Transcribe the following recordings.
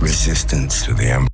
resistance to the empire.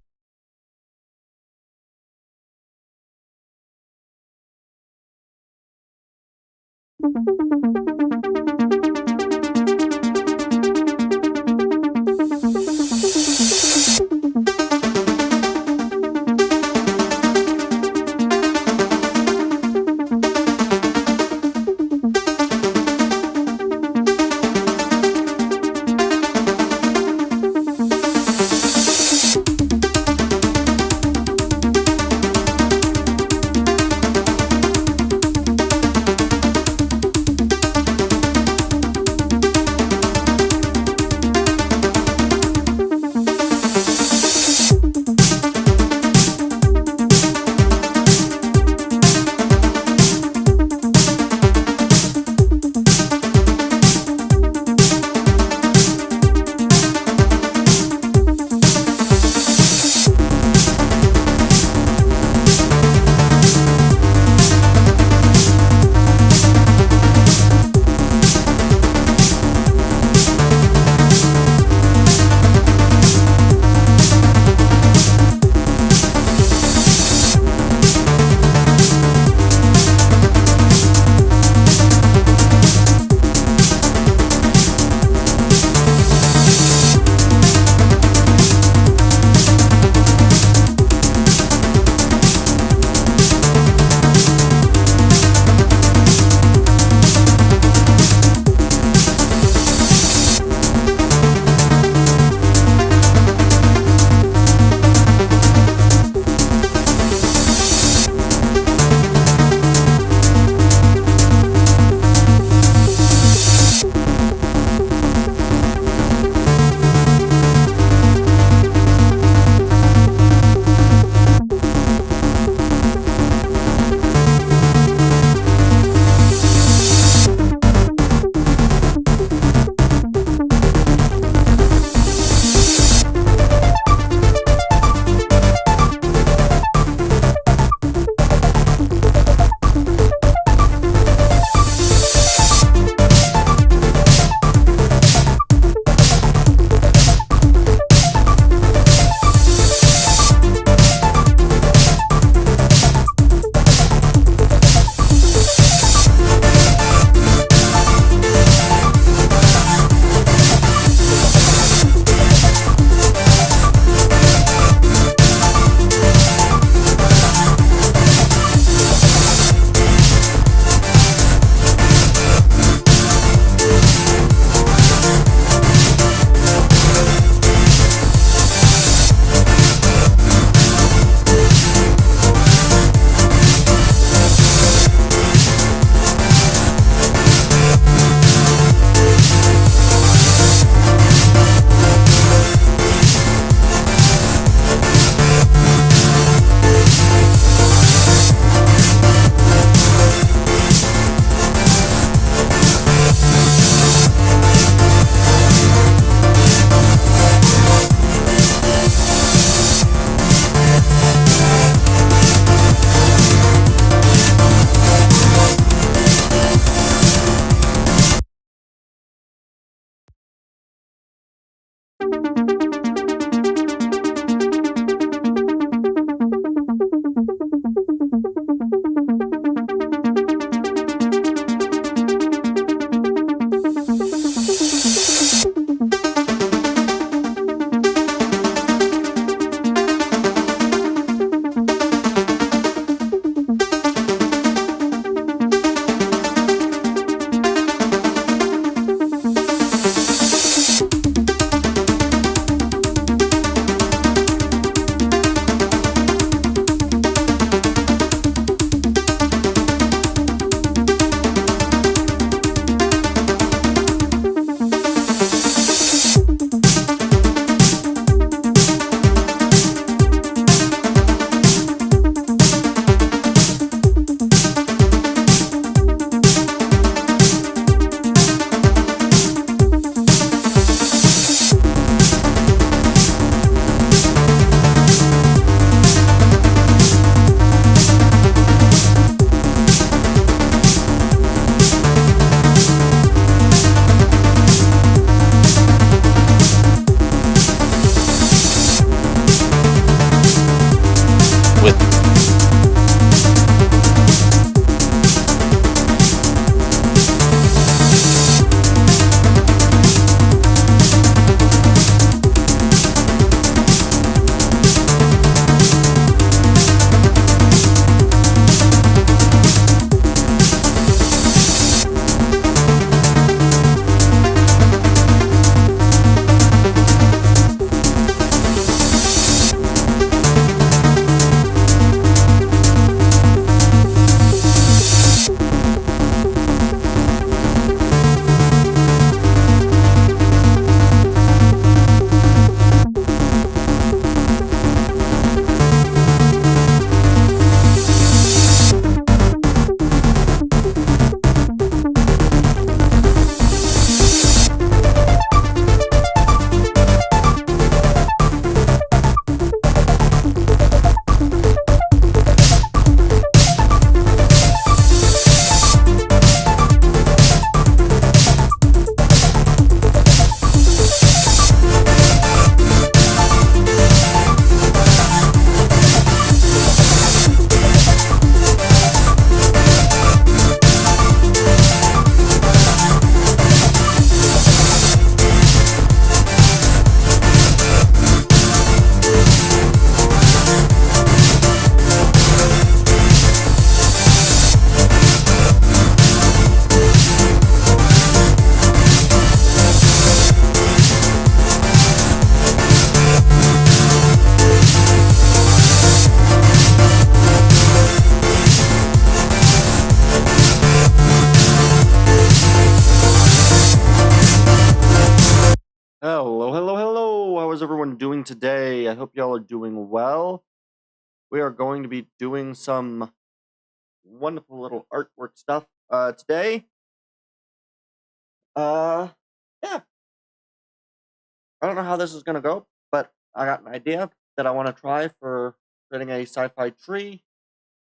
How is everyone doing today? I hope y'all are doing well. We are going to be doing some wonderful little artwork stuff today. Uh, yeah, I don't know how this is gonna go, but I got an idea that I want to try for creating a sci-fi tree,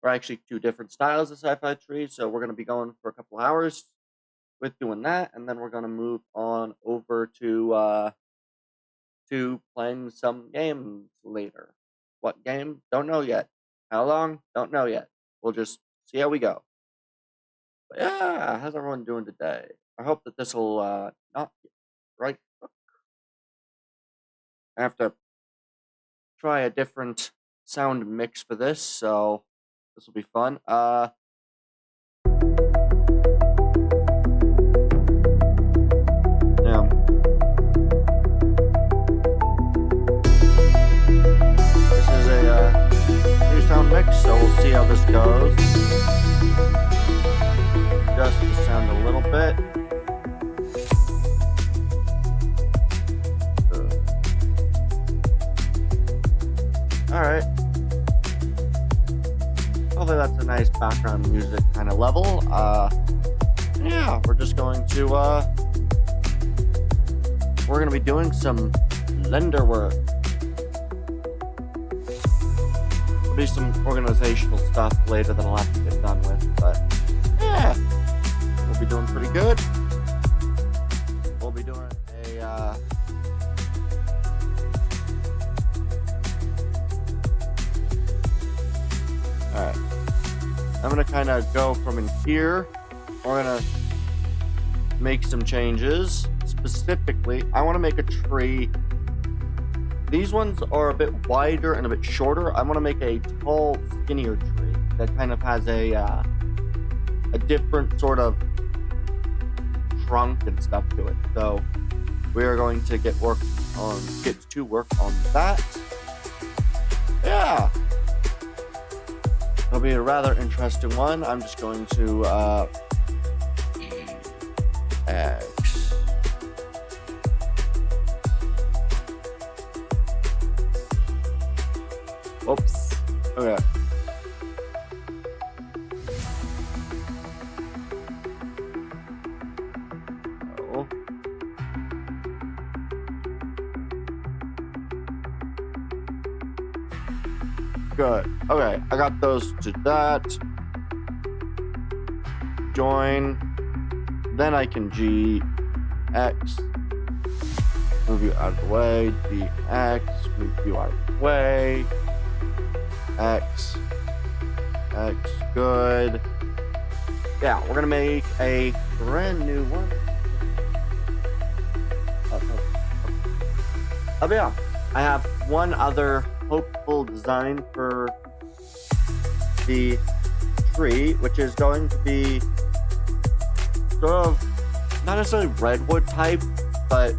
or actually two different styles of sci-fi tree. So we're gonna be going for a couple hours with doing that, and then we're gonna move on over to playing some games later. What game? Don't know yet. How long? Don't know yet. We'll just see how we go. But yeah, how's everyone doing today? I hope that this will not be right. I have to try a different sound mix for this, so this will be fun. Yeah. This is a new sound mix, so we'll see how this goes. Adjust the sound a little bit. Alright. Hopefully that's a nice background music kind of level. Yeah, we're just going to, we're going to be doing some Blender work. There'll be some organizational stuff later that I'll have to get done with, but yeah, we'll be doing pretty good. We'll be doing a, alright. I'm going to kind of go from in here. We're going to make some changes. Specifically, I want to make a tree. These ones are a bit wider and a bit shorter. I want to make a tall, skinnier tree that kind of has a different sort of trunk and stuff to it. So we are going to get to work on that. Yeah. It'll be a rather interesting one. I'm just going to X. Oops. Okay. Oh. Good. Okay, I got those to that. Join. Then I can G, X, move you out of the way, G, X, move you out of the way, X, good. Yeah, we're gonna make a brand new one. Oh yeah, I have one other hopeful design for the tree, which is going to be sort of not necessarily redwood type, but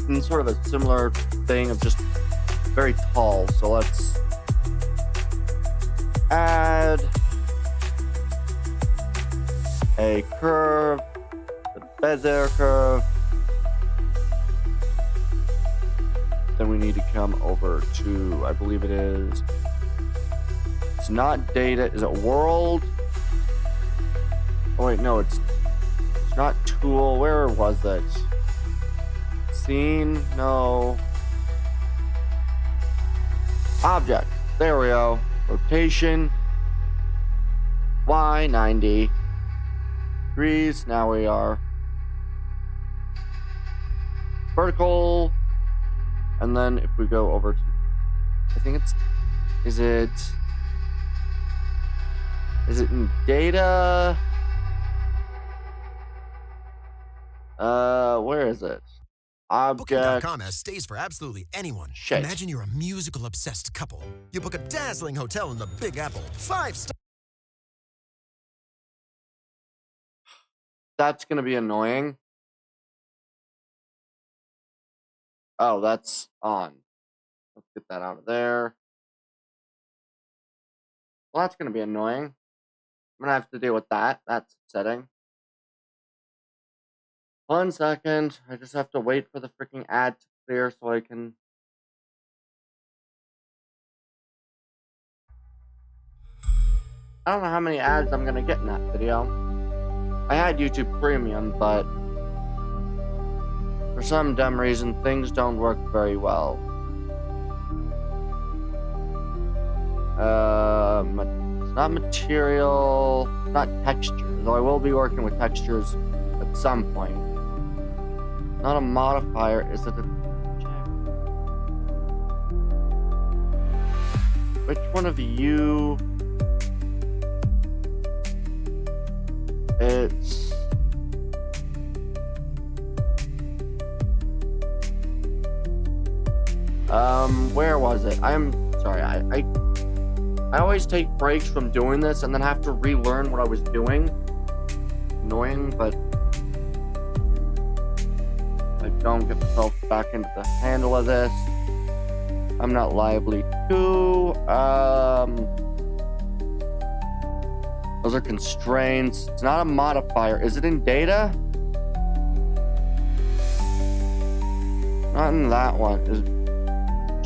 in sort of a similar thing of just very tall. So let's add a curve, a Bezier curve. Then we need to come over to, I believe it is, it's not data, is it world? Oh wait, no, it's not tool. Where was it? Scene? No. Object. There we go. Rotation. Y 90 degrees. Now we are vertical. And then if we go over to, I think it's, is it in data? Where is it? Object. Booking.com has stays for absolutely anyone. Shit. Imagine you're a musical obsessed couple. You book a dazzling hotel in the Big Apple. 5-star. That's gonna be annoying. Oh, that's on. Let's get that out of there. Well, that's gonna be annoying. I'm gonna have to deal with that. That's upsetting. 1 second. I just have to wait for the freaking ad to clear so I can I don't know how many ads I'm gonna get in that video. I had YouTube Premium, but for some dumb reason, things don't work very well. It's not material, not texture, though I will be working with textures at some point. Not a modifier, is it a check? Which one of you? It's where was it? I'm sorry, I always take breaks from doing this and then have to relearn what I was doing. Annoying, but I don't get myself back into the handle of this. I'm not liable to. Those are constraints. It's not a modifier. Is it in data? Not in that one. Is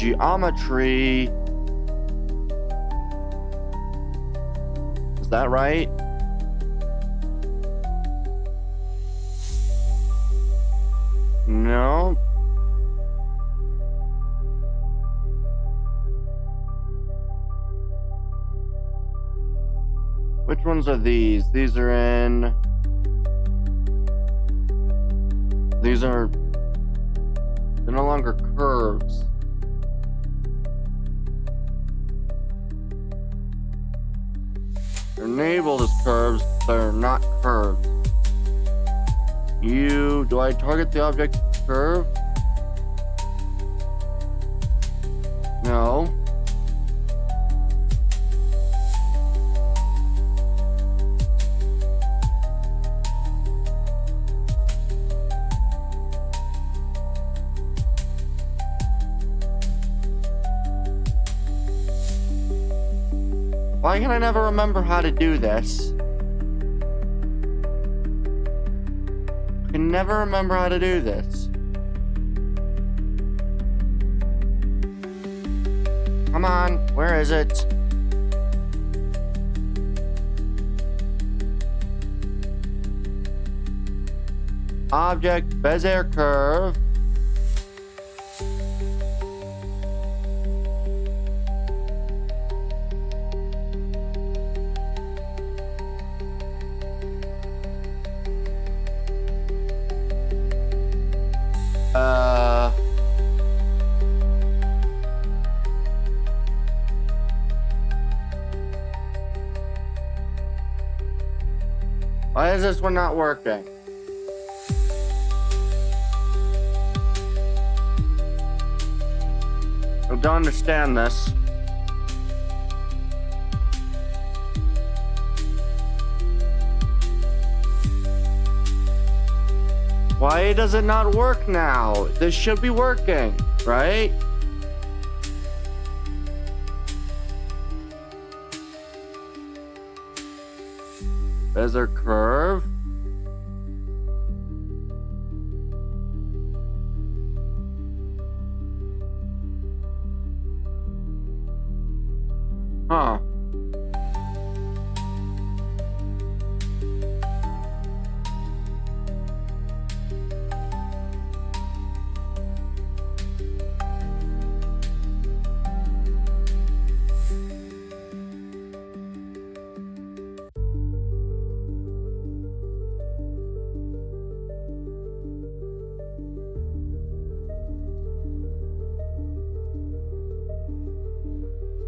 geometry. Is that right? No. Which ones are these? These are in... These are... They're no longer curves. They're enabled as curves, they're not curves. Do I target the object curve? No. Why can I never remember how to do this? I can never remember how to do this. Come on, where is it? Object, Bezier curve. Why is this one not working? I don't understand this. Why does it not work now? This should be working, right? Bezier curve. Huh.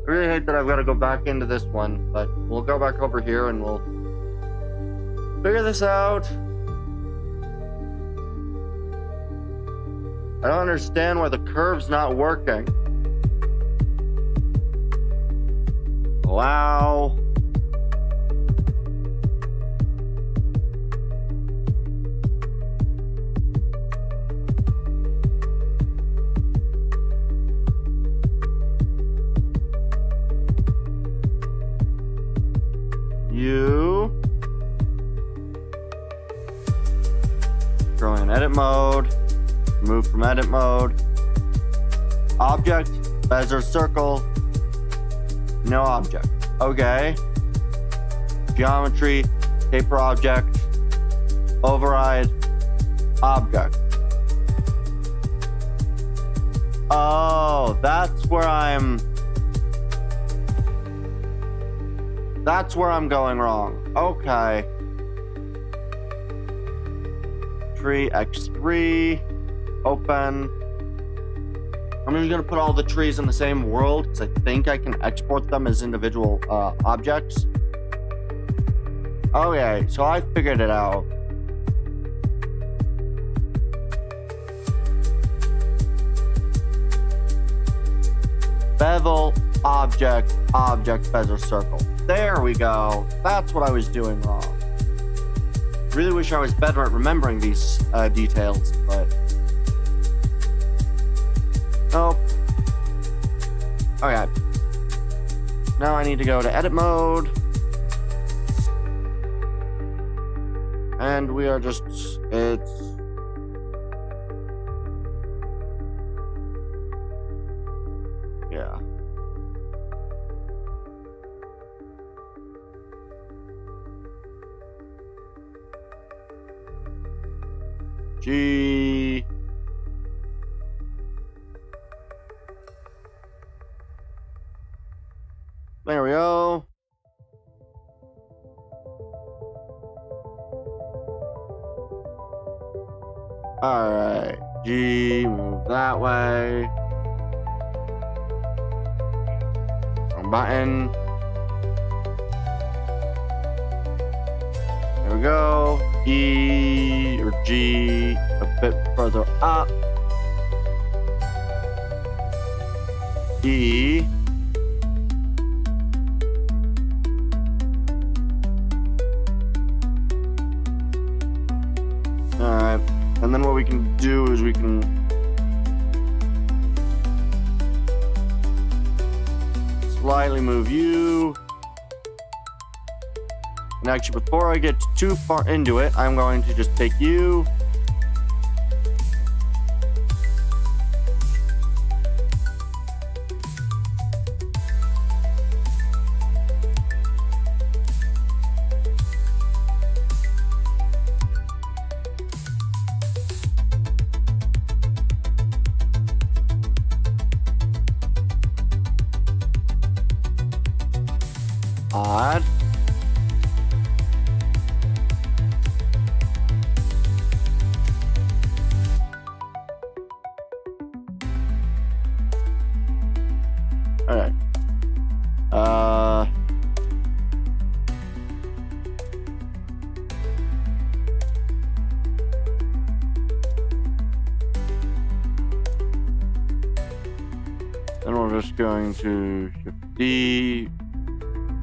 I really hate that I've got to go back into this one, but we'll go back over here and we'll figure this out. I don't understand why the curve's not working. Allow. Go in edit mode, remove from edit mode, object, Bezier circle, no object. Okay. geometry, paper object, override, object. Oh, that's where I'm going wrong. Okay. Tree x3, open. I'm just gonna put all the trees in the same world because I think I can export them as individual objects. Okay, so I figured it out. Bevel, object, bezel, circle. There we go. That's what I was doing wrong. Really wish I was better at remembering these details, but nope. Okay. Now I need to go to edit mode. And we are just, yeah. G. There we go. Alright. G, move that way. Wrong button. There we go. E or G a bit further up. E. Alright. And then what we can do is we can slightly move you. And actually, before I get too far into it, I'm going to just take you. Odd. Alright. Then we're just going to shift D,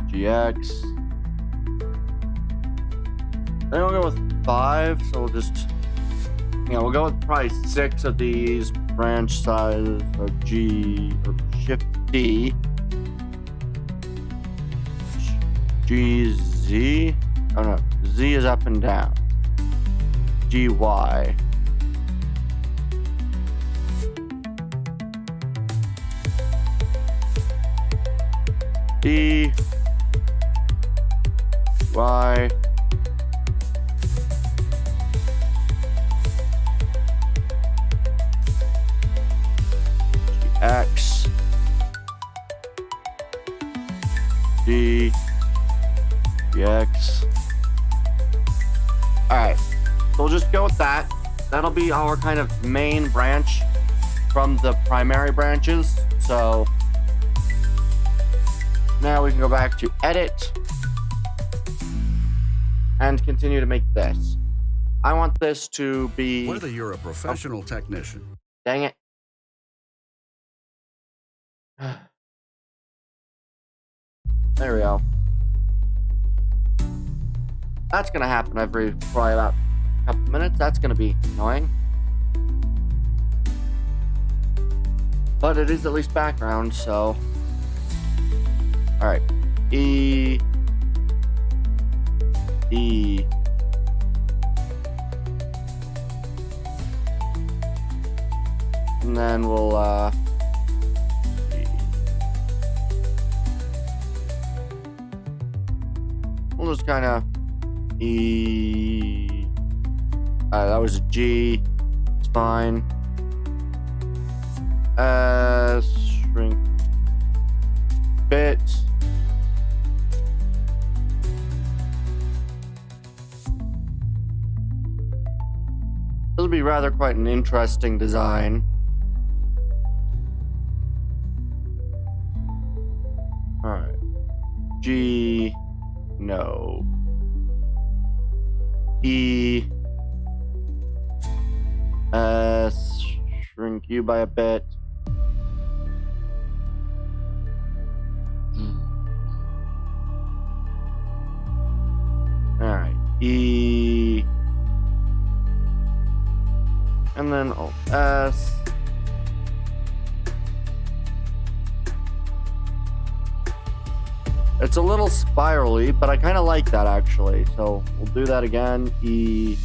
GX. Then we'll go with 5, so we'll just, we'll go with probably 6 of these branch sizes of G, or shift D. G, Z. Oh no, Z is up and down. G, Y. D, Y, X, D, X. Alright, so we'll just go with that. That'll be our kind of main branch from the primary branches. So now we can go back to edit and continue to make this. I want this to be... Whether you're a professional technician. Dang it. There we go. That's gonna happen every probably about a couple minutes. That's gonna be annoying. But it is at least background, so... Alright. E. E. And then we'll, we'll just kind of E. That was a G. It's fine. Shrink bit. This will be rather quite an interesting design. Alright. G. No. E. S. Shrink you by a bit. Alright. E. And then S. It's a little spirally, but I kind of like that actually. So we'll do that again. E.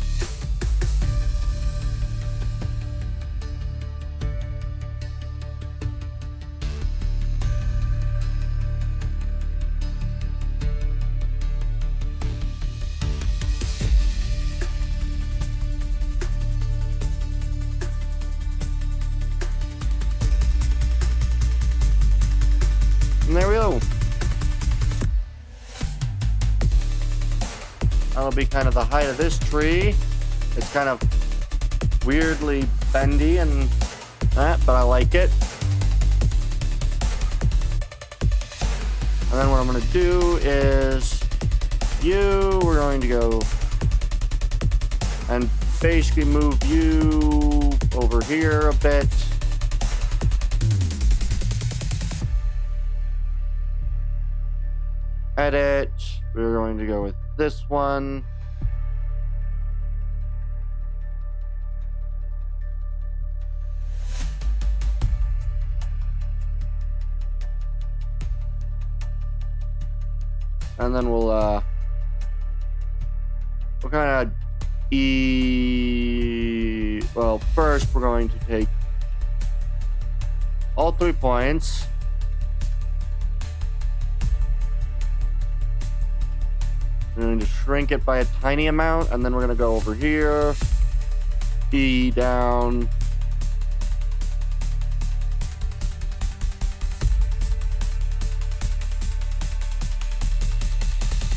And there we go. That'll be kind of the height of this tree. It's kind of weirdly bendy and that, but I like it. And then what I'm going to do is we're going to go and basically move you over here a bit. Edit. We're going to go with this one. And then we'll kind of well, first we're going to take all 3 points. We're going to shrink it by a tiny amount, and then we're going to go over here, E down,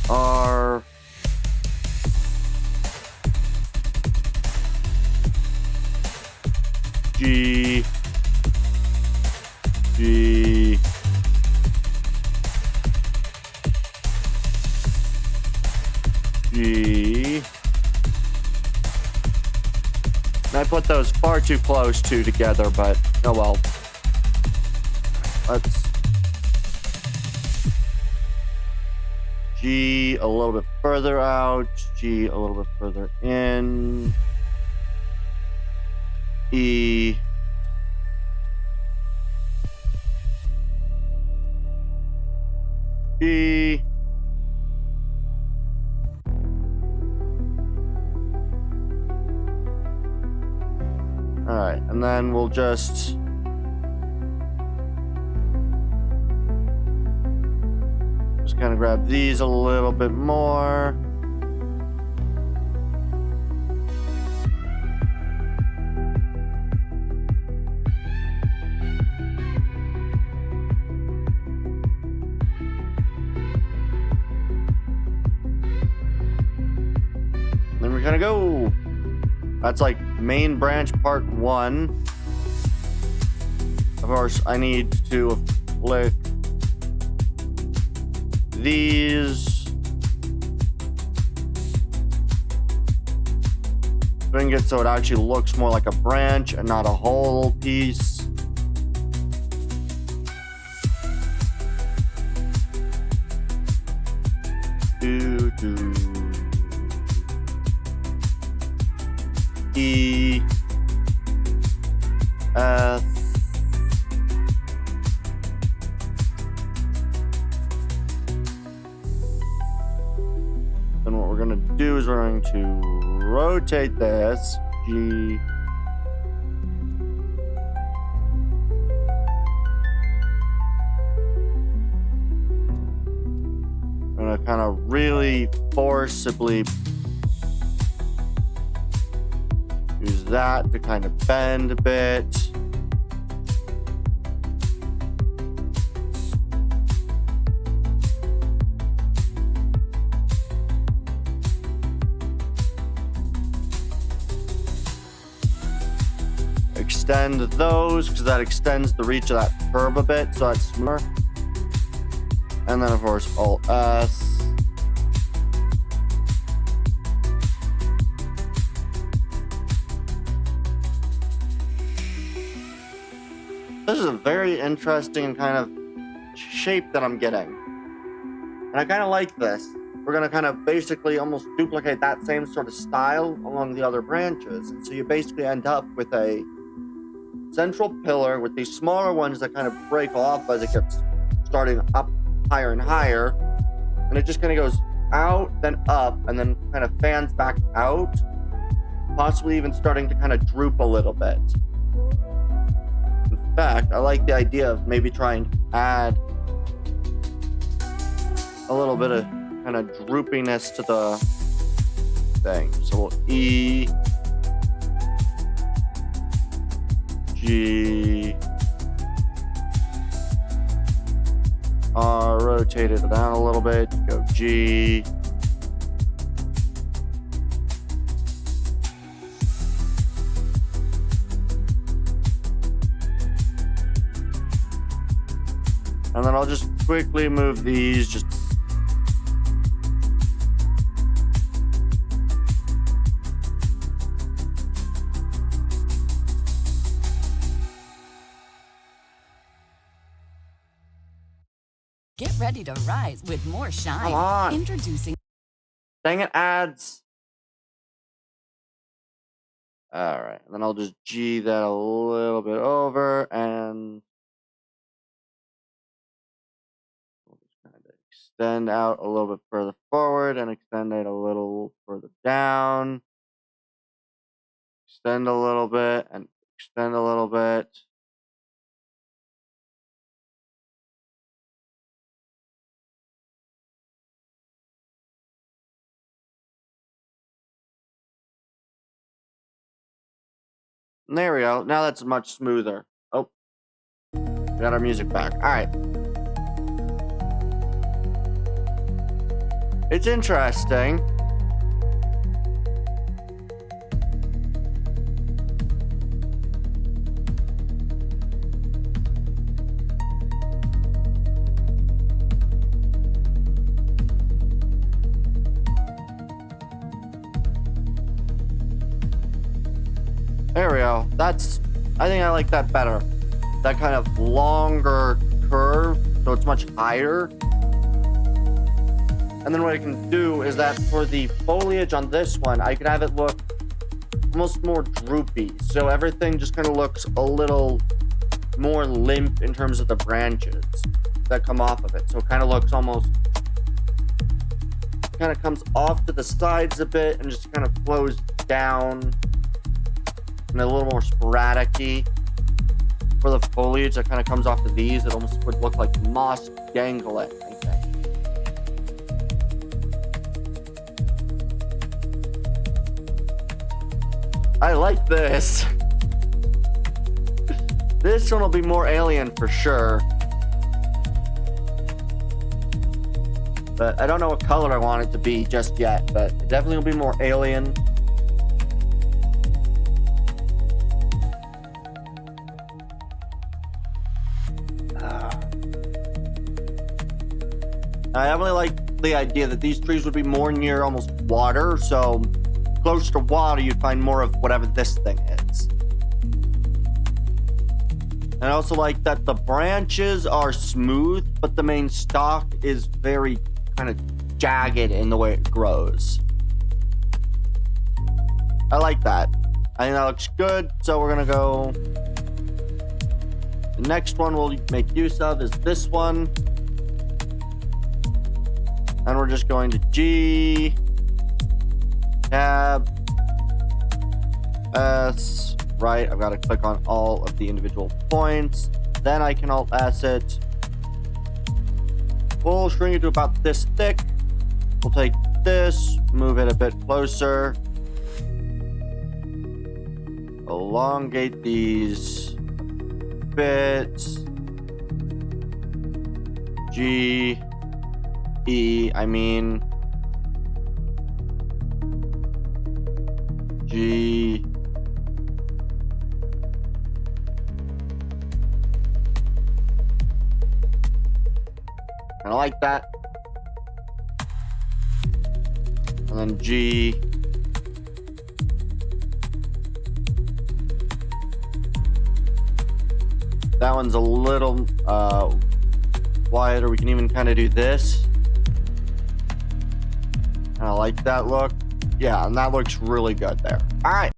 R, G, G, G. And I put those far too close together, but oh well. Let's G a little bit further out, G a little bit further in, E, G, all right, and then we'll just kind of grab these a little bit more. Then we're gonna go. That's like main branch part 1. Of course, I need to flick these. Bring it so it actually looks more like a branch and not a whole piece. E, F, then what we're going to do is we're going to rotate this, G, I'm going to kind of really forcibly use that to kind of bend a bit. Extend those because that extends the reach of that curve a bit, so that's smoother. And then of course Alt S. This is a very interesting kind of shape that I'm getting. And I kind of like this. We're going to kind of basically almost duplicate that same sort of style along the other branches. And so you basically end up with a central pillar with these smaller ones that kind of break off as it gets starting up higher and higher. And it just kind of goes out, then up, and then kind of fans back out. Possibly even starting to kind of droop a little bit. In fact, I like the idea of maybe trying to add a little bit of kind of droopiness to the thing. So we'll E, G, R, rotate it down a little bit, go G, and then I'll just quickly move these just Get ready to rise with more shine. Come on. Introducing. Dang it, ads. All right, and then I'll just G that a little bit over, and we'll just kind of extend out a little bit further forward and extend it a little further down. Extend a little bit and extend a little bit. And there we go. Now that's much smoother. Oh, we got our music back. All right. It's interesting. There we go. I think I like that better. That kind of longer curve, so it's much higher. And then what I can do is that for the foliage on this one, I could have it look almost more droopy. So everything just kind of looks a little more limp in terms of the branches that come off of it. So it kind of looks almost, kind of comes off to the sides a bit and just kind of flows down. And a little more sporadic-y. For the foliage that kind of comes off of these, it almost would look like moss dangling, I think. I like this. This one will be more alien for sure. But I don't know what color I want it to be just yet, but it definitely will be more alien. I definitely like the idea that these trees would be more near almost water, so close to water you'd find more of whatever this thing is. And I also like that the branches are smooth, but the main stalk is very kind of jagged in the way it grows. I like that. I think that looks good, so we're gonna go. The next one we'll make use of is this one. And we're just going to G, Tab, S, right. I've got to click on all of the individual points. Then I can Alt S it. We'll shrink it to about this thick. We'll take this, move it a bit closer. Elongate these bits. G, E, I mean. G. Kind of like that. And then G. That one's a little wider. We can even kind of do this. I like that look. Yeah, and that looks really good there. All right.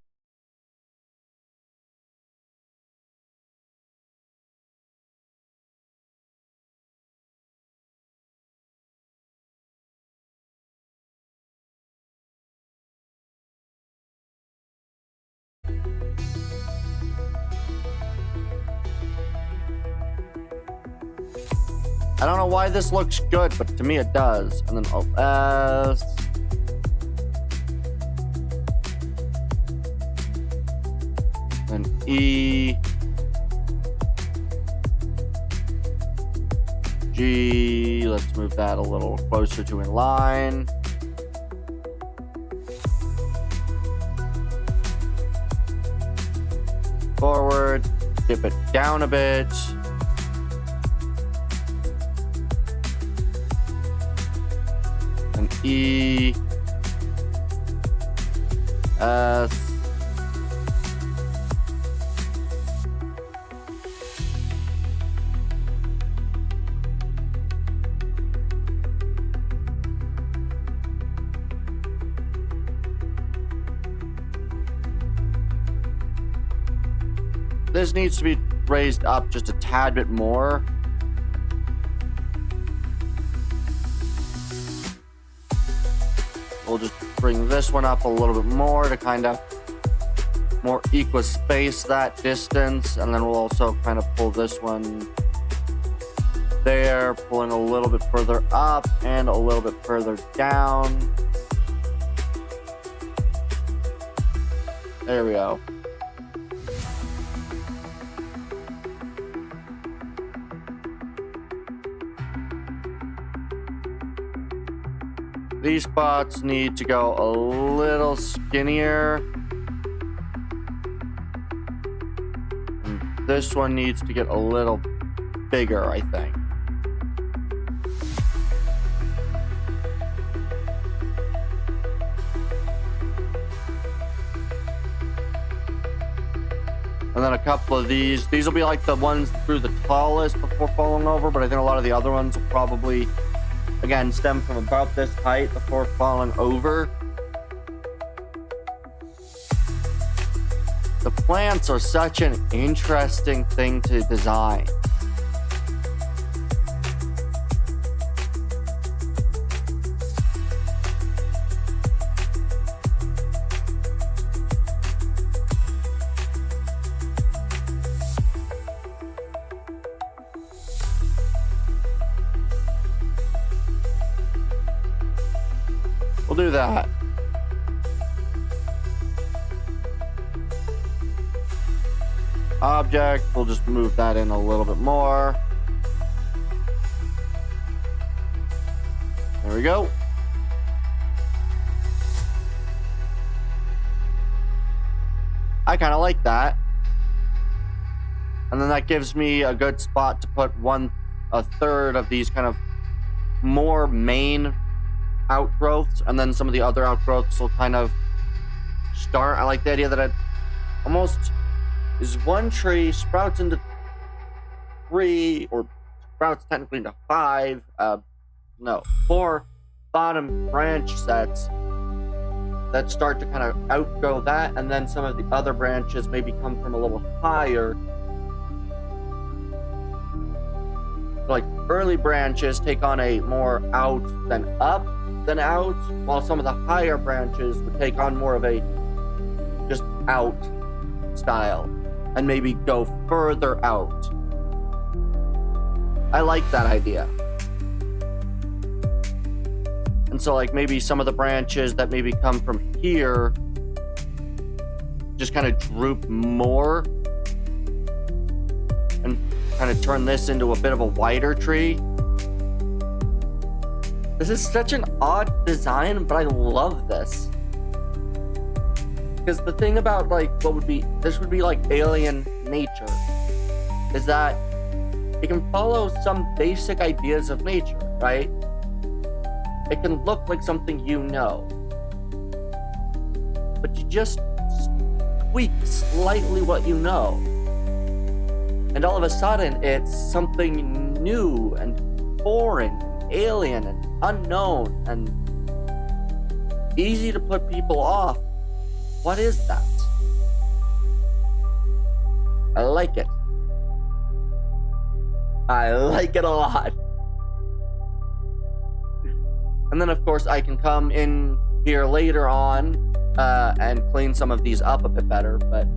I don't know why this looks good, but to me it does. And then OS. And E. G. Let's move that a little closer to in line. Forward. Dip it down a bit. And E. S. This needs to be raised up just a tad bit more. We'll just bring this one up a little bit more to kind of more equal space that distance. And then we'll also kind of pull this one there, pulling a little bit further up and a little bit further down. There we go. These spots need to go a little skinnier. And this one needs to get a little bigger, I think. And then a couple of these will be like the ones through the tallest before falling over, but I think a lot of the other ones will probably, again, stem from about this height before falling over. The plants are such an interesting thing to design. We'll do that. Object, we'll just move that in a little bit more. There we go. I kind of like that. And then that gives me a good spot to put a third of these kind of more main outgrowths, and then some of the other outgrowths will kind of start. I like the idea that it almost is one tree sprouts into 3, or sprouts technically into 5, 4 bottom branch sets that start to kind of outgrow that, and then some of the other branches maybe come from a little higher. Like early branches take on a more out than up than out, while some of the higher branches would take on more of a just out style and maybe go further out. I like that idea. And so like maybe some of the branches that maybe come from here just kind of droop more and kind of turn this into a bit of a wider tree. This is such an odd design, but I love this. Because the thing about like this would be like alien nature, is that it can follow some basic ideas of nature, right? It can look like something you know, but you just tweak slightly what you know, and all of a sudden it's something new and foreign and alien and unknown and easy to put people off. What is that? I like it. I like it a lot. And then of course I can come in here later on and clean some of these up a bit better, but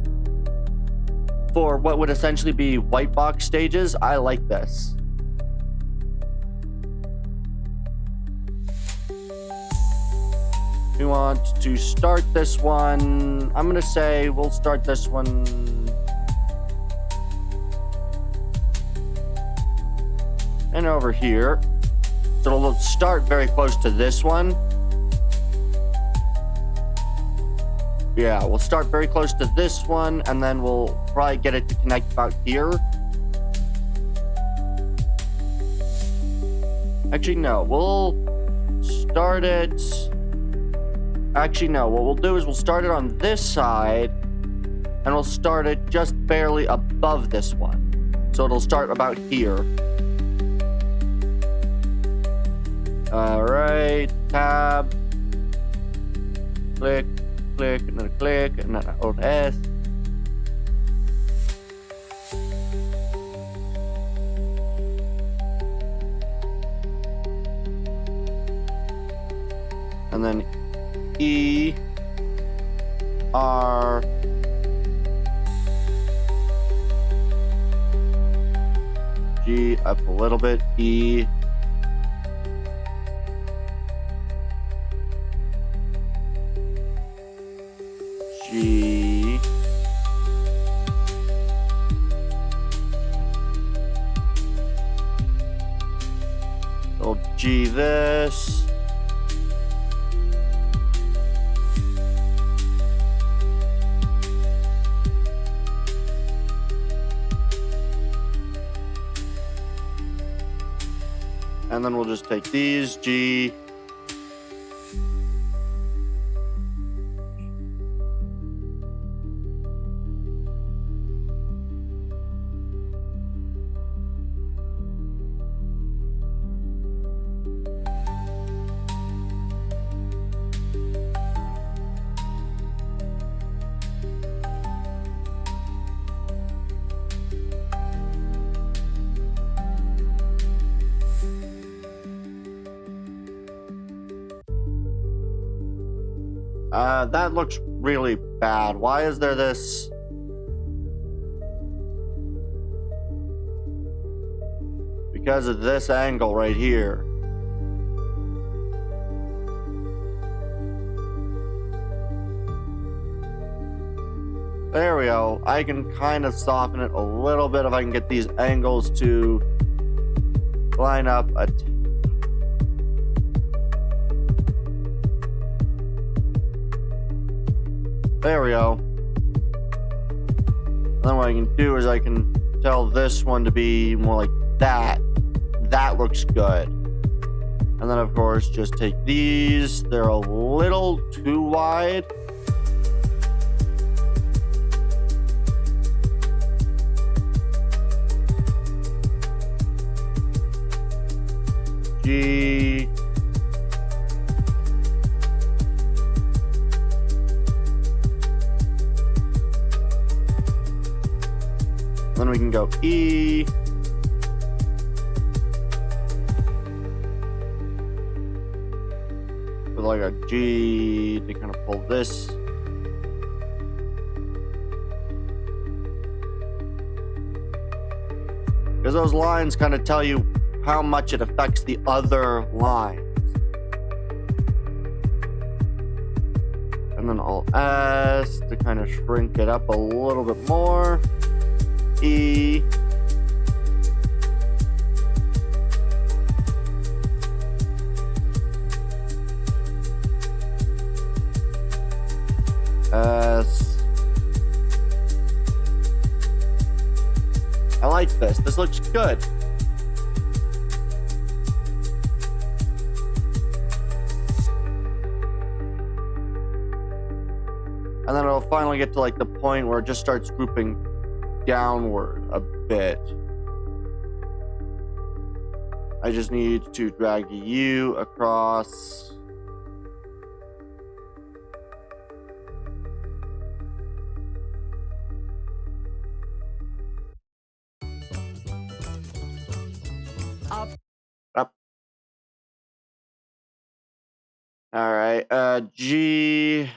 for what would essentially be white box stages, I like this. We want to start this one. I'm gonna say we'll start this one and over here. So it'll start very close to this one. Yeah, we'll start very close to this one, and then we'll probably get it to connect about here. Actually, no, we'll start it... Actually, no, what we'll do is we'll start it on this side, and we'll start it just barely above this one. So it'll start about here. Alright, tab, click, click, another click, and then Alt S. And then E, R, G, up a little bit, E, G, little G this, and then we'll just take these, G, that looks really bad. Why is there this? Because of this angle right here. There we go. I can kind of soften it a little bit if I can get these angles to line up a There we go. Then what I can do is I can tell this one to be more like that. That looks good. And then of course just take these. They're a little too wide. G. Then we can go E. With like a G to kind of pull this. Because those lines kind of tell you how much it affects the other lines. And then Alt S to kind of shrink it up a little bit more. E. S. I like this. This looks good. And then it'll finally get to like the point where it just starts grouping downward a bit. I just need to drag the U across. Up. All right. G.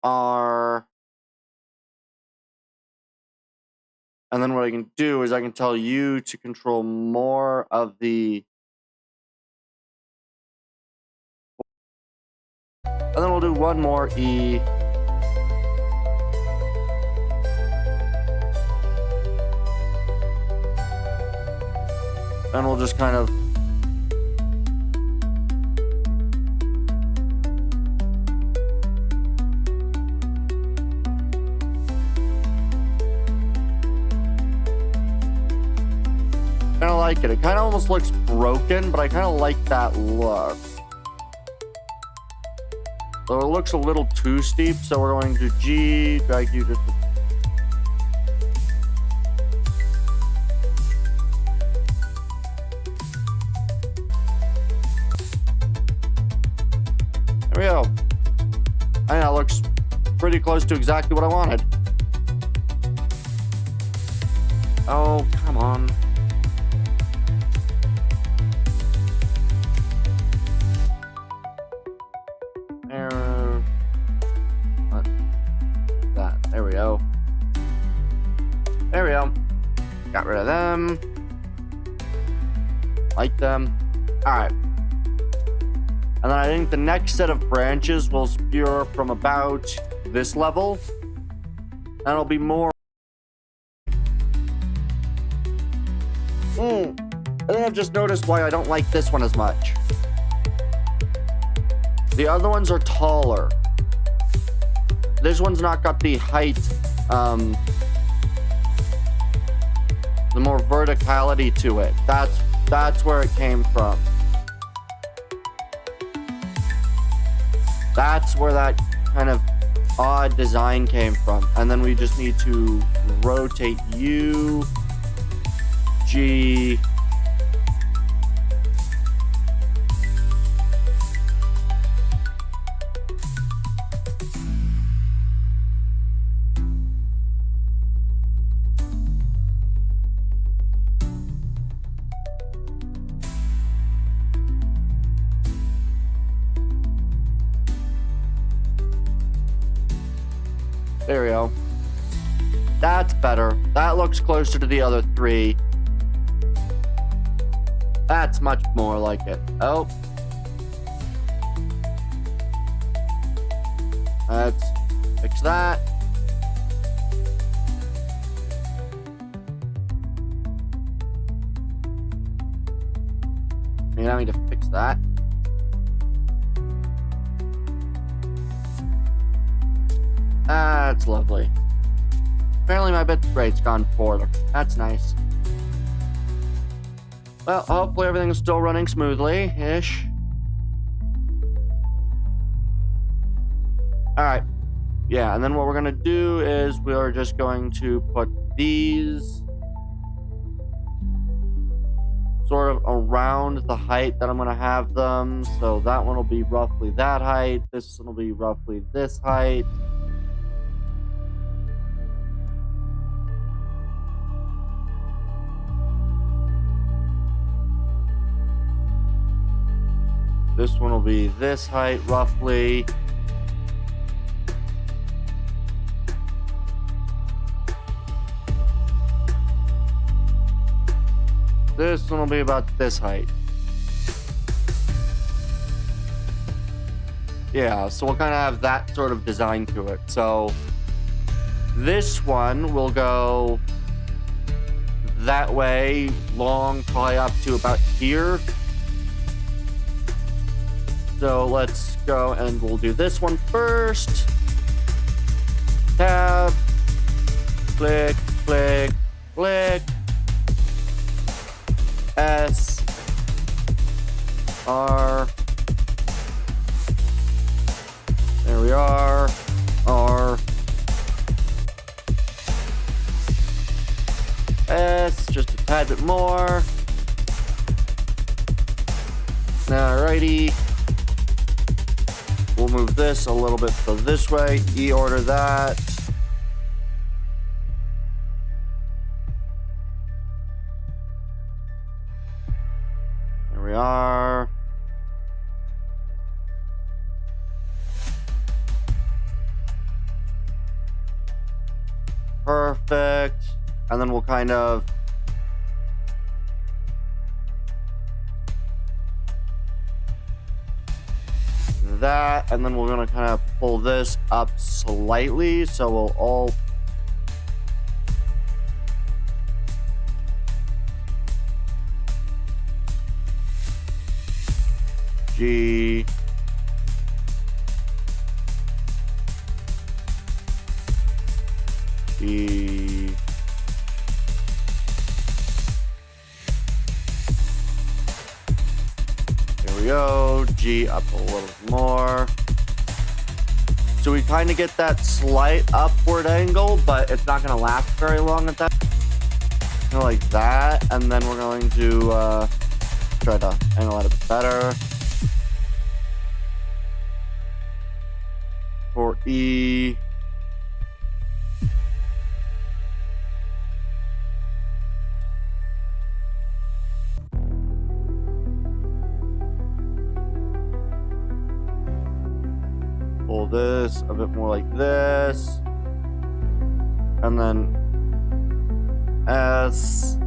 R. And then what I can do is I can tell you to control more of the. And then we'll do one more E. And we'll just kind of. I kind of like it. It kind of almost looks broken, but I kind of like that look. So it looks a little too steep, so we're going to G, drag you just. There we go. I think that looks pretty close to exactly what I wanted. Oh, come on. There we go. There we go. Got rid of them. Like them. Alright. And then I think the next set of branches will spear from about this level. And it'll be more. I think I've just noticed why I don't like this one as much. The other ones are taller. This one's not got the height, the more verticality to it. That's where it came from. That's where that kind of odd design came from. And then we just need to rotate U, G, there we go. That's better. That looks closer to the other three. That's much more like it. Oh. Let's fix that. Maybe I need to fix that. That's lovely. Apparently my bit rate's gone forward. That's nice. Well, hopefully everything's still running smoothly-ish. Alright. Yeah, and then what we're going to do is we're just going to put these sort of around the height that I'm going to have them. So that one will be roughly that height. This one will be roughly this height. This one will be this height, roughly. This one will be about this height. Yeah, so we'll kind of have that sort of design to it. So this one will go that way, long, probably up to about here. So let's go and we'll do this one first. Tab, click, click, click, S, R, there we are, R, S, just a tad bit more. Alrighty. We'll move this a little bit so this way. E-order that. There we are. Perfect. And then we'll kind of that, and then we're gonna kind of pull this up slightly, so we'll all G E there we go. G up a little more. So we kind of get that slight upward angle, but it's not going to last very long at that. Kind of like that. And then we're going to try to angle that a bit better. For E. Pull this a bit more like this. And then S.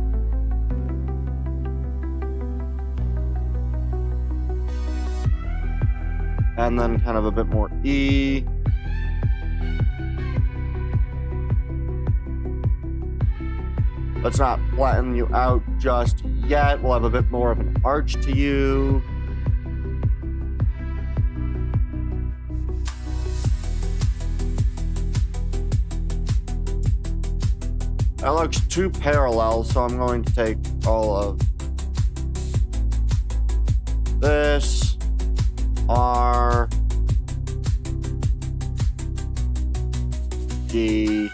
And then kind of a bit more E. Let's not flatten you out just yet. We'll have a bit more of an arch to you. That looks too parallel, so I'm going to take all of this, R, G,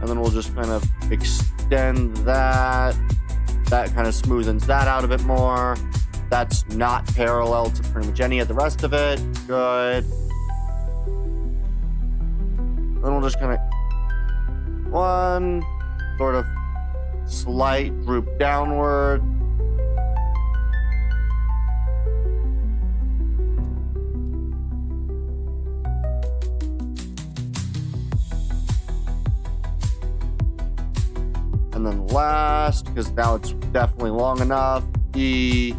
and then we'll just kind of extend that. That kind of smoothens that out a bit more. That's not parallel to pretty much any of the rest of it. Good. Then we'll just kind of one sort of slight droop downward. And then last, because now it's definitely long enough, E.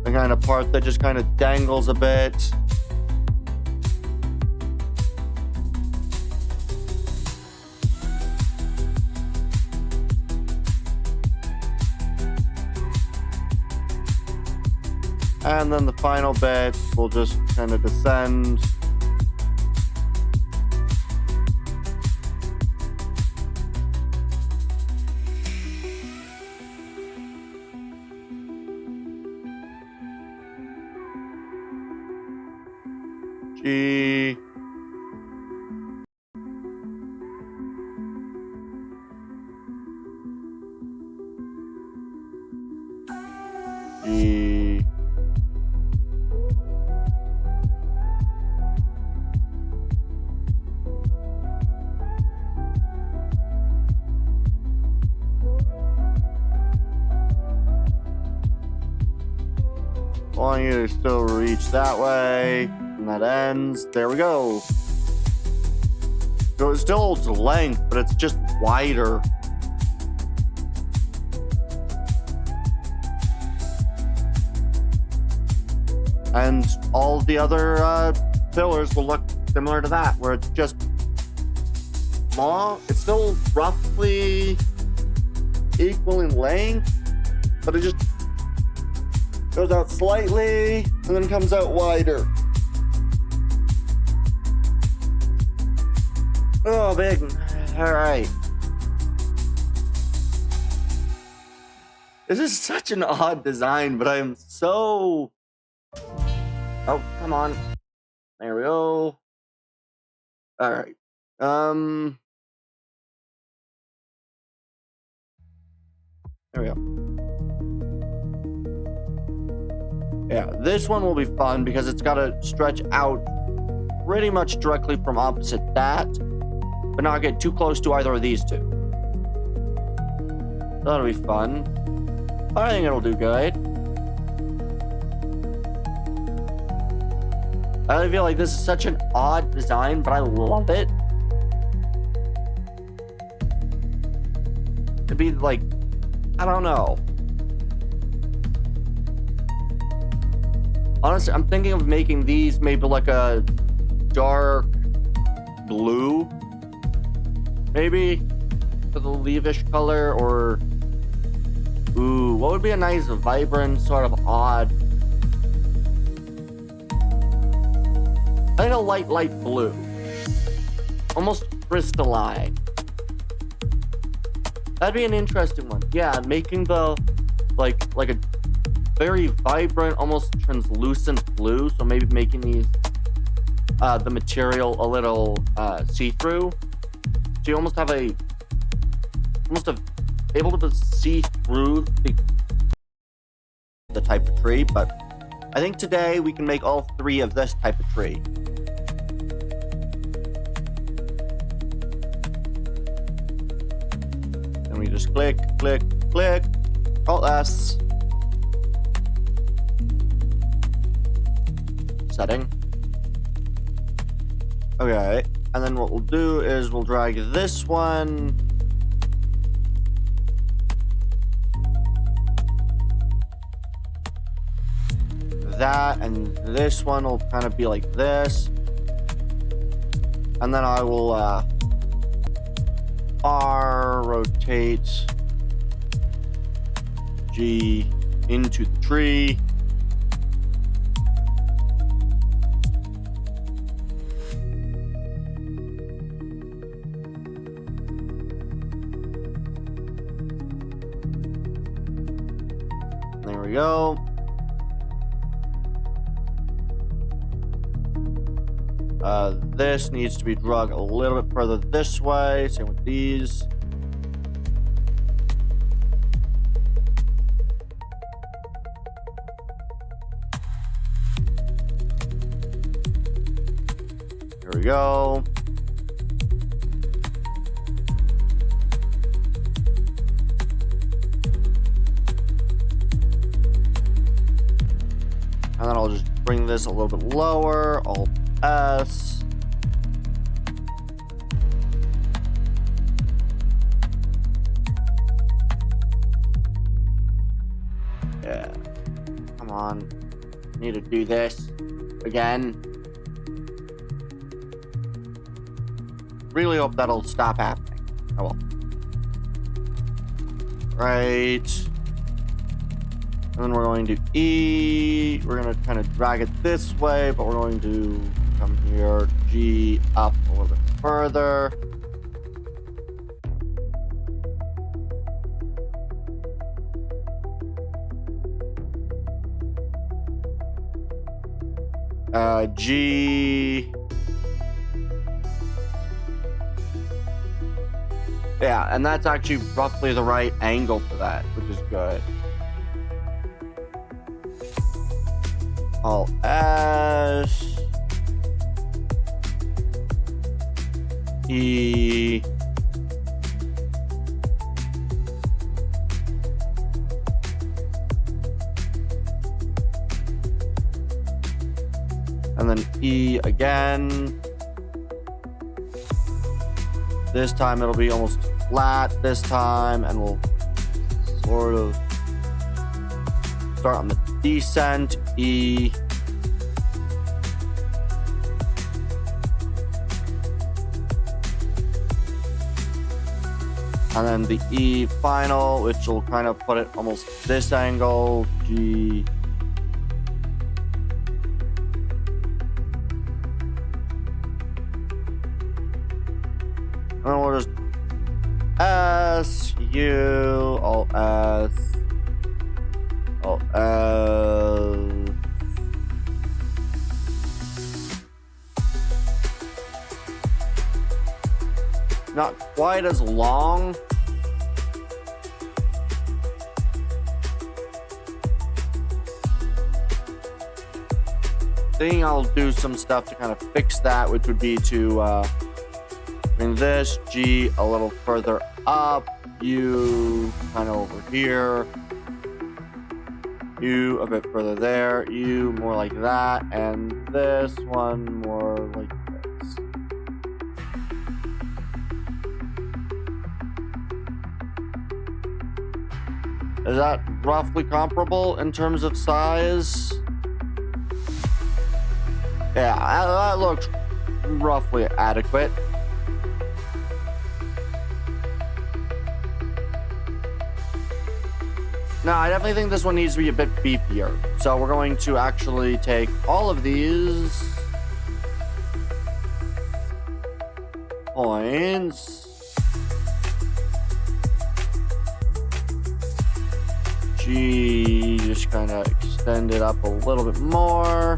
The kind of part that just kind of dangles a bit. And then the final bit will just kind of descend. G. G. I want you to still reach that way. And that ends. There we go. So it still holds length, but it's just wider. And all the other pillars will look similar to that, where it's just long. It's still roughly equal in length, but it just goes out slightly and then comes out wider. Oh, big. All right. This is such an odd design, but I am so... Oh, come on. There we go. All right. There we go. Yeah, this one will be fun because it's got to stretch out pretty much directly from opposite that, but not get too close to either of these two. That'll be fun. I think it'll do good. I feel like this is such an odd design, but I love it. It'd be like, I don't know. Honestly, I'm thinking of making these maybe like a dark blue. Maybe for the leavish color, or ooh, what would be a nice vibrant sort of odd? I think a light blue. Almost crystalline. That'd be an interesting one. Yeah, making the like a very vibrant, almost translucent blue. So maybe making these the material a little see-through. So you almost have able to see through the type of tree, but I think today we can make all three of this type of tree. And we just click, click, click, Alt S. Setting. Okay, and then what we'll do is we'll drag this one that, and this one will kind of be like this, and then I will R rotate G into the tree. There we go. This needs to be dragged a little bit further this way. Same with these. Here we go. And then I'll just bring this a little bit lower. Alt S. Yeah. Come on. Need to do this again. Really hope that'll stop happening. Oh well. Right. And then we're going to E. We're going to kind of drag it this way, but we're going to come here, G up a little bit further. G. Yeah, and that's actually roughly the right angle for that, which is good. Alt S. E. And then E again. This time it'll be almost flat this time, and we'll sort of start on the descent, E. And then the E final, which will kind of put it almost this angle, G. And then we'll just S, U, Alt S, Alt S. Not quite as long. I think I'll do some stuff to kind of fix that, which would be to bring this G a little further up, U kind of over here, U a bit further there, U more like that, and this one more like this. Is that roughly comparable in terms of size? Yeah, that looks roughly adequate. Now, I definitely think this one needs to be a bit beefier. So we're going to actually take all of these points. G, just kind of extend it up a little bit more.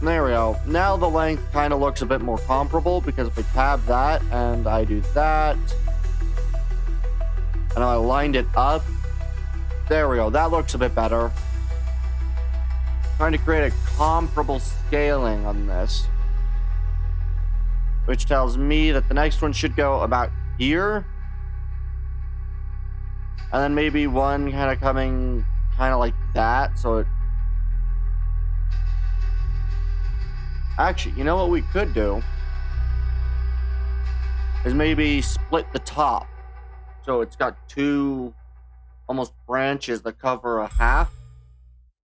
There we go. Now the length kind of looks a bit more comparable, because if I tab that and I do that, and I lined it up, there we go. That looks a bit better. Trying to create a comparable scaling on this, which tells me that the next one should go about here, and then maybe one kind of coming kind of like that, so it... Actually, you know what we could do is maybe split the top. So it's got two almost branches that cover a half.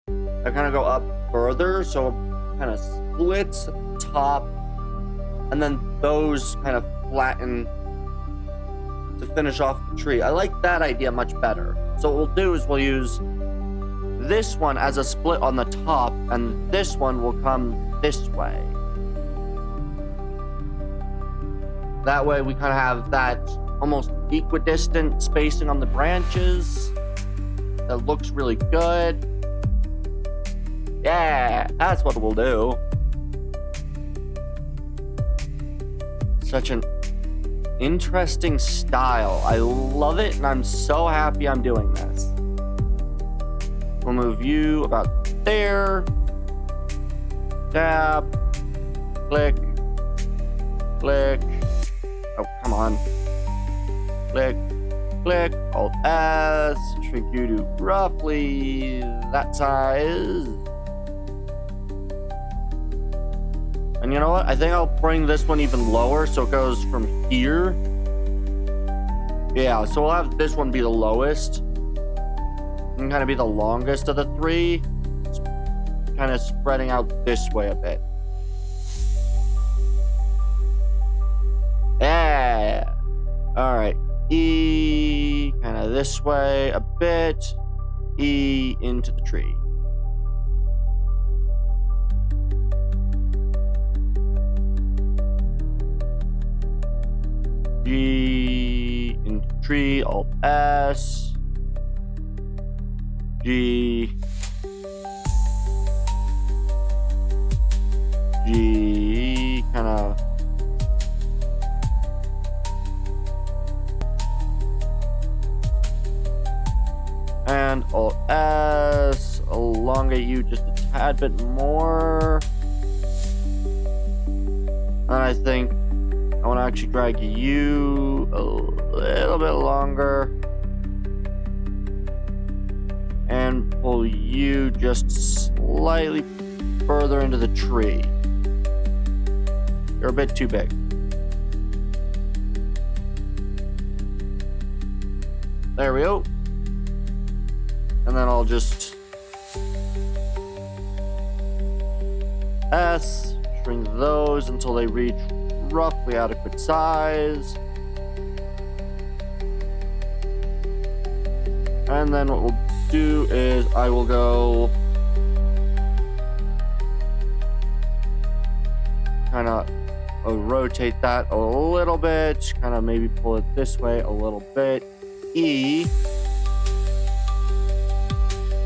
That kind of go up further, so it kind of splits at the top, and then those kind of flatten to finish off the tree. I like that idea much better. So what we'll do is we'll use this one as a split on the top, and this one will come this way. That way we kind of have that almost equidistant spacing on the branches. That looks really good. Yeah, that's what we'll do. Such an interesting style. I love it, and I'm so happy I'm doing this. We'll move you about there. Tab, click, click. Oh, come on. Click, click, Alt S, shrink you to roughly that size. And you know what? I think I'll bring this one even lower so it goes from here. Yeah, so we'll have this one be the lowest and kind of be the longest of the three. Kind of spreading out this way a bit. Yeah. All right. E kind of this way a bit. E into the tree. G into tree. Alt S. G. G, kind of and Alt S, elongate you just a tad bit more. And I think I want to actually drag you a little bit longer. and pull you just slightly further into the tree. You're a bit too big. There we go. And then I'll just shrink those until they reach roughly adequate size. And then what we'll do is I will go kind of rotate that a little bit, kind of maybe pull it this way a little bit. E,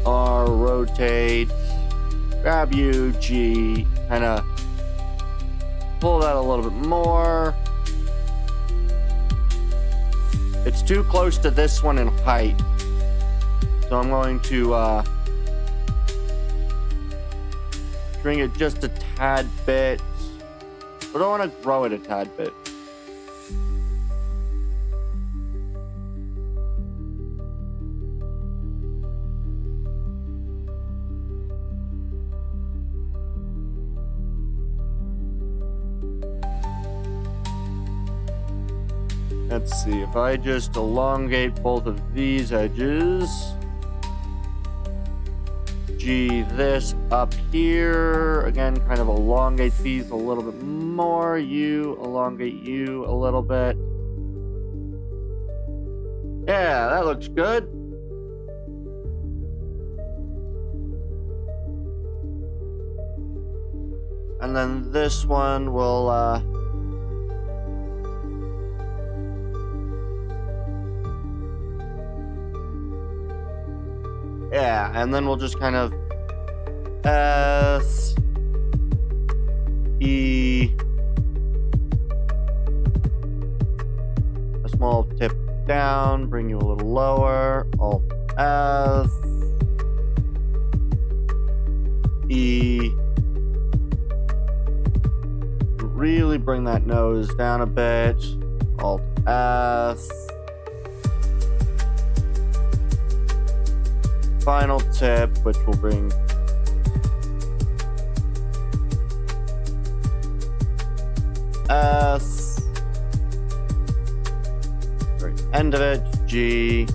R, rotate, grab you, G, kind of pull that a little bit more. It's too close to this one in height, so I'm going to shrink it just a tad bit. I don't want to grow it a tad bit. Let's see, if I just elongate both of these edges, G this up here, again, kind of elongate these a little bit more, you, elongate you a little bit. Yeah, that looks good. And then this one will, yeah, and then we'll just kind of S, E, a small tip down, bring you a little lower, Alt S, E, really bring that nose down a bit, Alt S, final tip, which will bring S, very end of it, G,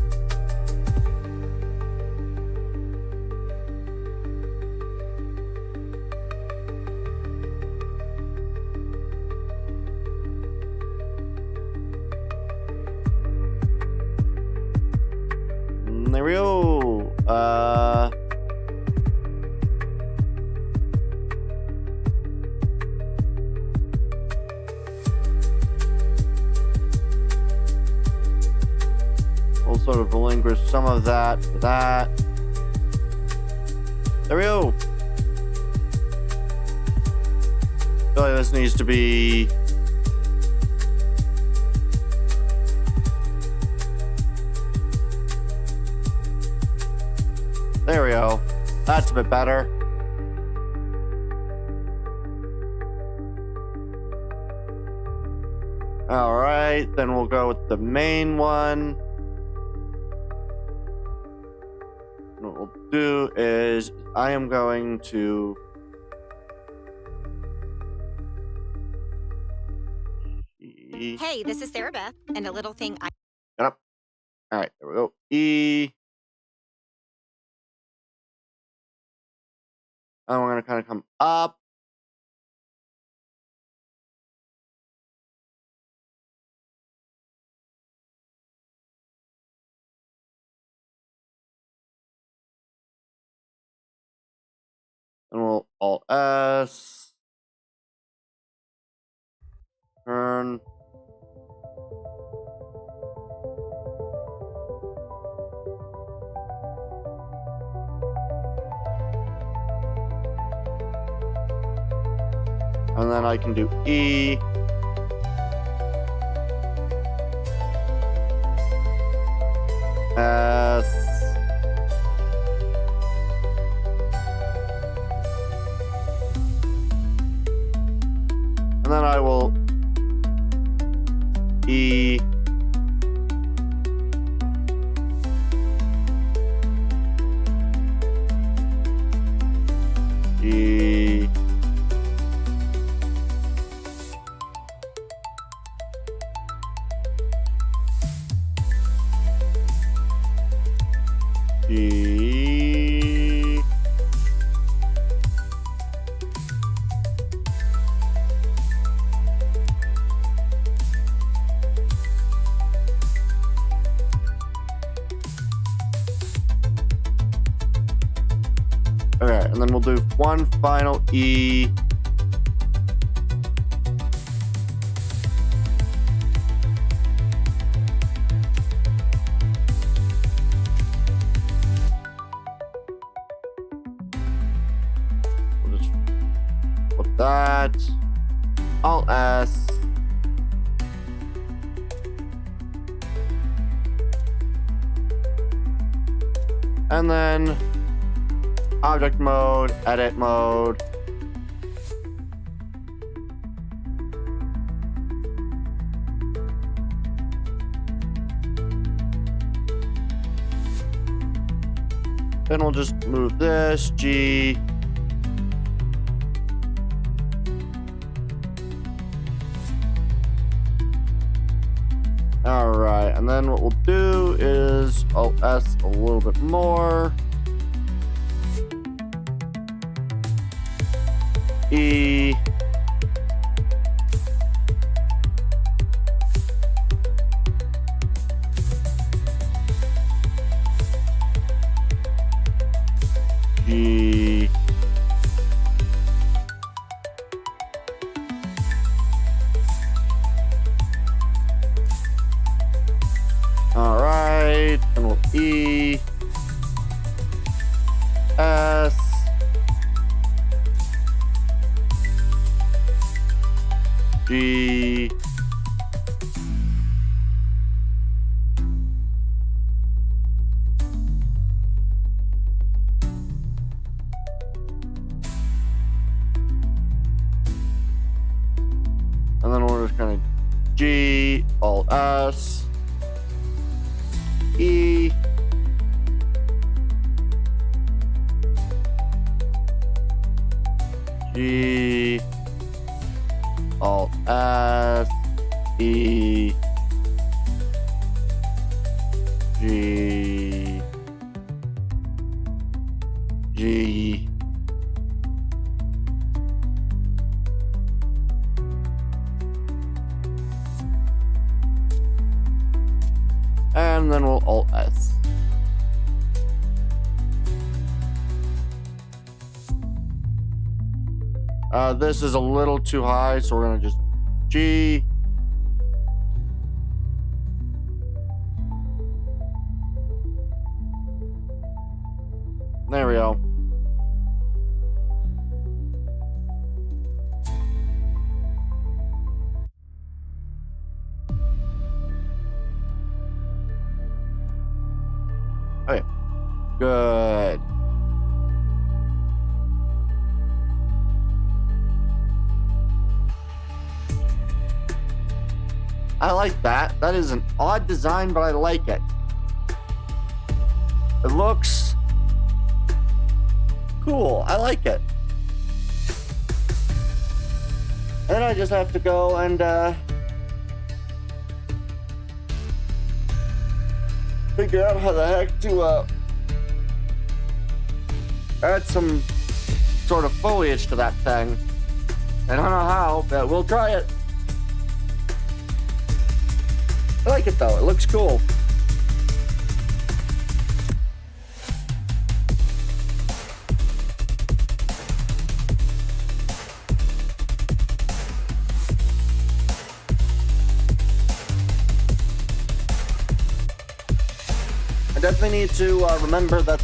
and there we go. We'll sort of relinquish some of that for that. There we go. I feel like this needs to be there we go. That's a bit better. All right, then we'll go with the main one. What we'll do is I am going to Hey, this is Sarah Beth, and a little thing I... Get up. All right, there we go. E. And we're going to kind of come up. And we'll Alt S. Turn. And then I can do E. S. And then I will E. G. Okay, and then we'll do one final E. We'll just put that. Alt S. And then object mode, edit mode. Then we'll just move this, G. All right, and then what we'll do is Alt S a little bit more. E. G. All right, and we'll E. S. G. And then we're just gonna G, Alt S, E, G, Alt S, E, G, G. And then we'll Alt S. This is a little too high, so we're gonna just G. There we go. Okay. Good. I like that. That is an odd design, but I like it. It looks cool. I like it. And then I just have to go and figure out how the heck to add some sort of foliage to that thing. I don't know how, but we'll try it. I like it though, it looks cool. I definitely need to remember that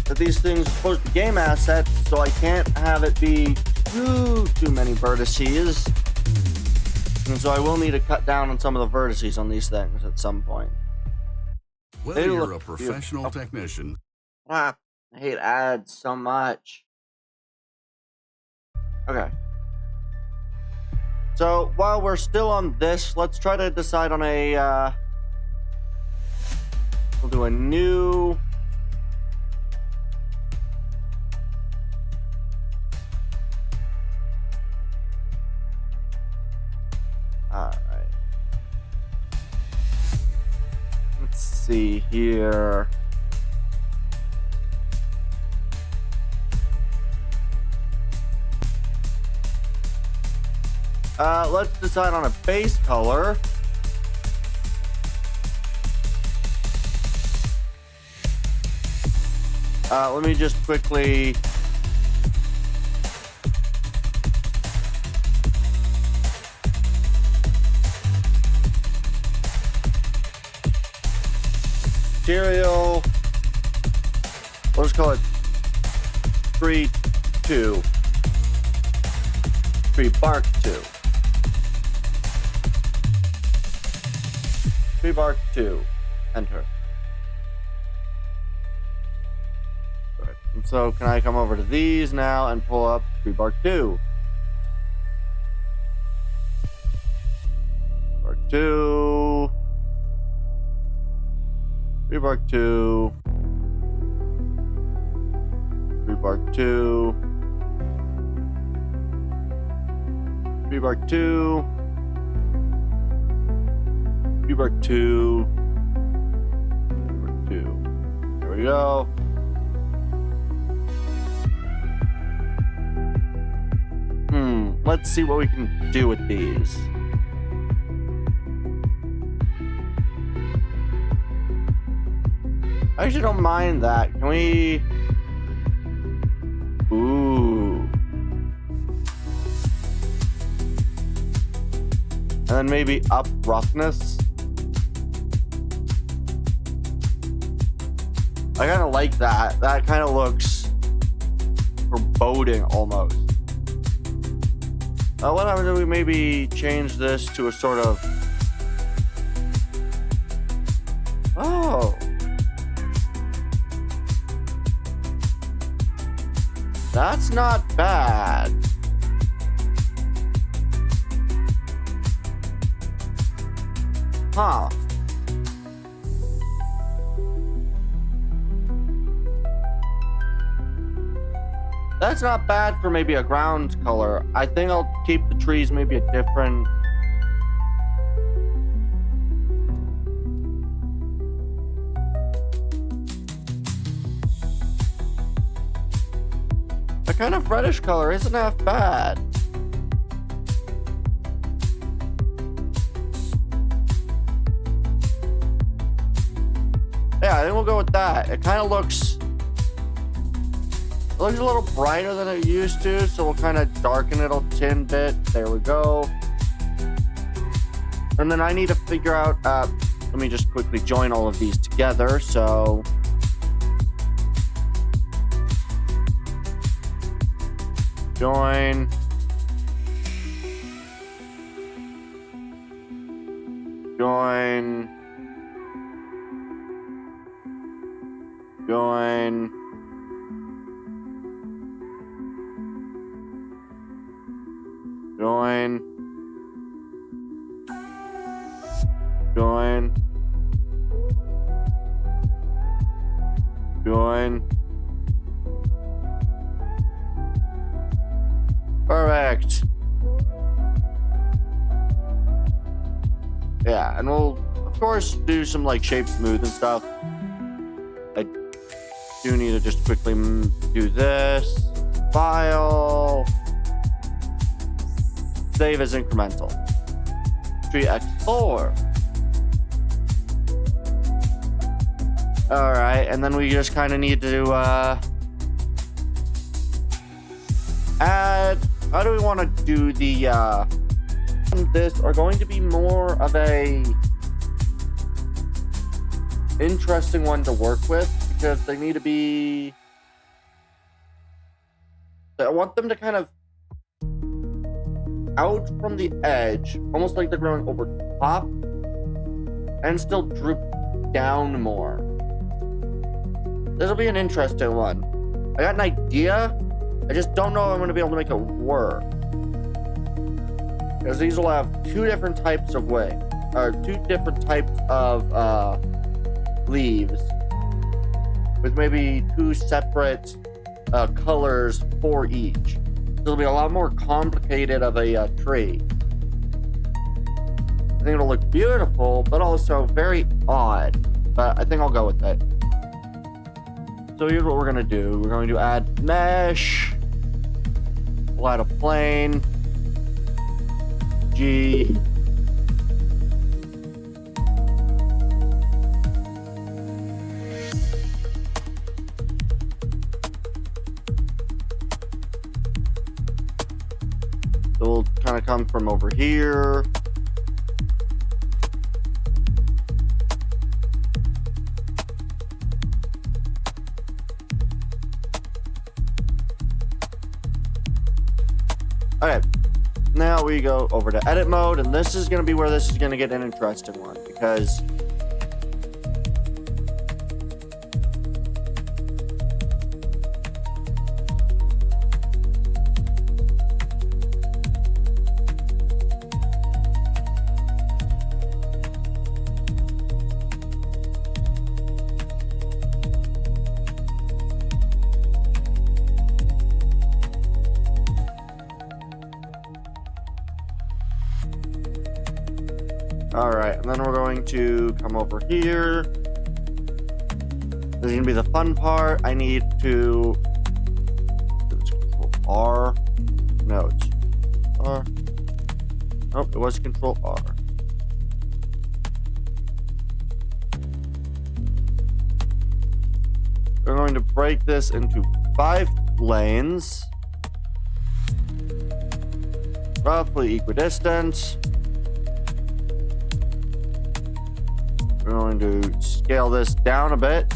that these things are supposed to be game assets, so I can't have it be too many vertices. And so I will need to cut down on some of the vertices on these things at some point. Well, you're a professional technician. Ah, I hate ads so much. Okay. So while we're still on this, let's try to decide on a, we'll do a new, alright. Let's see here. Let's decide on a base color. Let me just quickly... Material. We'll just call it tree 2. Tree bark 2. Tree bark 2. Enter. Good. And so can I come over to these now and pull up tree bark 2? Bark 2. Tree bark 2. Tree bark 2. Tree bark 2. Tree bark 2. Tree bark 2. There we go. Let's see what we can do with these. I actually don't mind that. Can we... Ooh. And then maybe up roughness. I kind of like that. That kind of looks foreboding almost. What happens if we maybe change this to a sort of... Oh. That's not bad. Huh. That's not bad for maybe a ground color. I think I'll keep the trees maybe a different... A kind of reddish color isn't half bad. Yeah, I think we'll go with that. It kind of looks... It looks a little brighter than it used to, so we'll kind of darken it a tin bit. There we go. And then I need to figure out... let me just quickly join all of these together, so... Join. Join. Join. Join. Join. Join. Perfect. Yeah, and we'll of course do some like shape smooth and stuff. I do need to just quickly do this. File. Save as incremental. Tree X4. Alright, and then we just kind of need to add... How do we want to do the this are going to be more of a interesting one to work with because they need to be... I want them to kind of out from the edge, almost like they're growing over top, and still droop down more. This will be an interesting one. I got an idea. I just don't know if I'm going to be able to make it work. Because these will have two different types of leaves. With maybe two separate colors for each. It'll be a lot more complicated of a tree. I think it'll look beautiful, but also very odd. but I think I'll go with it. So here's what we're gonna do. We're going to add mesh. We'll add a plane. G. It'll kind of come from over here. Okay, now we go over to edit mode, and this is going to be where this is going to get an interesting one, because alright, and then we're going to come over here. This is going to be the fun part. I need to... Control R. No, it's R. Oh, it was Control R. We're going to break this into 5 lanes. Roughly equidistant. We're going to scale this down a bit.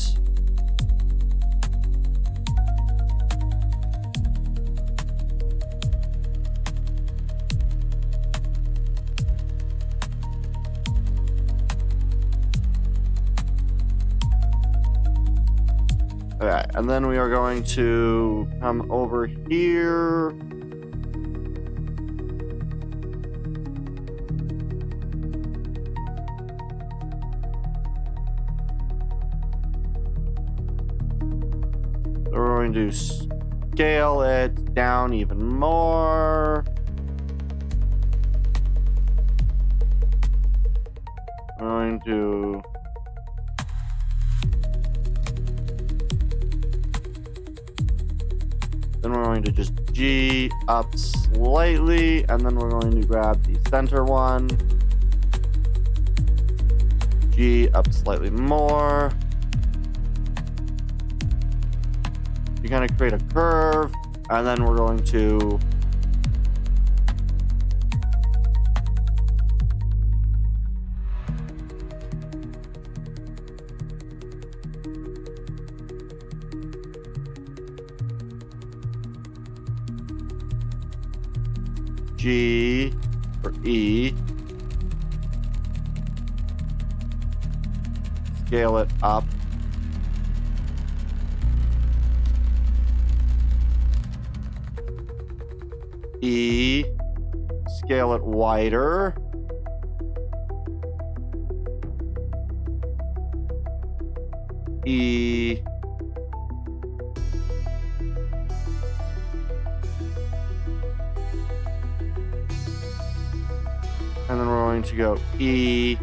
Alright, and then we are going to come over here. We're going to scale it down even more. We're going to then we're going to just G up slightly, and then we're going to grab the center one. G up slightly more. You kind of create a curve, and then we're going to G or E, scale it up. E, scale it wider. E, and then we're going to go E,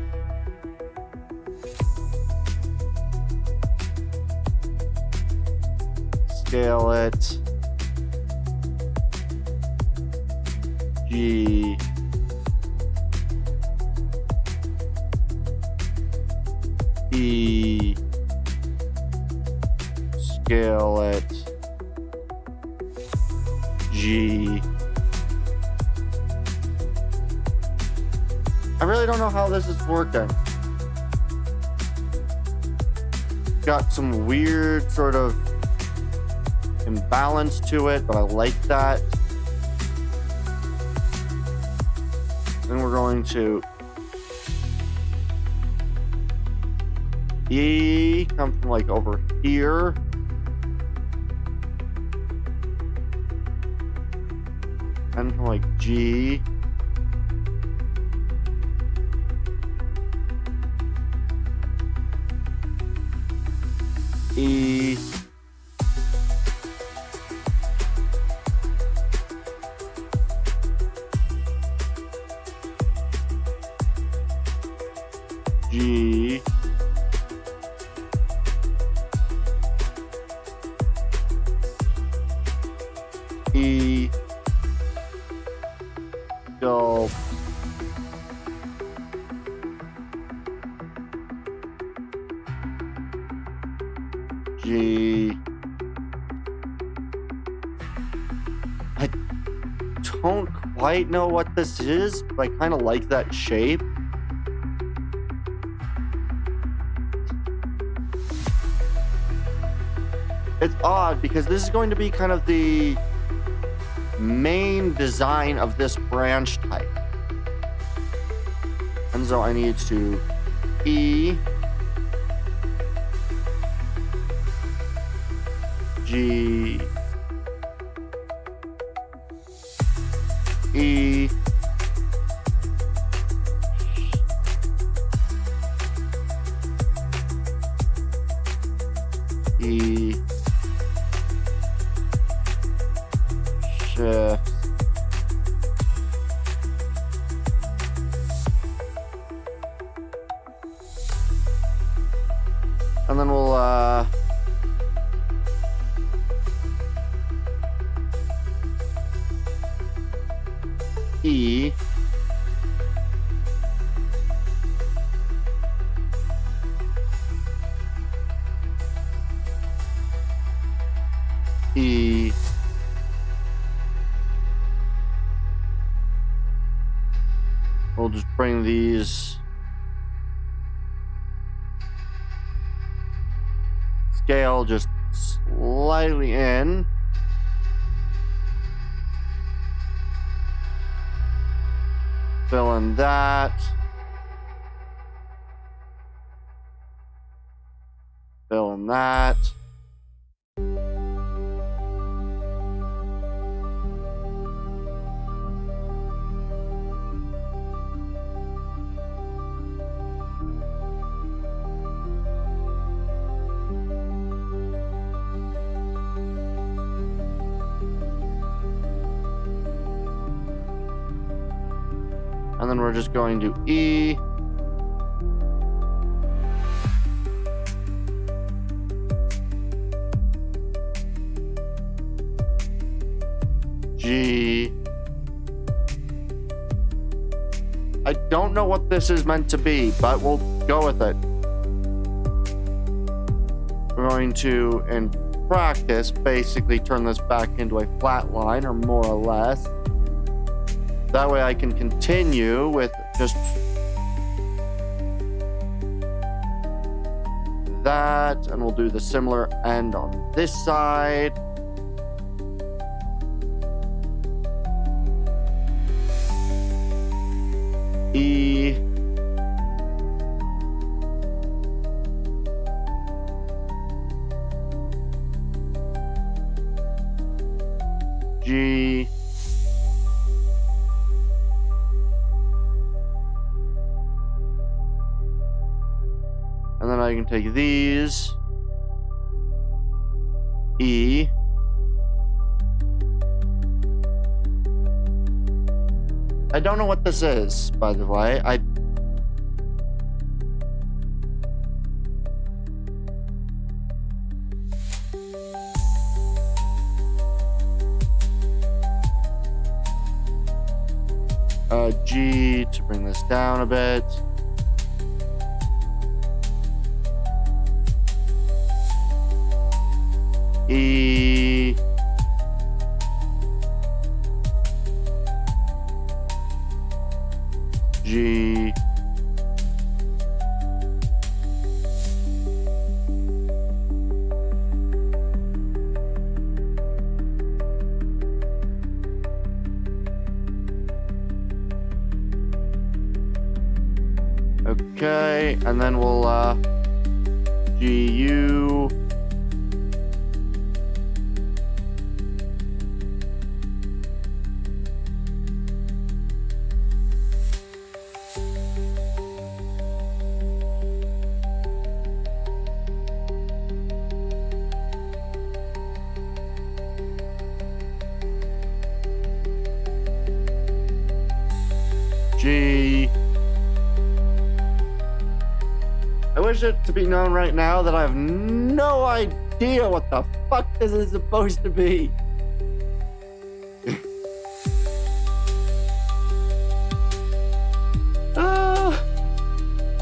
scale it, G, E, scale it, G. I really don't know how this is working. Got some weird sort of imbalance to it, but I like that. Then we're going to E, come from like over here. And from like G. E. G. will G. I don't quite know what this is, but I kind of like that shape. It's odd because this is going to be kind of the main design of this branch type. And so I need to E, G, E, E, shift, and then we'll E, E, we'll just bring these scale just slightly in. Fill in that. Fill in that. And then we're just going to E, G. I don't know what this is meant to be, but we'll go with it. We're going to, in practice, basically turn this back into a flat line, or more or less. That way I can continue with just that, and we'll do the similar end on this side. E. G. And then I can take these, E, I don't know what this is, by the way. G to bring this down a bit. E. G. Okay, and then we'll GU. G. I wish it to be known right now that I have no idea what the fuck this is supposed to be.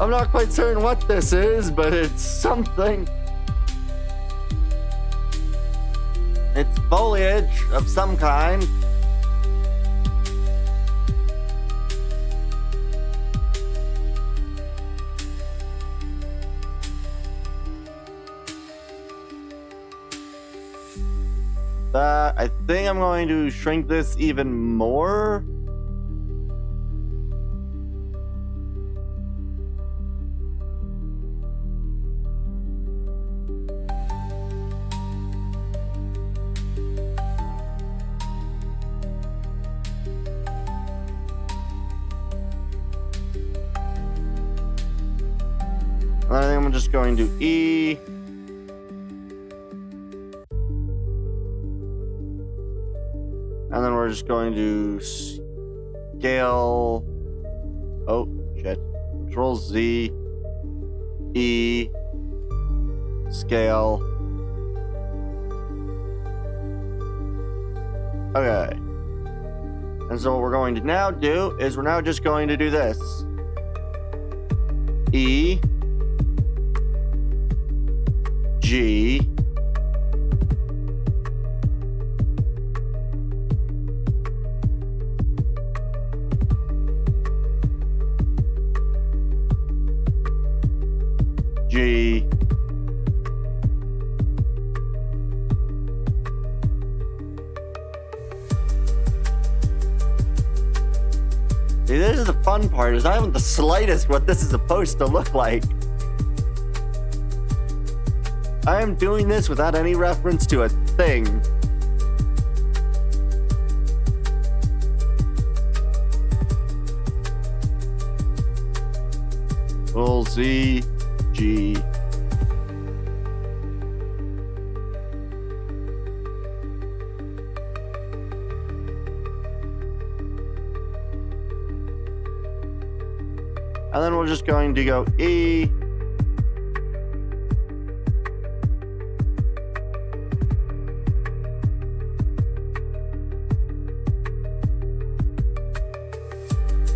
I'm not quite certain what this is, but it's something. It's foliage of some kind. I think I'm going to shrink this even more. I think I'm just going to E. And then we're just going to scale. Oh, shit. Control Z. E. Scale. Okay. And so what we're going to now do is we're now just going to do this. E. G. G. See, this is the fun part, is I haven't the slightest what this is supposed to look like. I am doing this without any reference to a thing. Control Z, G. And then we're just going to go E.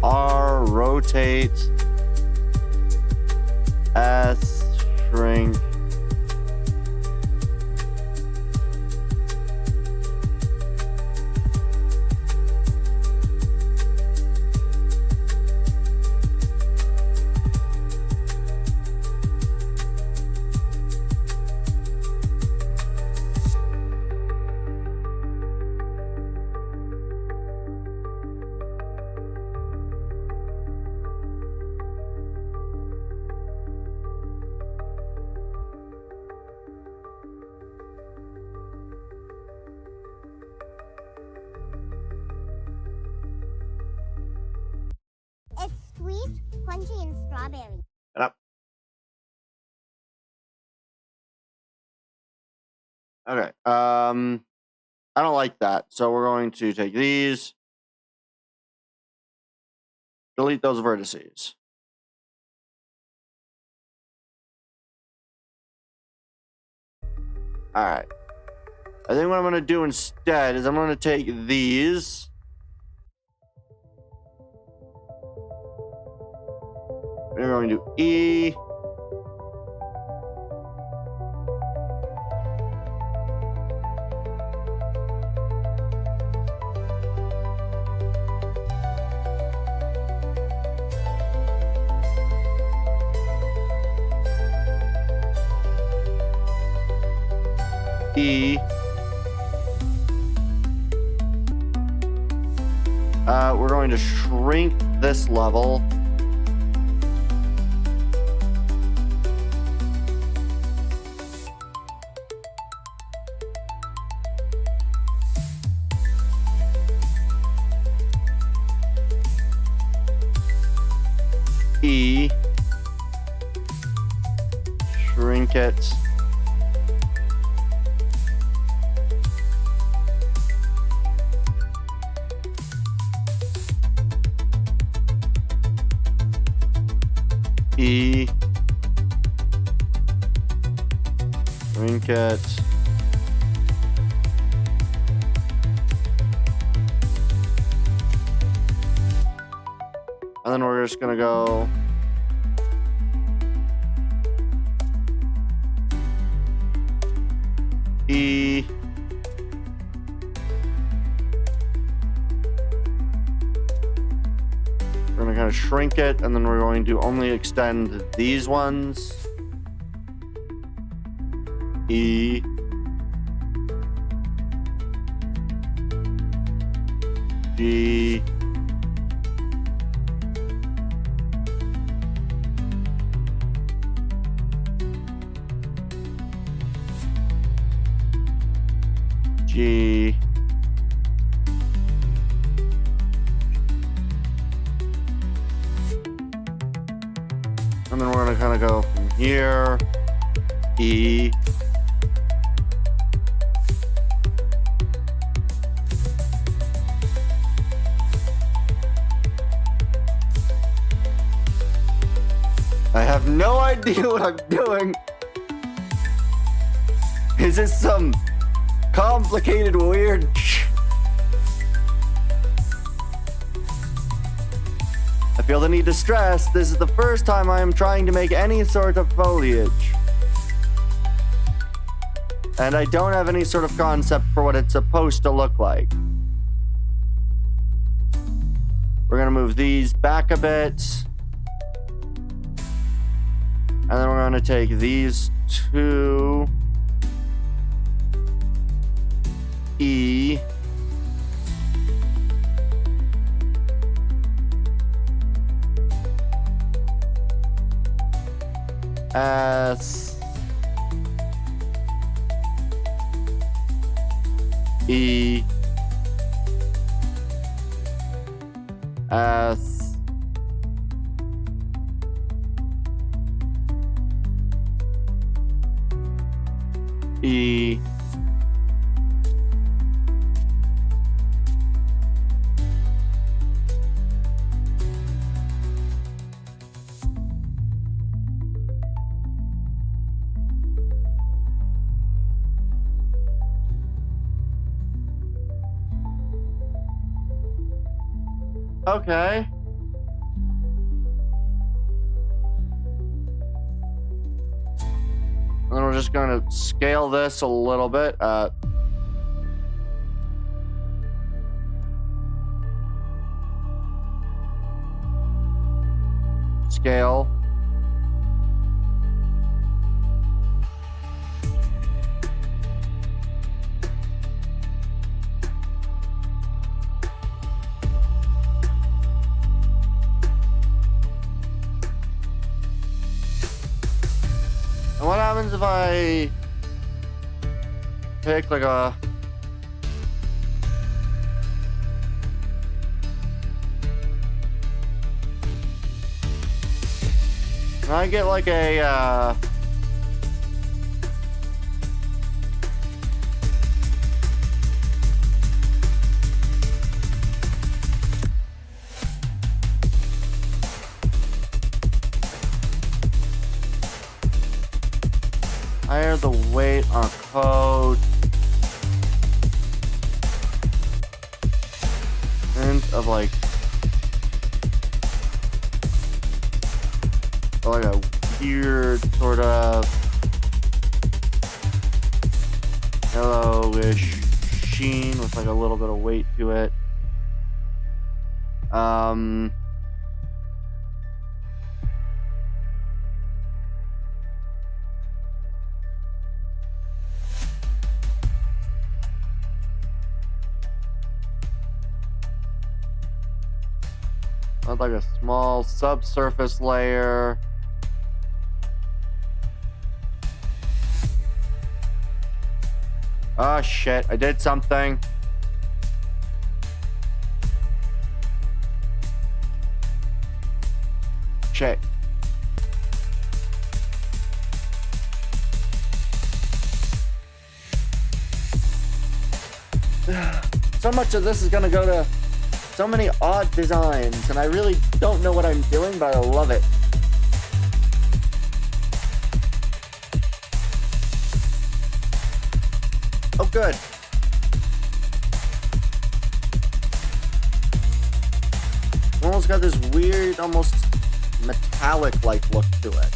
R, rotate. S, shrink. It's sweet, crunchy, and strawberry. Yep. Okay. I don't like that. So we're going to take these. Delete those vertices. All right. I think what I'm going to do instead is I'm going to take these. We're going to E. E. We're going to shrink this level. E. Shrink it. E. Shrink it. And then we're just gonna go E. We're gonna kind of shrink it, and then we're going to only extend these ones. E. G. G. And then we're gonna kind of go from here, E. I have no idea what I'm doing. Is this some complicated, weird I feel the need to stress, this is the first time I am trying to make any sort of foliage. And I don't have any sort of concept for what it's supposed to look like. We're gonna move these back a bit. And then we're gonna take these two. E. S. E. S. E. Okay. And then we're just going to scale this a little bit. Scale. And what happens if I pick like a... Can I get like a, higher the weight on code. Hint of like a weird sort of yellowish sheen with like a little bit of weight to it. Like a small subsurface layer. Oh shit, I did something. Shit. So much of this is gonna go to so many odd designs, and I really don't know what I'm doing, but I love it. Oh, good. Almost got this weird, almost metallic-like look to it.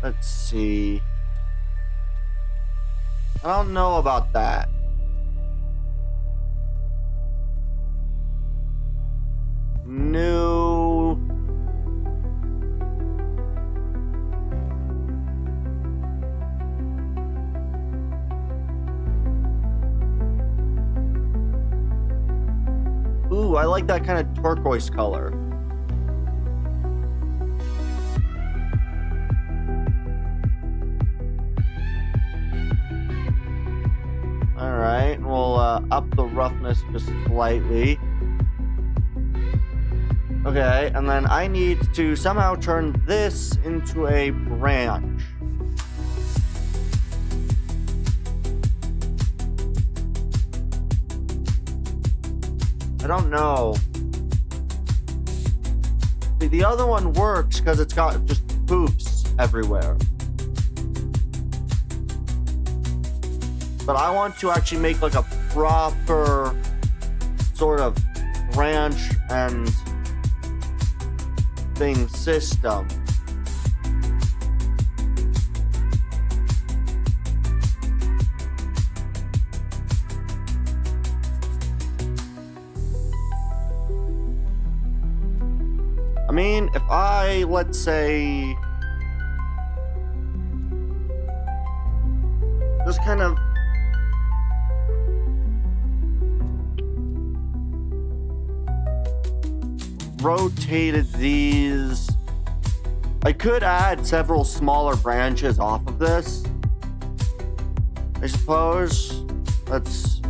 Let's see. I don't know about that. New. Ooh, I like that kind of turquoise color. Alright, we'll up the roughness just slightly. Okay, and then I need to somehow turn this into a branch. I don't know. See, the other one works because it's got just poops everywhere. But I want to actually make like a proper sort of branch and thing system. I mean, if I, let's say, just kind of rotated these, I could add several smaller branches off of this, I suppose. Let's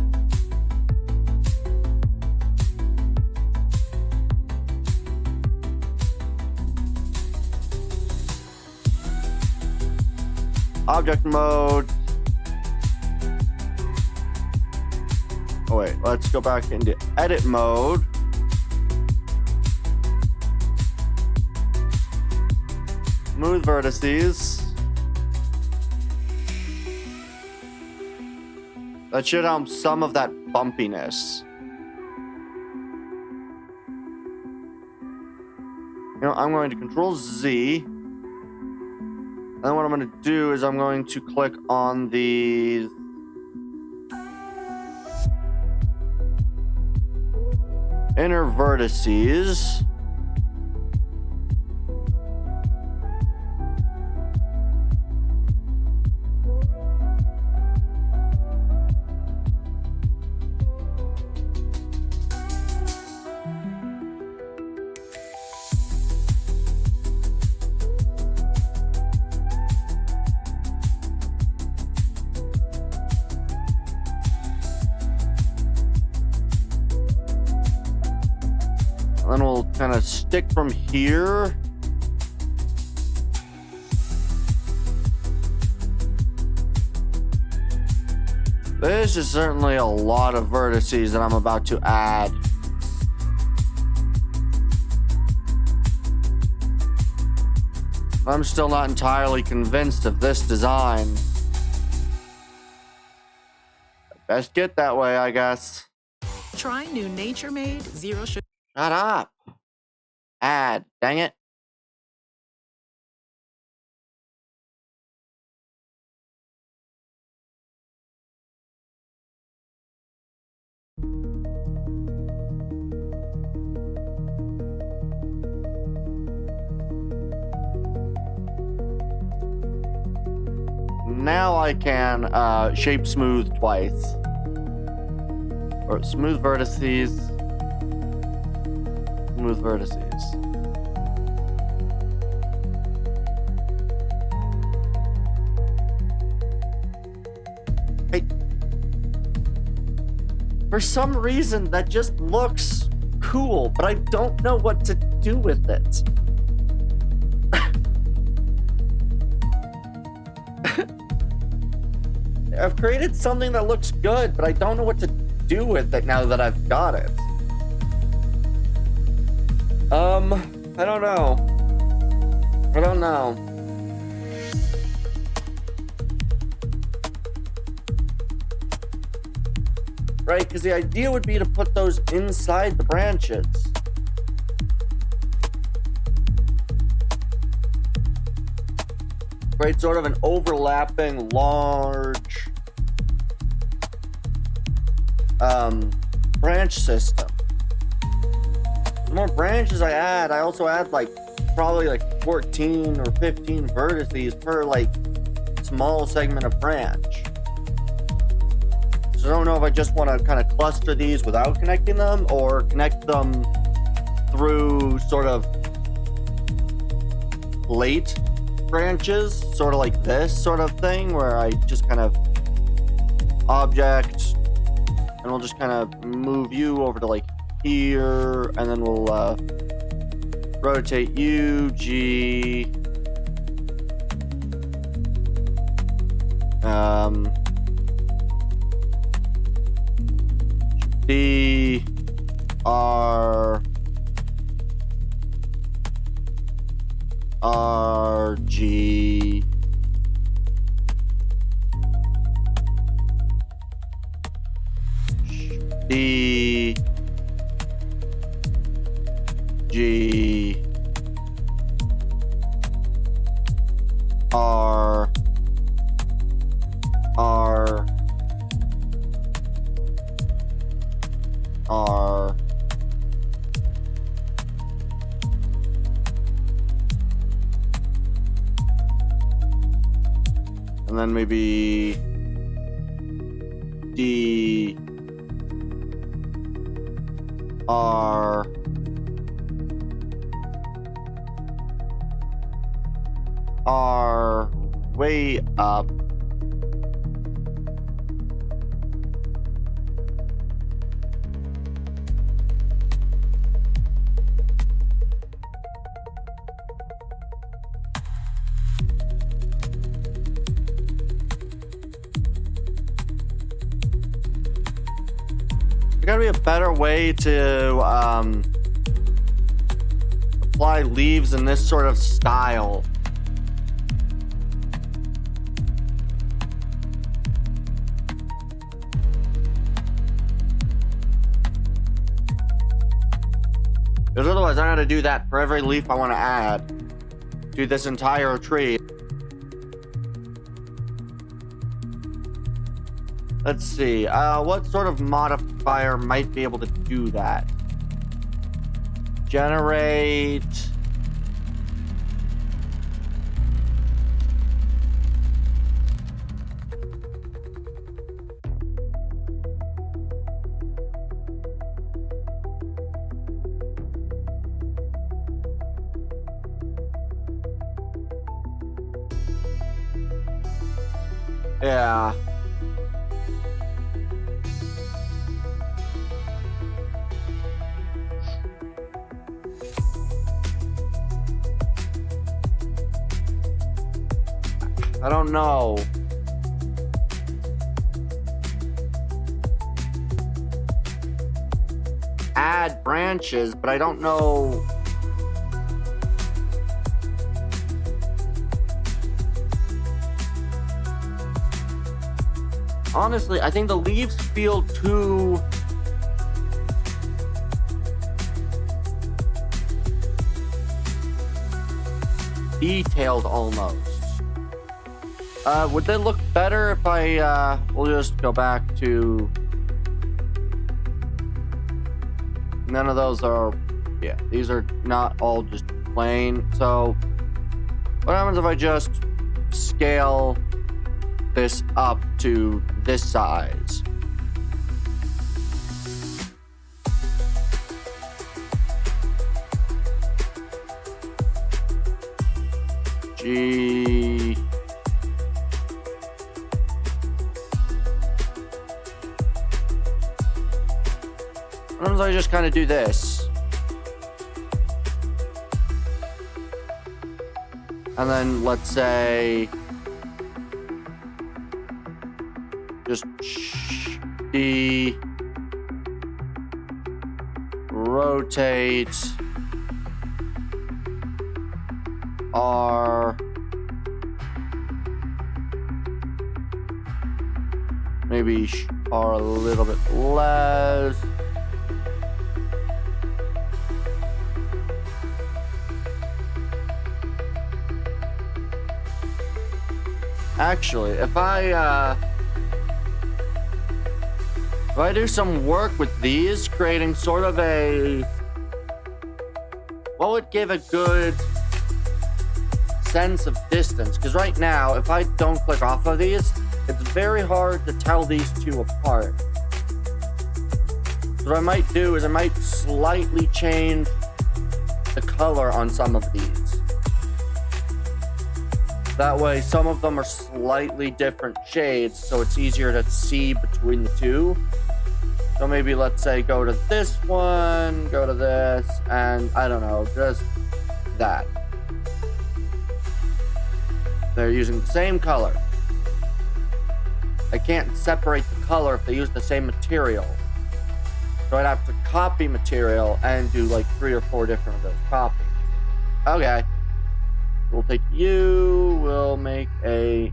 object mode. Oh wait, let's go back into edit mode. Smooth vertices. That should help some of that bumpiness. You know, I'm going to Control Z. And then what I'm going to do is I'm going to click on the inner vertices. Then we'll kind of stick from here. This is certainly a lot of vertices that I'm about to add. I'm still not entirely convinced of this design. Best get that way, I guess. Try new Nature Made Zero Sugar. Shut up. Add. Dang it. Now I can shape smooth twice. Or smooth vertices. Smooth vertices. For some reason, that just looks cool, but I don't know what to do with it. I've created something that looks good, but I don't know what to do with it now that I've got it. I don't know. I don't know. Right, because the idea would be to put those inside the branches. create sort of an overlapping large branch system. The more branches I add, I also add like probably like 14 or 15 vertices per like small segment of branch. So I don't know if I just want to kind of cluster these without connecting them, or connect them through sort of late branches, sort of like this sort of thing, where I just kind of object, and we'll just kind of move you over to like here, and then we'll rotate you, G, D, R, R, G, D, G, R, R, R, and then maybe D, R, R, way up, there gotta be a better way to apply leaves in this sort of style. Because otherwise I gotta do that for every leaf I want to add to this entire tree. Let's see, what sort of modifier might be able to do that? Generate. Yeah. I don't know. Add branches, but I don't know. Honestly, I think the leaves feel too detailed almost. Would they look better if I, we'll just go back to, none of those are, yeah, these are not all just plain. So what happens if I just scale this up to this size? G, sometimes I just kind of do this, and then let's say just D, rotate, R, maybe R a little bit less. Actually, if I do some work with these, creating sort of a... what would give a good sense of distance? Because right now, if I don't click off of these, it's very hard to tell these two apart. So what I might do is I might slightly change the color on some of these. That way, some of them are slightly different shades, so it's easier to see between the two. So maybe, let's say, go to this one, go to this, and I don't know, just that. They're using the same color. I can't separate the color if they use the same material. So I'd have to copy material and do like 3 or 4 different of those copies. Okay. We'll take you, we'll make a, is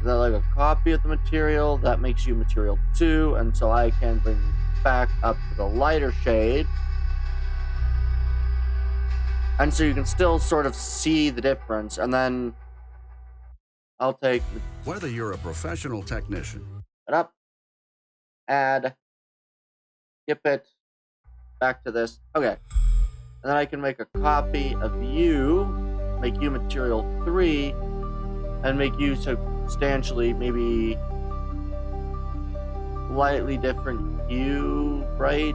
that like a copy of the material? That makes you material 2, and so I can bring you back up to the lighter shade. And so you can still sort of see the difference, and then I'll take... Whether you're a professional technician. it up, add, skip it, back to this. Okay. And then I can make a copy of you, make you material 3, and make you substantially, maybe slightly different hue, right?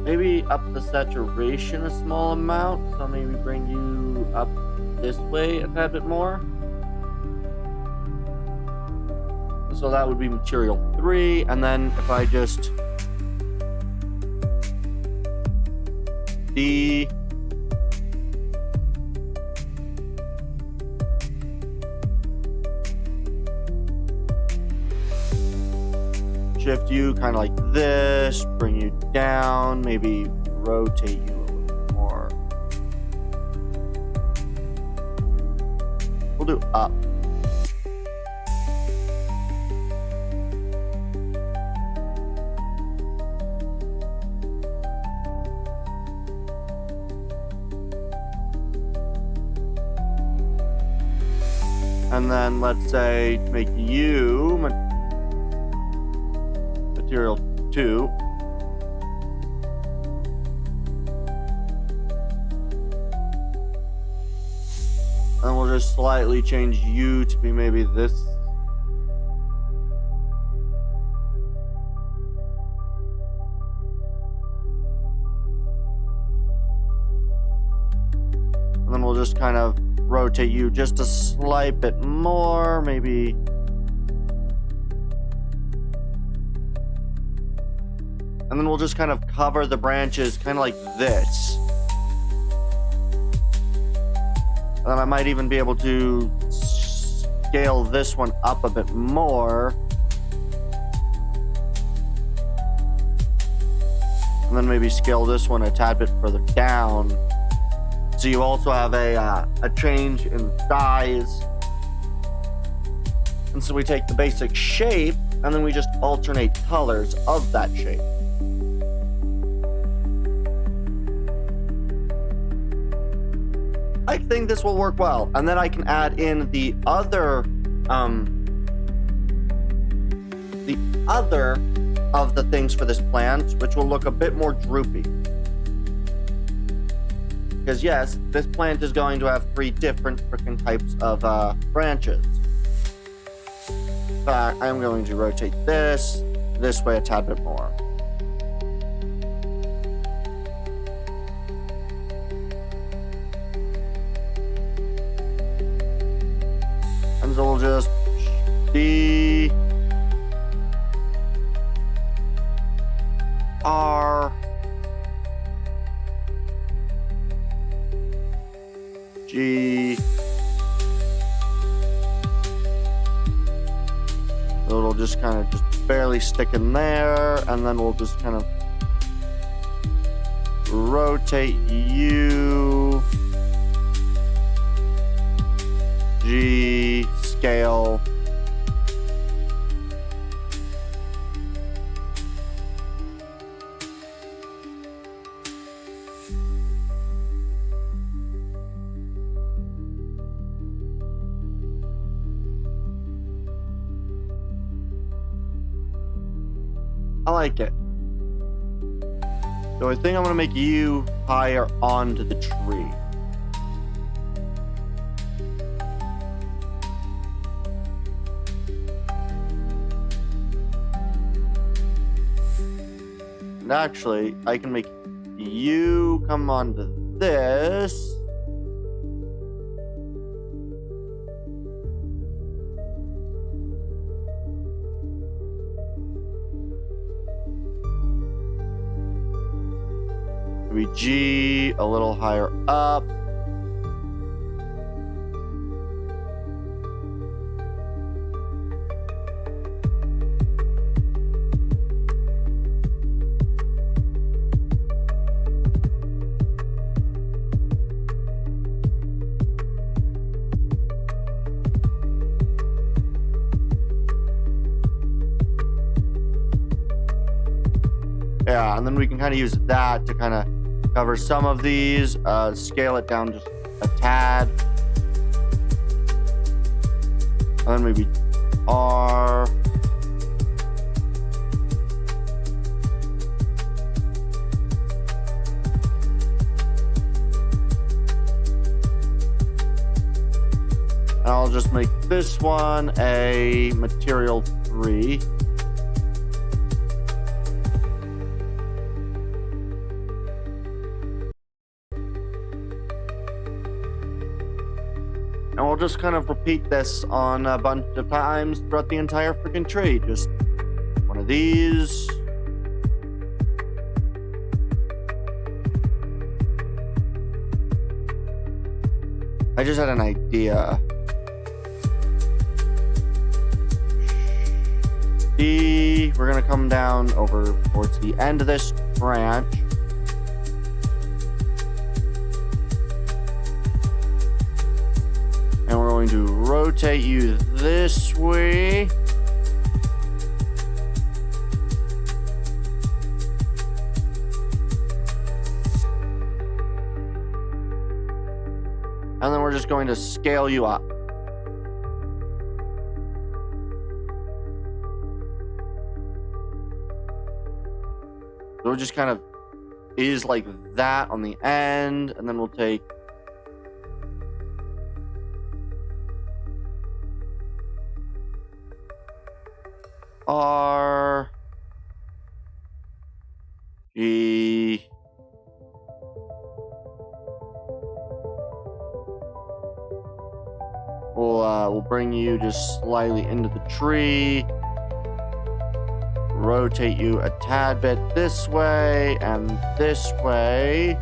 Maybe up the saturation a small amount, so maybe bring you up this way a tad bit more. So that would be material 3, and then if I just shift you kind of like this, bring you down, maybe rotate you a little more. We'll do up. And then let's say make you material 2. And we'll just slightly change you to be maybe this. And then we'll just kind of rotate you just a slight bit more, maybe. And then we'll just kind of cover the branches kind of like this. And then I might even be able to scale this one up a bit more. And then maybe scale this one a tad bit further down. So you also have a change in size. And so we take the basic shape, and then we just alternate colors of that shape. I think this will work well. And then I can add in the other of the things for this plant, which will look a bit more droopy. Because yes, this plant is going to have 3 different freaking types of branches. In fact, I'm going to rotate this way a tad bit more. And so we'll just D R G. So it'll just kind of just barely stick in there, and then we'll just kind of rotate U, G, scale. I like it. So I think I'm gonna make you higher onto the tree. And actually, I can make you come onto this. Maybe G a little higher up. Yeah, and then we can kind of use that to kind of cover some of these, scale it down just a tad. And then maybe R. And I'll just make this one a material 3. And we'll just kind of repeat this on a bunch of times throughout the entire freaking tree. Just one of these. I just had an idea. We're gonna come down over towards the end of this branch. And we're going to rotate you this way. And then we're just going to scale you up. So it just kind of is like that on the end. And then we'll take R, G, we'll bring you just slightly into the tree, rotate you a tad bit this way and this way.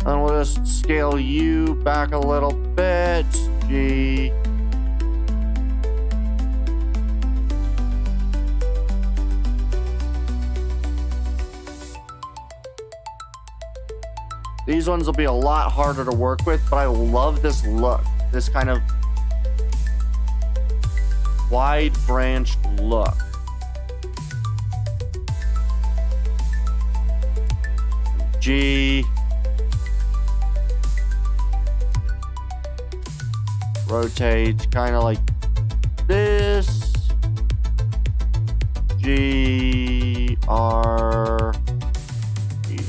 And we'll just scale you back a little bit. G. These ones will be a lot harder to work with, but I love this look. This kind of wide branched look. G. Rotate kind of like this. G, R, G.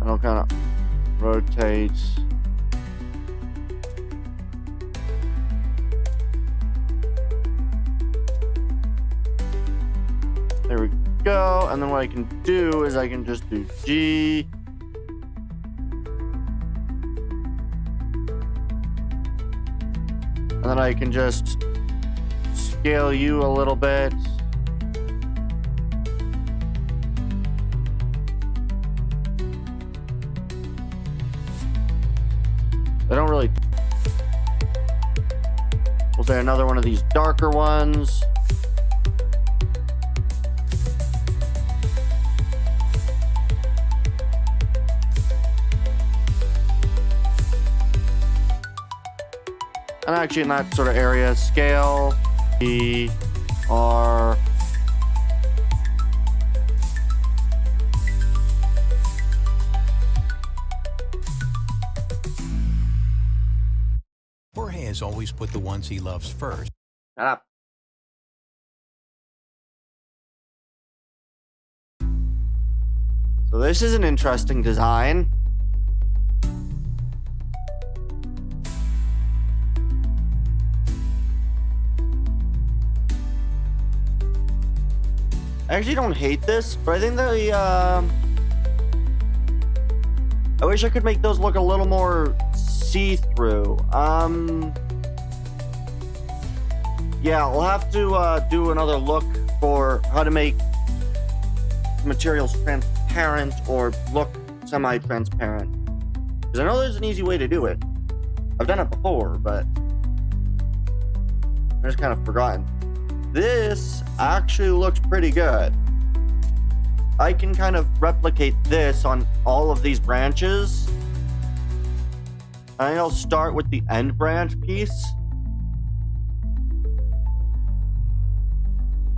And I'll kind of rotate. There we go. And then what I can do is I can just do G. And then I can just scale you a little bit. I don't really... We'll say another one of these darker ones. And actually in that sort of area, scale, E, R. Jorge has always put the ones he loves first. Shut up. So this is an interesting design. I actually don't hate this, but I think the I wish I could make those look a little more see-through. Yeah, we'll have to do another look for how to make materials transparent or look semi-transparent. Because I know there's an easy way to do it. I've done it before, but I just kind of forgotten. This actually looks pretty good. I can kind of replicate this on all of these branches. I think I'll start with the end branch piece.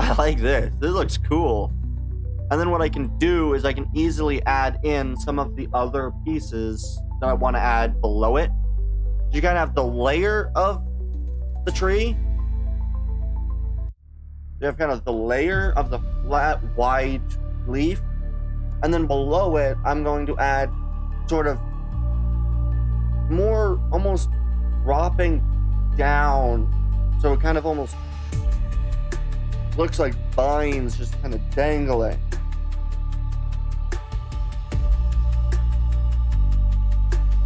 I like this. This looks cool. And then what I can do is I can easily add in some of the other pieces that I want to add below it. So you kind of have the layer of the tree. You have kind of the layer of the flat, wide leaf. And then below it, I'm going to add sort of more almost dropping down. So it kind of almost looks like vines just kind of dangling.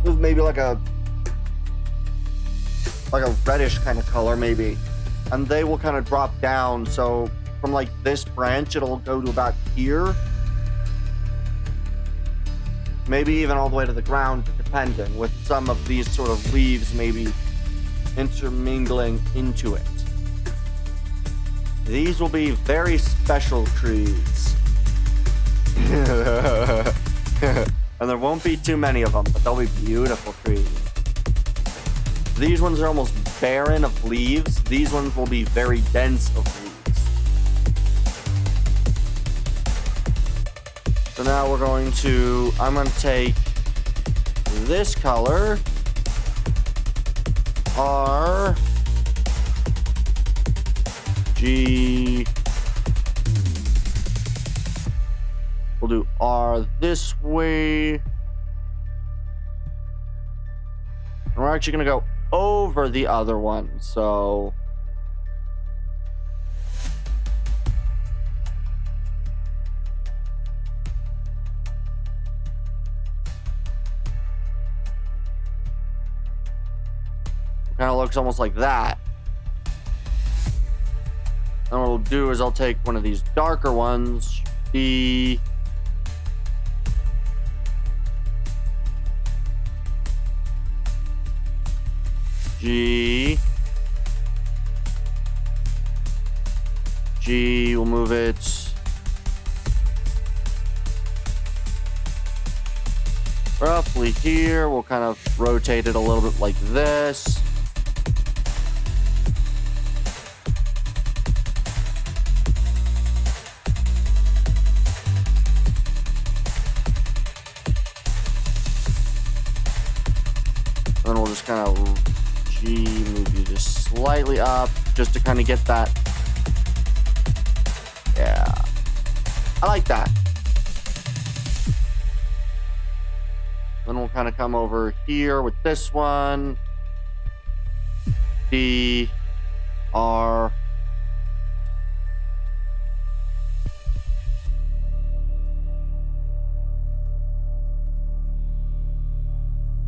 This is maybe like a reddish kind of color, maybe. And they will kind of drop down. So from like this branch, it'll go to about here. Maybe even all the way to the ground, depending, with some of these sort of leaves maybe intermingling into it. These will be very special trees. And there won't be too many of them, but they'll be beautiful trees. These ones are almost barren of leaves. These ones will be very dense of leaves. So now I'm going to take this color, R, G, we'll do R this way. And we're actually going to go over the other one, so it kind of looks almost like that. And what we'll do is I'll take one of these darker ones, the G, we'll move it roughly here. We'll kind of rotate it a little bit like this. Then we'll just kind of move you just slightly up just to kind of get that. Yeah, I like that. Then we'll kind of come over here with this one. D, R,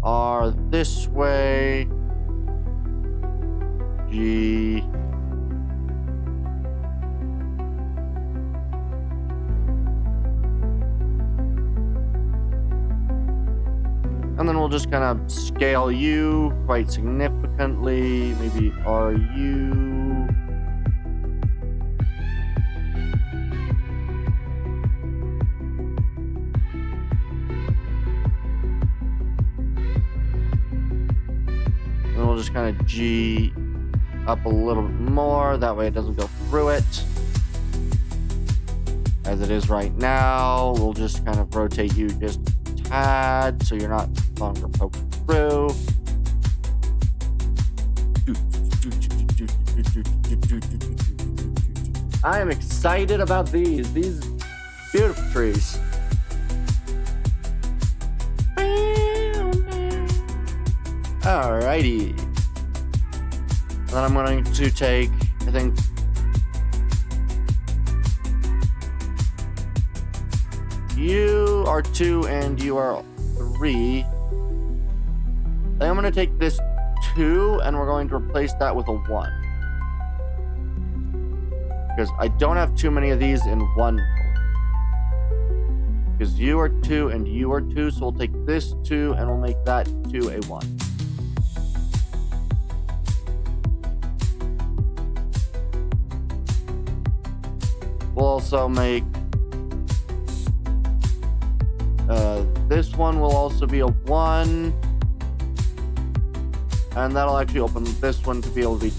R this way. G, and then we'll just kind of scale you quite significantly, maybe RU. And we'll just kind of G up a little bit more. That way it doesn't go through it. As it is right now, we'll just kind of rotate you just a tad so you're not longer poking through. I am excited about these beautiful trees. Alrighty. Then I'm going to take, I think, you are 2 and you are 3. Then I'm going to take this 2 and we're going to replace that with a 1. Because I don't have too many of these in one color. Because you are 2 and you are 2, so we'll take this 2 and we'll make that 2 a 1. We'll also make this one will also be a 1. And that'll actually open this one to be able to be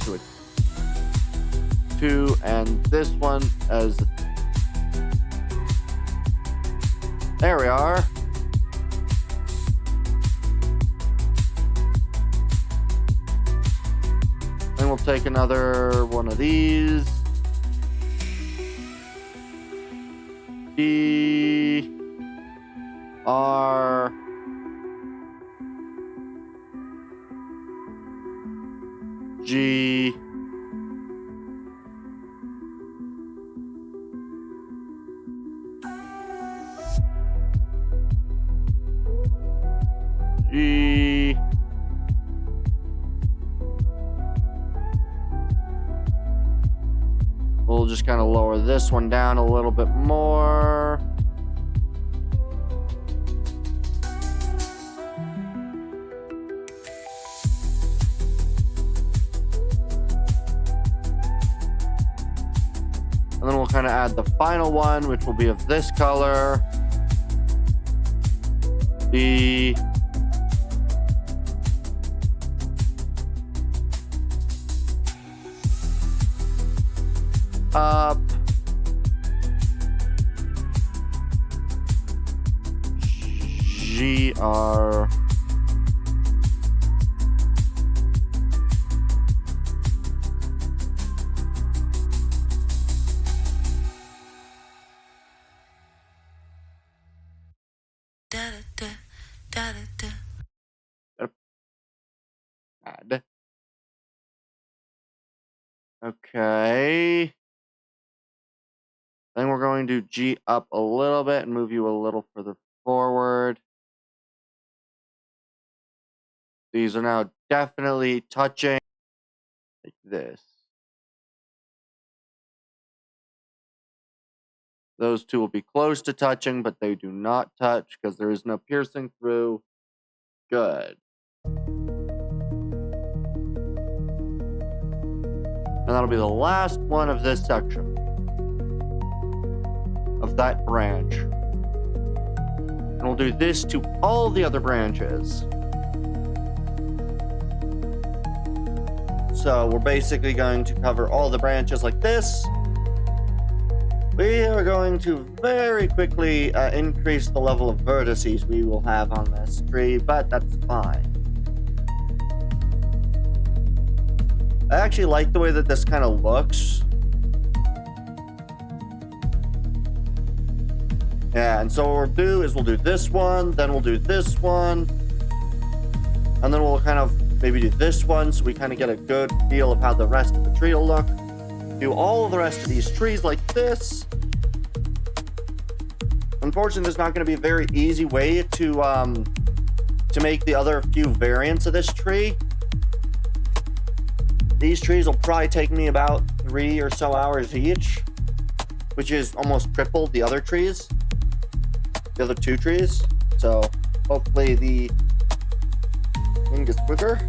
2, and this one as... There we are. Then we'll take another one of these. D R G G We'll just kind of lower this one down a little bit more. And then we'll kind of add the final one, which will be of this color. B up GR add. Okay. Then we're going to G up a little bit and move you a little further forward. These are now definitely touching like this. Those two will be close to touching, but they do not touch because there is no piercing through. Good. And that'll be the last one of this section. Of that branch. And we'll do this to all the other branches. So we're basically going to cover all the branches like this. We are going to very quickly increase the level of vertices we will have on this tree, but that's fine. I actually like the way that this kind of looks. Yeah, and so what we'll do is we'll do this one, then we'll do this one, and then we'll kind of maybe do this one so we kind of get a good feel of how the rest of the tree will look. Do all of the rest of these trees like this. Unfortunately, there's not going to be a very easy way to make the other few variants of this tree. These trees will probably take me about 3 or so hours each, which is almost triple the other trees. The other 2 trees. So hopefully the thing gets quicker.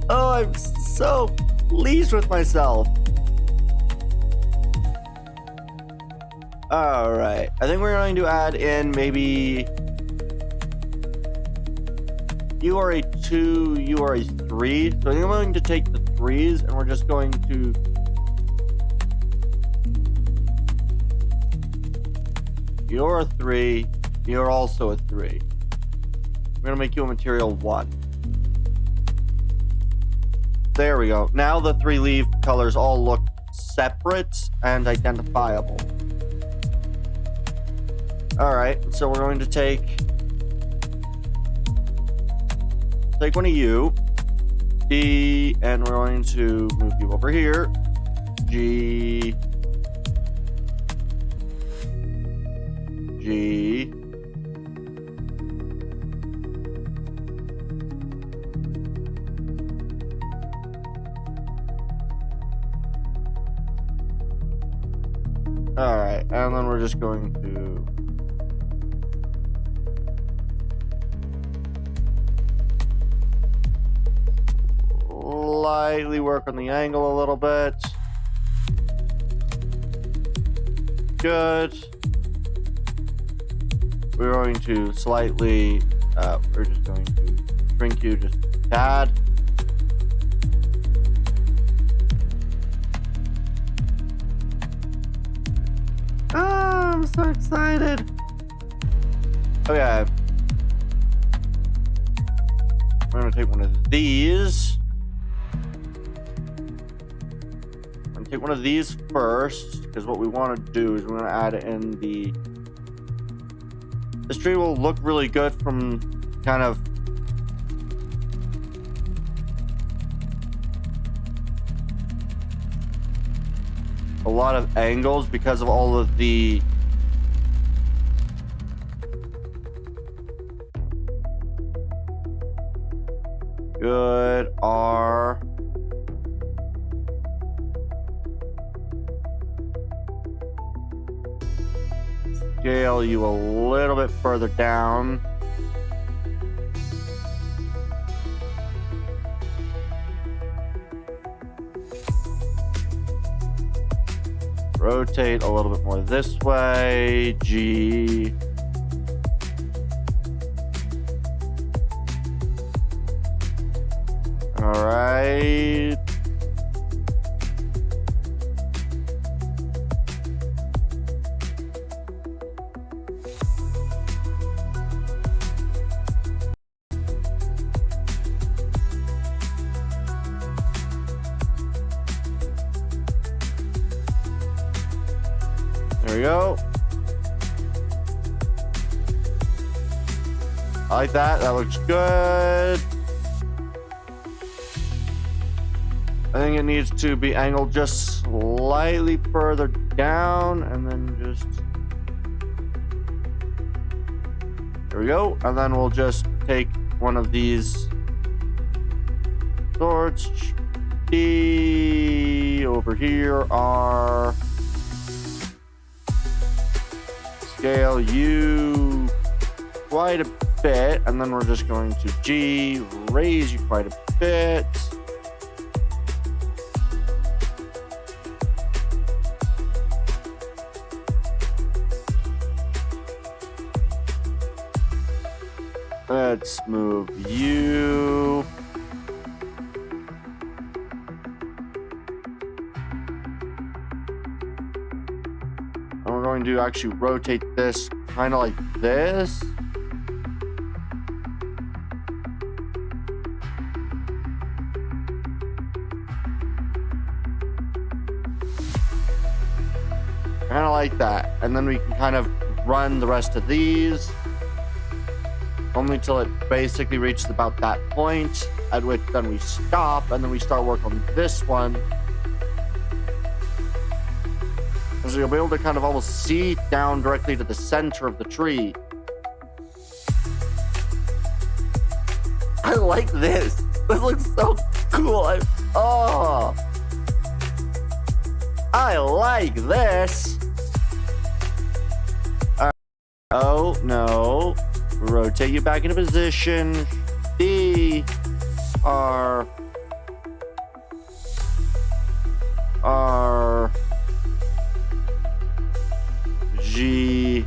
Oh, I'm so pleased with myself. All right, I think we're going to add in maybe you are a 2, you are a 3. So I think I'm going to take the 3s and we're just going to you're a 3, you're also a 3. We're gonna make you a material 1. There we go. Now the 3 leaf colors all look separate and identifiable. All right, so we're going to take one of you, D, and we're going to move you over here, G, G, all right, and then we're just going to slightly work on the angle a little bit. Good. We're going to slightly, we're just going to shrink you just a tad. Oh, I'm so excited. Okay. We're going to take one of these. Take one of these first, because what we want to do is we're going to add in this tree will look really good from kind of a lot of angles because of all of the good R. Scale you a little bit further down. Rotate a little bit more this way. G. All right. There we go. I like that. That looks good. I think it needs to be angled just slightly further down and then just... There we go. And then we'll just take one of these swords. D over here, R. Scale you quite a bit, and then we're just going to G, raise you quite a bit. Let's move you. And we're going to actually rotate this kind of like this. Kind of like that. And then we can kind of run the rest of these. Only till it basically reaches about that point, at which then we stop, and then we start work on this one. So you'll be able to kind of almost see down directly to the center of the tree. I like this. This looks so cool. I like this. All right. Oh, no. Rotate you back into position. D, R, R, G,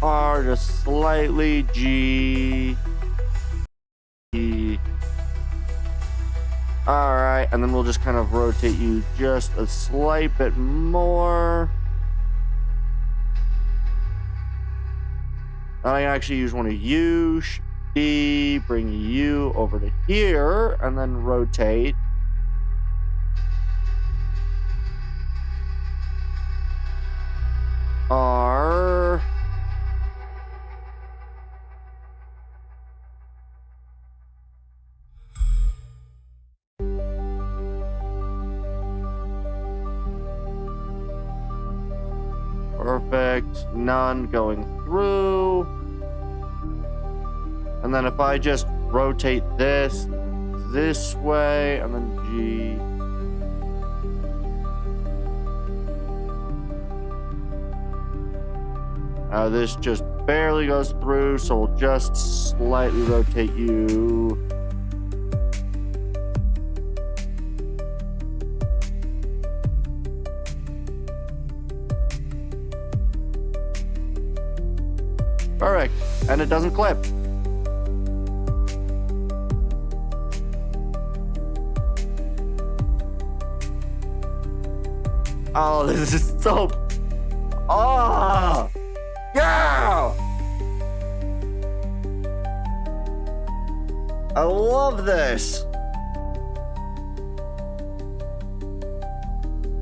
R, just slightly, G, E. All right, and then we'll just kind of rotate you just a slight bit more. I can actually use one of you, D, bring you over to here, and then rotate. R. Perfect. None going through. And then if I just rotate this way, and then G. This just barely goes through, so we'll just slightly rotate you. Perfect. And it doesn't clip. Oh, this is so... Oh! Yeah! I love this.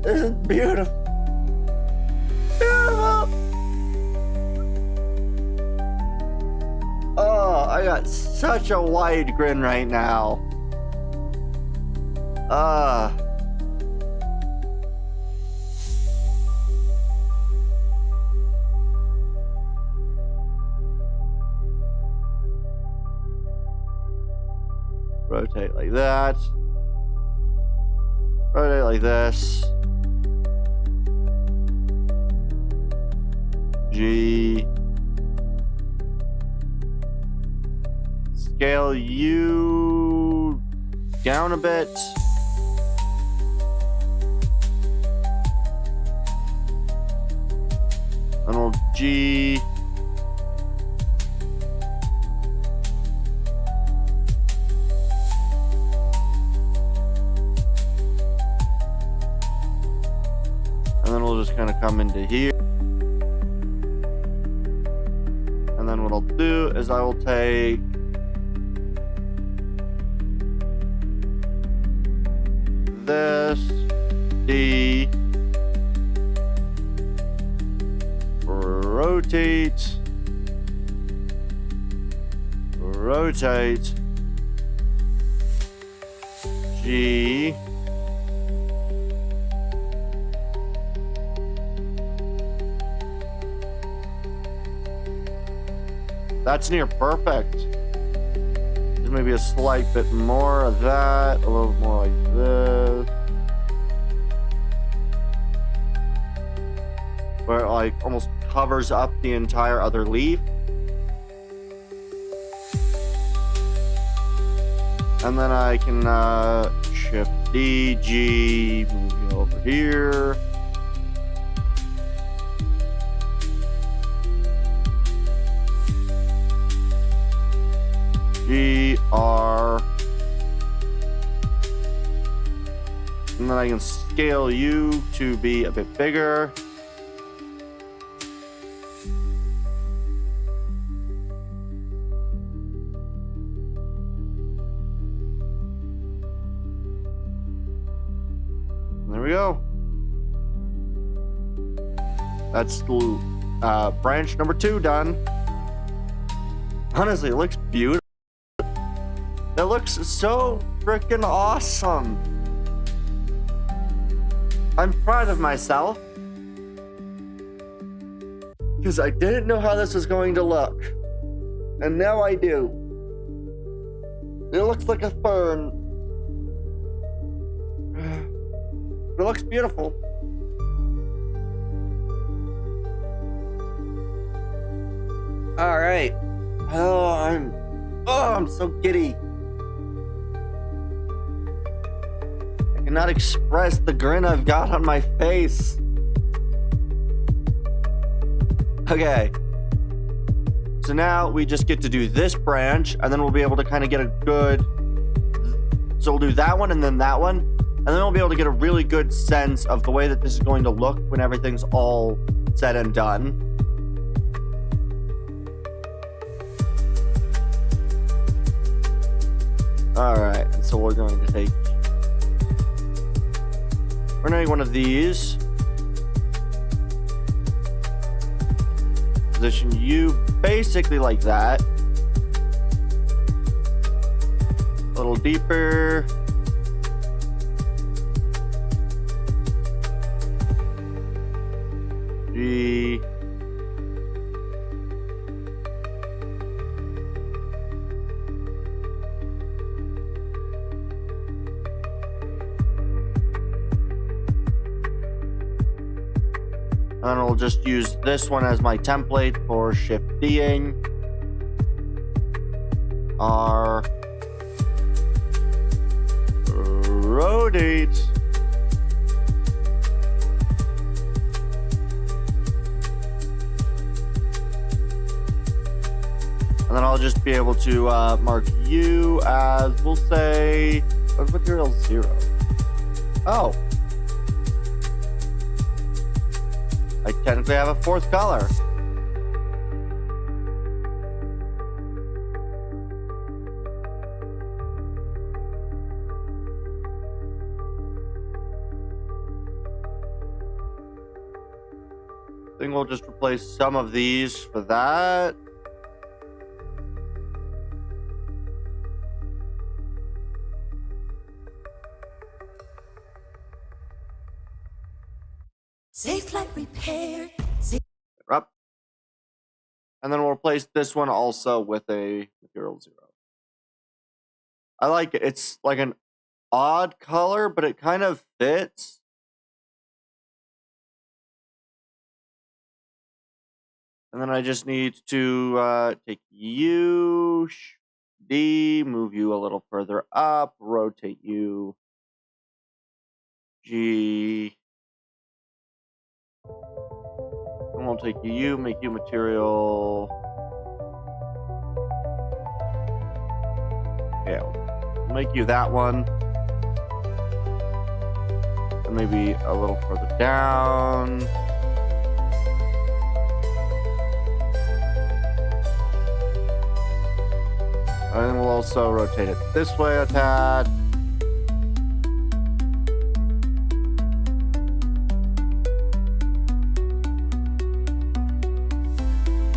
This is beautiful. Beautiful. Oh, I got such a wide grin right now. Rotate like that. Rotate like this. G. Scale you down a bit. And we'll G. And then we'll just kind of come into here. And then what I'll do is I will take this, D, rotate, rotate, G, that's near perfect. Just maybe a slight bit more of that, a little more like this. Where it like almost covers up the entire other leaf. And then I can shift D, G, move you over here. G, R. And then I can scale you to be a bit bigger. There we go. That's branch number 2 done. Honestly, it looks beautiful. It looks so freaking awesome. I'm proud of myself. Because I didn't know how this was going to look. And now I do. It looks like a fern. It looks beautiful. All right. I'm so giddy. I cannot express the grin I've got on my face. Okay. So now we just get to do this branch, and then we'll be able to kind of get a good... So we'll do that one and then that one, and then we'll be able to get a really good sense of the way that this is going to look when everything's all said and done. Alright, and so we're going to take... We're going to take one of these. Position you basically like that. A little deeper. G. And I'll just use this one as my template for Shift-D-ing. R. Rotate. And then I'll just be able to mark you as, we'll say, material 0. Oh. I technically have a 4th color. I think we'll just replace some of these for that. Safe flight repaired. Up. And then we'll replace this one also with a material 0. I like it. It's like an odd color, but it kind of fits. And then I just need to take you, D, move you a little further up, rotate you, G. And we'll take you, make you material. Yeah, we'll make you that one. And maybe a little further down. And then we'll also rotate it this way a tad.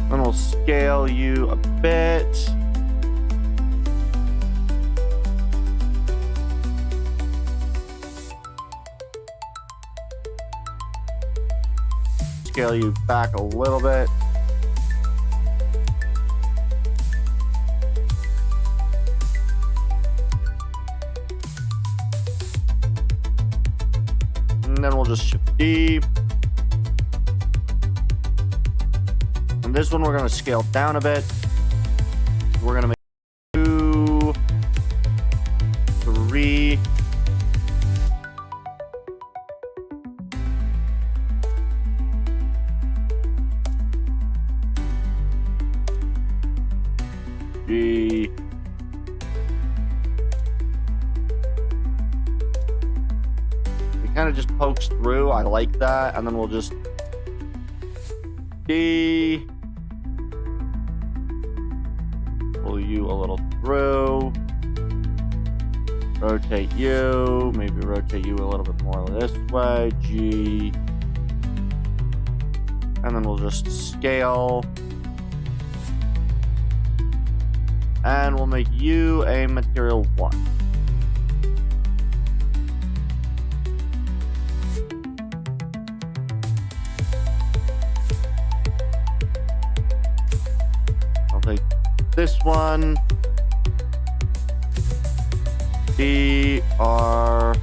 And we'll scale you a bit. Scale you back a little bit. And then we'll just shift D. And this one we're going to scale down a bit. We're going to make 2, 3. G. Kind of just pokes through. I like that. And then we'll just D. Pull you a little through. Rotate you. Maybe rotate you a little bit more this way. G. And then we'll just scale. And we'll make you a material 1. I'll take this one. D, R,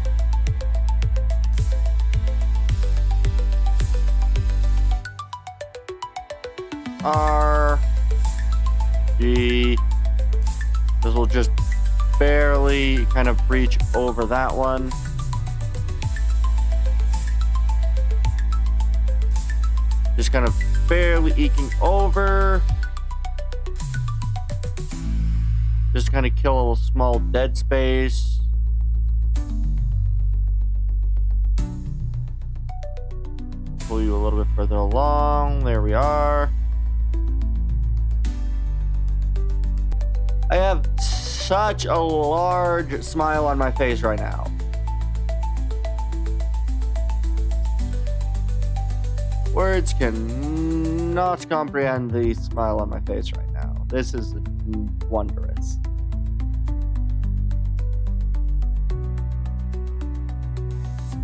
R, G. This will just barely kind of breach over that one. Just kind of barely eking over. Just kind of kill a little small dead space. Pull you a little bit further along. There we are. I have such a large smile on my face right now. Words cannot comprehend the smile on my face right now. This is wondrous.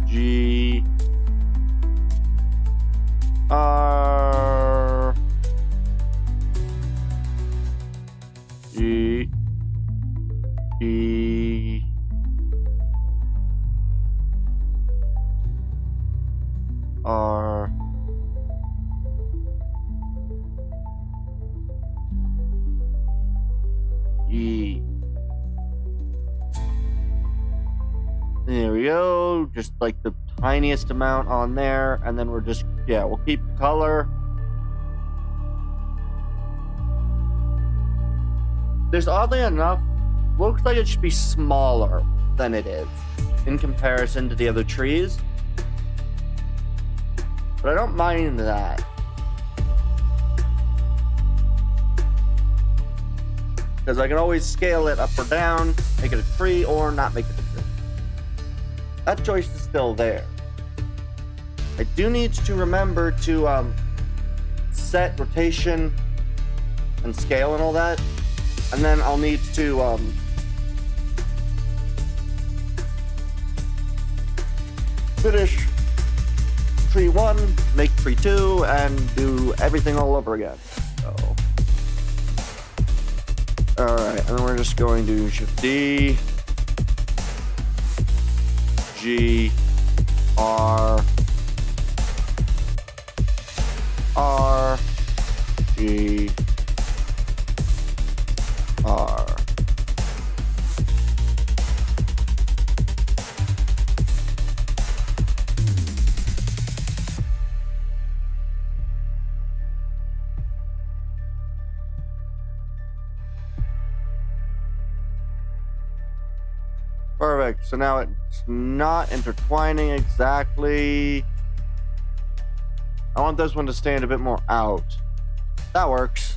G, R, G, E, R, E. There we go. Just like the tiniest amount on there. And then we're just, yeah, we'll keep color. This, oddly enough, looks like it should be smaller than it is in comparison to the other trees. But I don't mind that. Because I can always scale it up or down, make it a tree, or not make it a tree. That choice is still there. I do need to remember to set rotation and scale and all that. And then I'll need to finish tree 1, make tree 2, and do everything all over again. So, alright, and then we're just going to Shift D, G, R, R, G, R. Perfect. So now it's not intertwining exactly. I want this one to stand a bit more out. That works.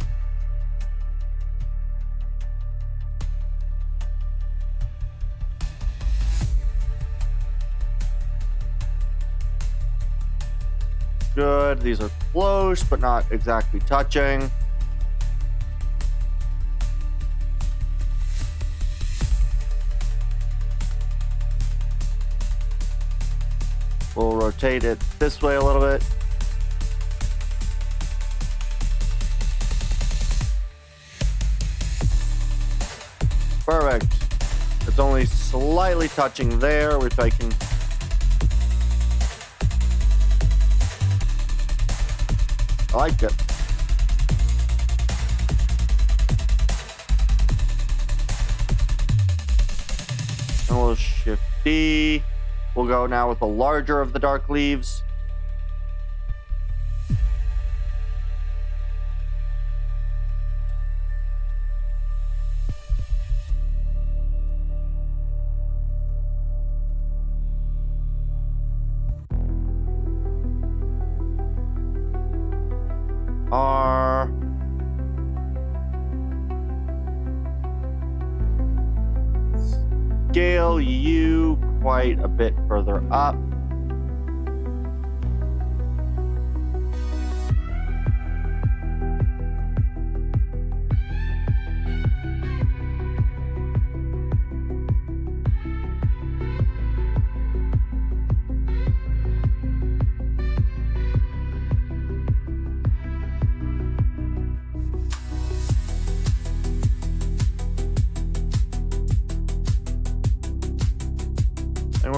Good. These are close, but not exactly touching. We'll rotate it this way a little bit. Perfect. It's only slightly touching there, which I can... I like it. And we'll Shift D. We'll go now with the larger of the dark leaves. R. Scale you quite a bit further up.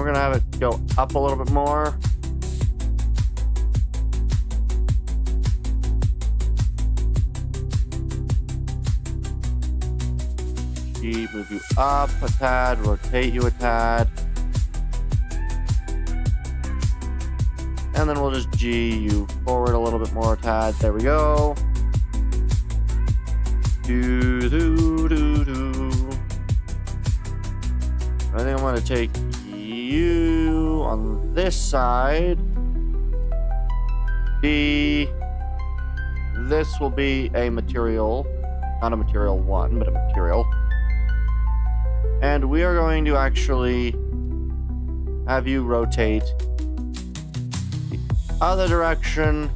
we're gonna have it go up a little bit more. G, move you up a tad, rotate you a tad. And then we'll just G you forward a little bit more a tad. There we go. Do, do, do, do. I think I'm going to take you on this side. D. This will be a material. Not a material 1, but a material. And we are going to actually have you rotate the other direction.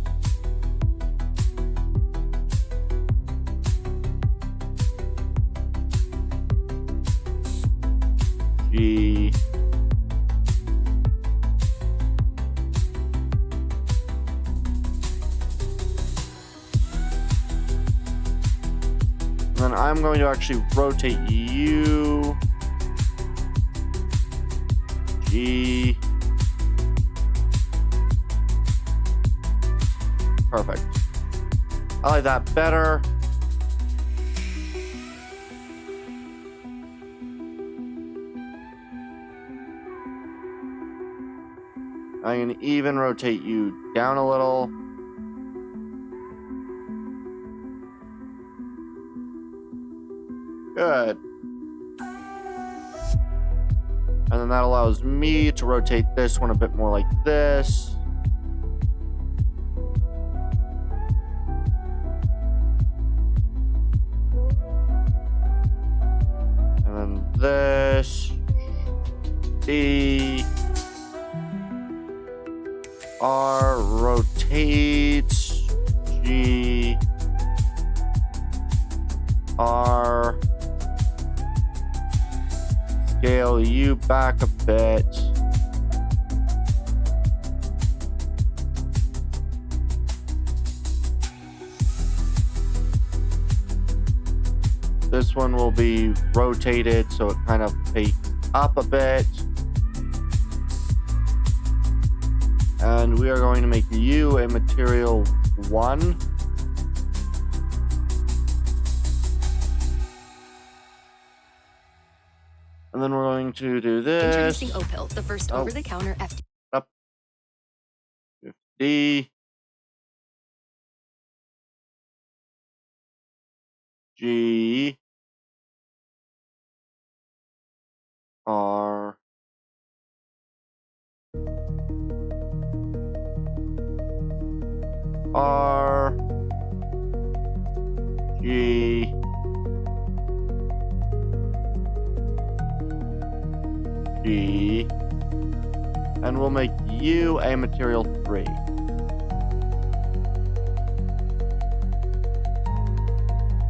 G. And then I'm going to actually rotate you. G. Perfect. I like that better. I can even rotate you down a little. Good. And then that allows me to rotate this one a bit more like this. And then this. D. R, rotate. G. R. Scale you back a bit. This one will be rotated so it kind of takes up a bit. And we are going to make you a material 1. And then we're going to do this. Introducing Opil, the first over-the-counter FD. Up. D. G. R. R. G. G. And we'll make you a material 3.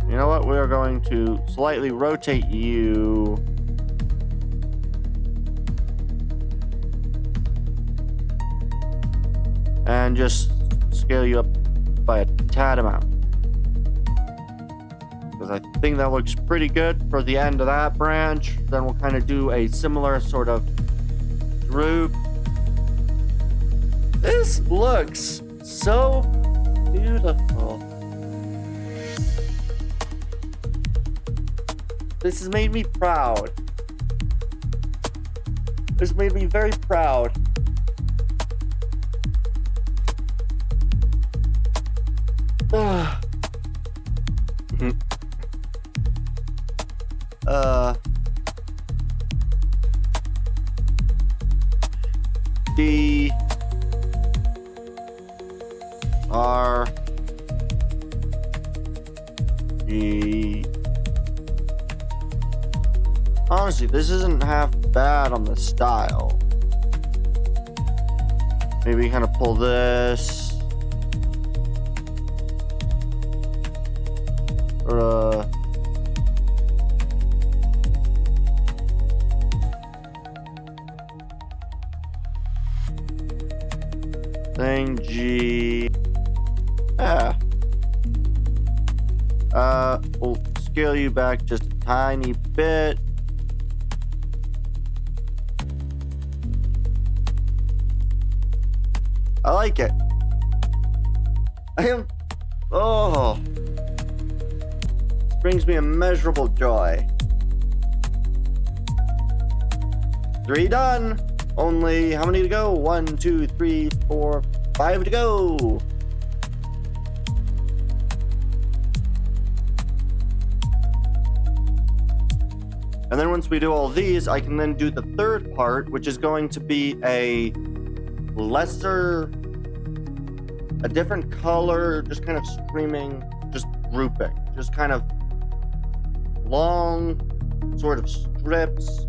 You know what? We are going to slightly rotate you. And just scale you up by a tad amount. Because I think that looks pretty good for the end of that branch. Then we'll kind of do a similar sort of droop. This looks so beautiful. This has made me proud. This made me very proud. D. R. G. Honestly, this isn't half bad on the style. Maybe kind of pull this. Or, thing G. Yeah. We'll scale you back just a tiny bit. I like it. I am... Oh. This brings me immeasurable joy. 3 done. Only how many to go? 1, 2, 3, 4, 5 to go. And then once we do all these, I can then do the third part, which is going to be a different color, just kind of streaming, just grouping, just kind of long sort of strips,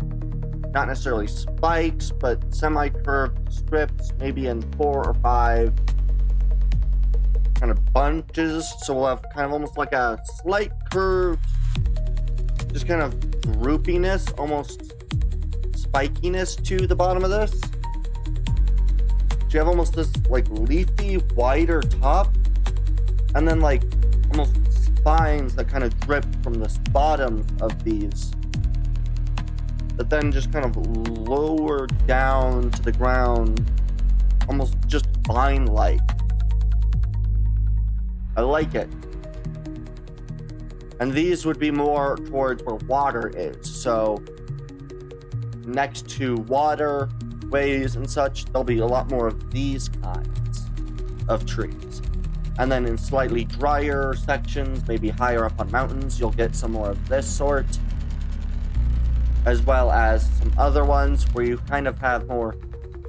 not necessarily spikes, but semi-curved strips, maybe in 4 or 5 kind of bunches. So we'll have kind of almost like a slight curved, just kind of groupiness, almost spikiness to the bottom of this. So you have almost this like leafy, wider top, and then like almost spines that kind of drip from the bottom of these, that then just kind of lower down to the ground, almost just vine-like. I like it. And these would be more towards where water is. So next to waterways and such, there'll be a lot more of these kinds of trees. And then in slightly drier sections, maybe higher up on mountains, you'll get some more of this sort, as well as some other ones where you kind of have more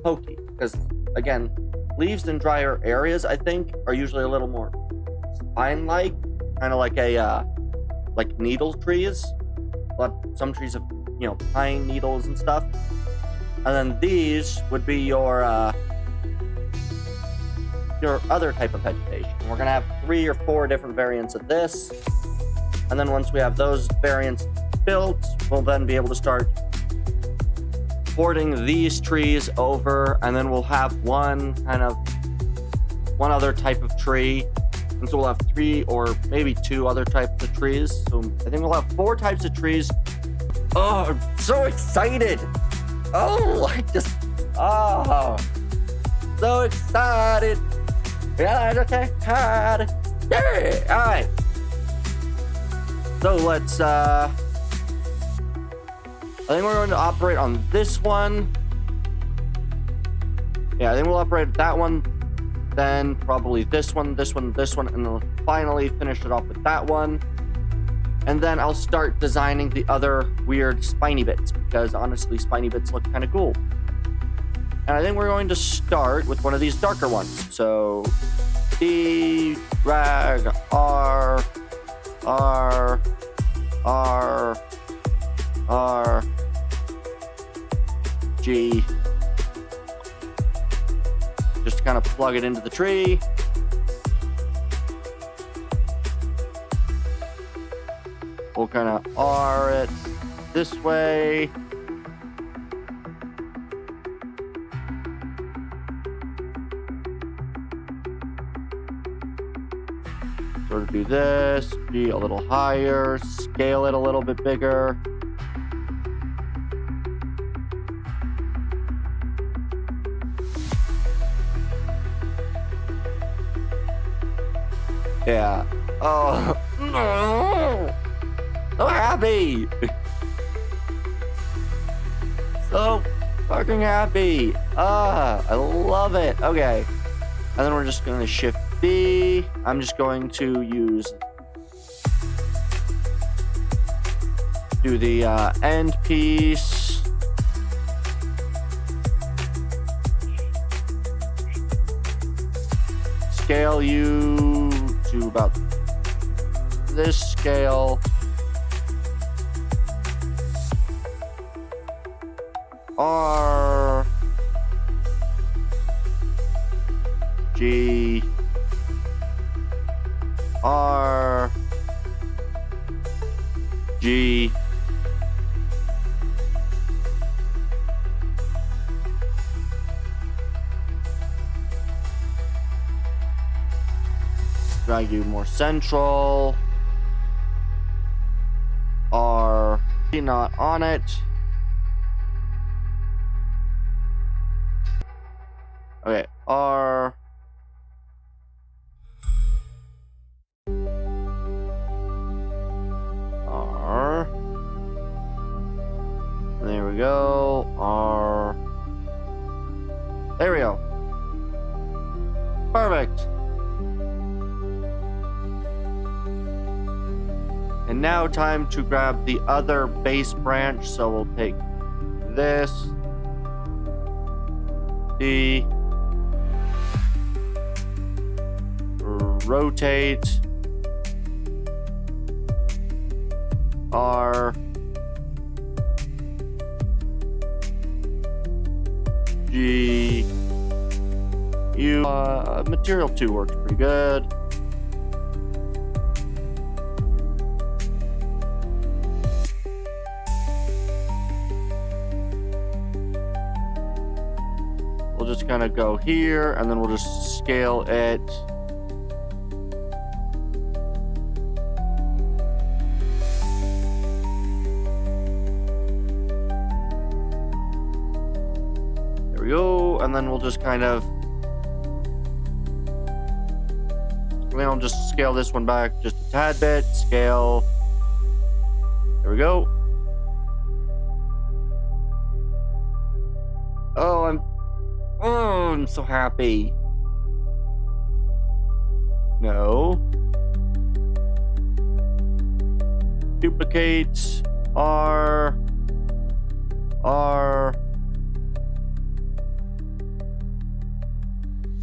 pokey. Because again, leaves in drier areas, I think, are usually a little more spine-like, kind of like a like needle trees. But some trees have, you know, pine needles and stuff. And then these would be your other type of vegetation. We're gonna have 3 or 4 different variants of this. And then once we have those variants built, we'll then be able to start porting these trees over, and then we'll have one other type of tree. And so we'll have 3 or maybe 2 other types of trees. So I think we'll have 4 types of trees. Oh, I'm so excited. Oh, so excited. Yeah, okay. Yeah. All right. So let's, I think we're going to operate on this one. Yeah, I think we'll operate that one. Then probably this one, and then we'll finally finish it off with that one. And then I'll start designing the other weird spiny bits, because honestly, spiny bits look kind of cool. And I think we're going to start with one of these darker ones. So, D, drag, R, G. Just to kind of plug it into the tree. We'll kind of R it this way. Sort of do this, be a little higher, scale it a little bit bigger. Yeah. Oh, no. So happy. So fucking happy. I love it. Okay. And then we're just going to shift B. I'm just going to do the end piece. Scale you to about this scale. R, G, R, G, drag you more central. R, not on it. Okay, R, go. There we go. Perfect. And now time to grab the other base branch. So we'll take this. Rotate. R. G. U. Material 2 works pretty good. We'll just kind of go here, and then we'll just scale it. There we go, and then we'll just kind of... Then I'll just scale this one back just a tad bit. Scale. There we go. Oh, I'm so happy. No. Duplicate. R.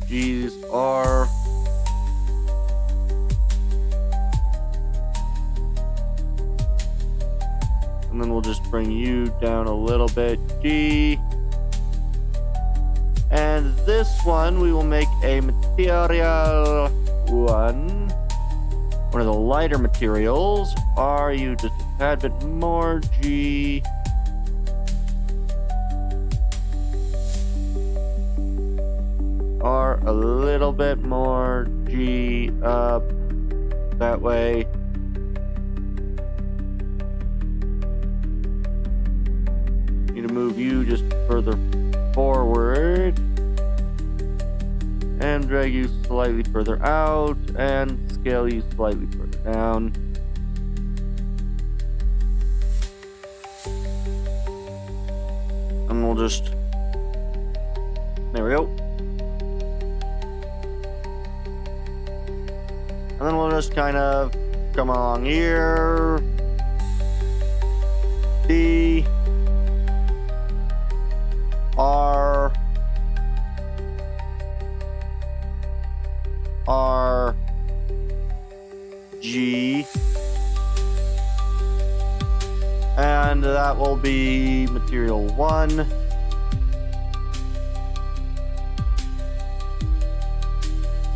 G's. R. And then we'll just bring you down a little bit. G. And this one we will make a material 1. One of the lighter materials. R, you just a tad bit more. G. R, a little bit more. G, up. That way. Need to move you just further forward and drag you slightly further out and scale you slightly further down. And we'll just, there we go. And then we'll just kind of come along here. D. R. G. And that will be material 1. And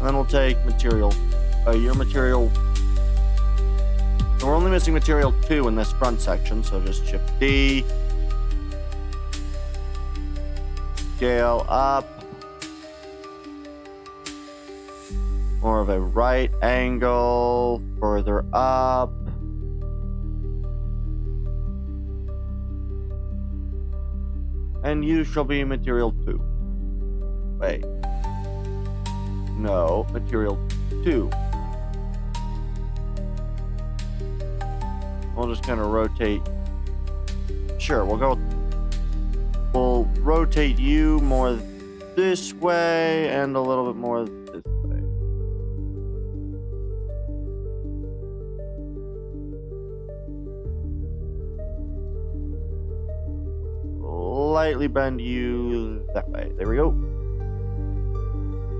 then we'll take material, your material. So we're only missing material 2 in this front section, so just shift D. Scale up. More of a right angle, further up. And you shall be material 2. Wait. No, material 2. We'll just kind of rotate. Sure, we'll rotate you more this way and a little bit more this way. Lightly bend you that way. There we go.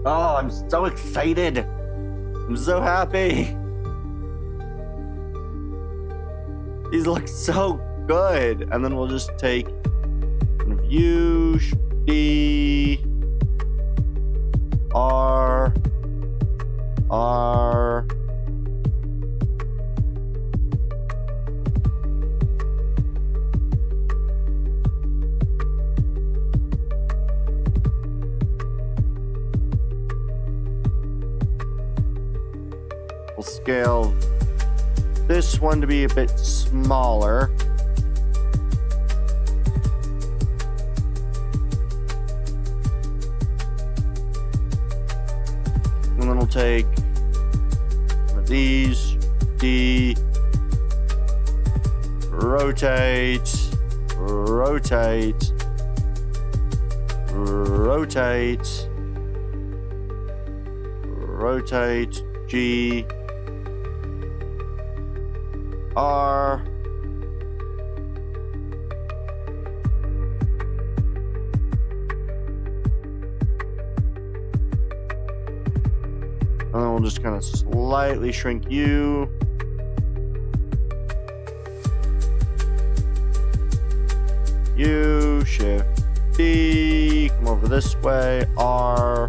Oh, I'm so excited. I'm so happy. These look so good. And then we'll just take U, D, R. We'll scale this one to be a bit smaller. And then we'll take one of these, D, rotate, rotate, rotate, rotate, G, R, and then we'll just kind of slightly shrink you. U, Shift D, come over this way, R.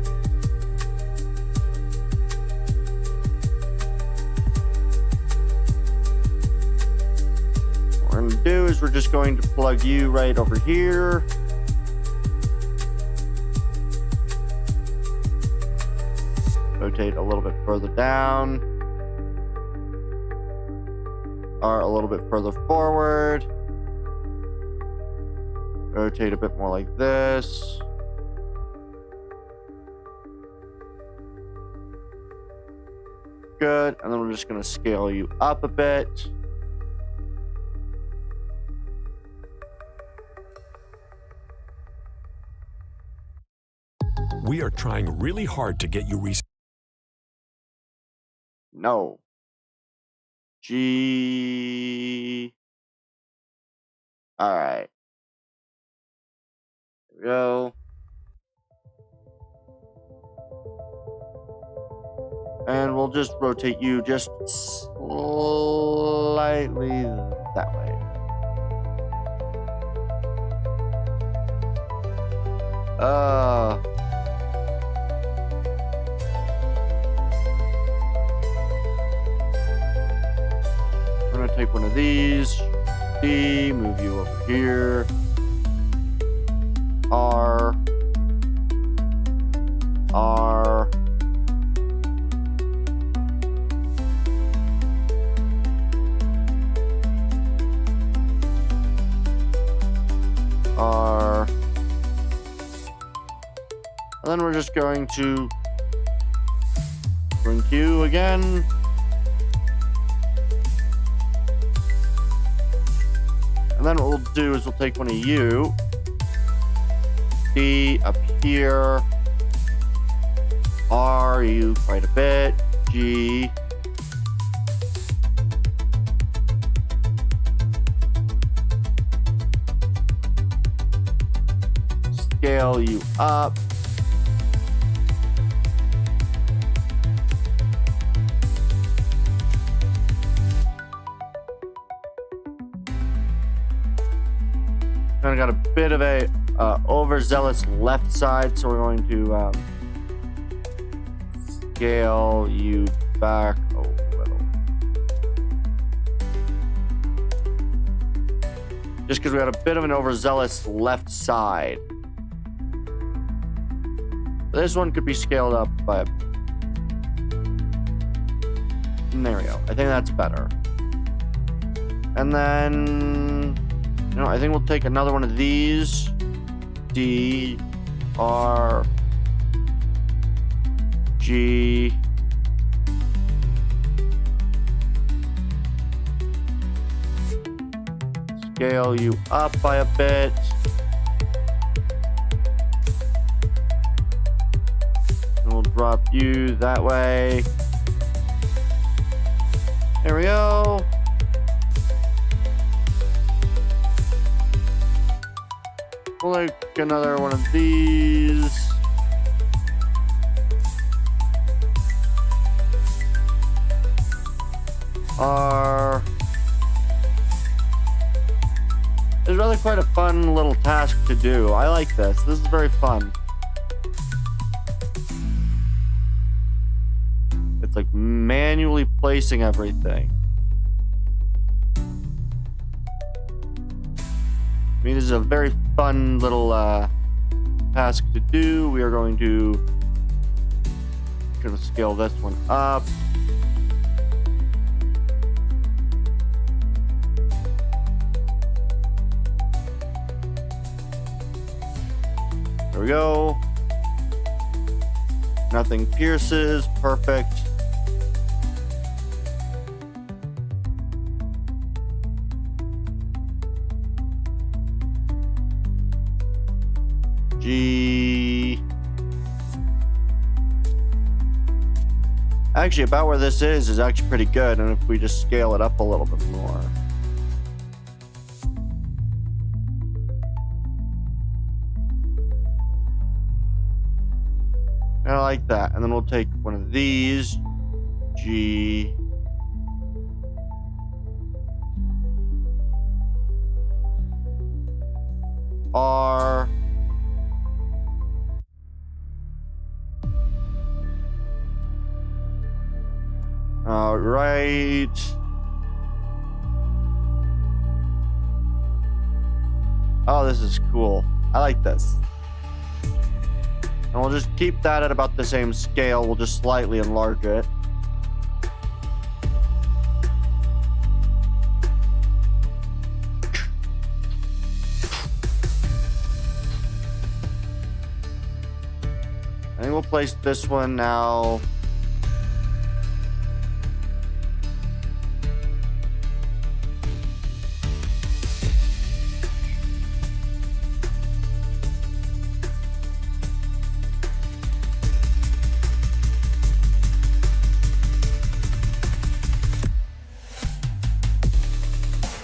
What we're going to do is we're just going to plug you right over here. Rotate a little bit further down. R a little bit further forward. Rotate a bit more like this. Good. And then we're just going to scale you up a bit. We are trying really hard to get you No. G. All right. There we go. And we'll just rotate you just slightly that way. I'm gonna take one of these. D, move you over here. R. R. R. And then we're just going to bring Q again. And then what we'll do is we'll take one of you. D up here. R, you quite a bit. G. Scale you up. Kind of got a bit of a overzealous left side, so we're going to scale you back a little. Just because we had a bit of an overzealous left side. This one could be scaled up by... There we go. I think that's better. And then... You know, I think we'll take another one of these. D, R, G. Scale you up by a bit. And we'll drop you that way. There we go. We'll take another one of these. R. It's really quite a fun little task to do. I like this. This is very fun. It's like manually placing everything. I mean, this is a very fun little task to do. We are going to scale this one up. There we go. Nothing pierces. Perfect. G. Actually, about where this is actually pretty good, and if we just scale it up a little bit more. I like that. And then we'll take one of these. G. R. All right. Oh, this is cool. I like this. And we'll just keep that at about the same scale. We'll just slightly enlarge it. I think we'll place this one now.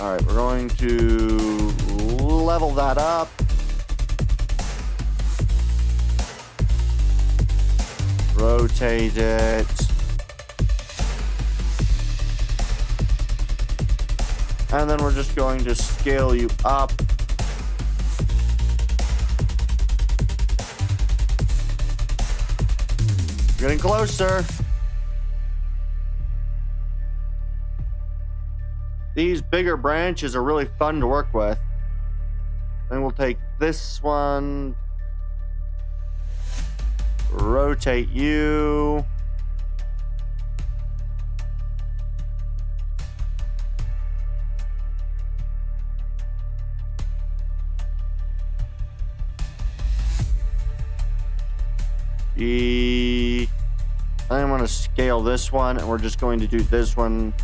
All right, we're going to level that up. Rotate it. And then we're just going to scale you up. Getting closer. These bigger branches are really fun to work with. Then we'll take this one. Rotate you. I'm going to scale this one, and we're just going to do this one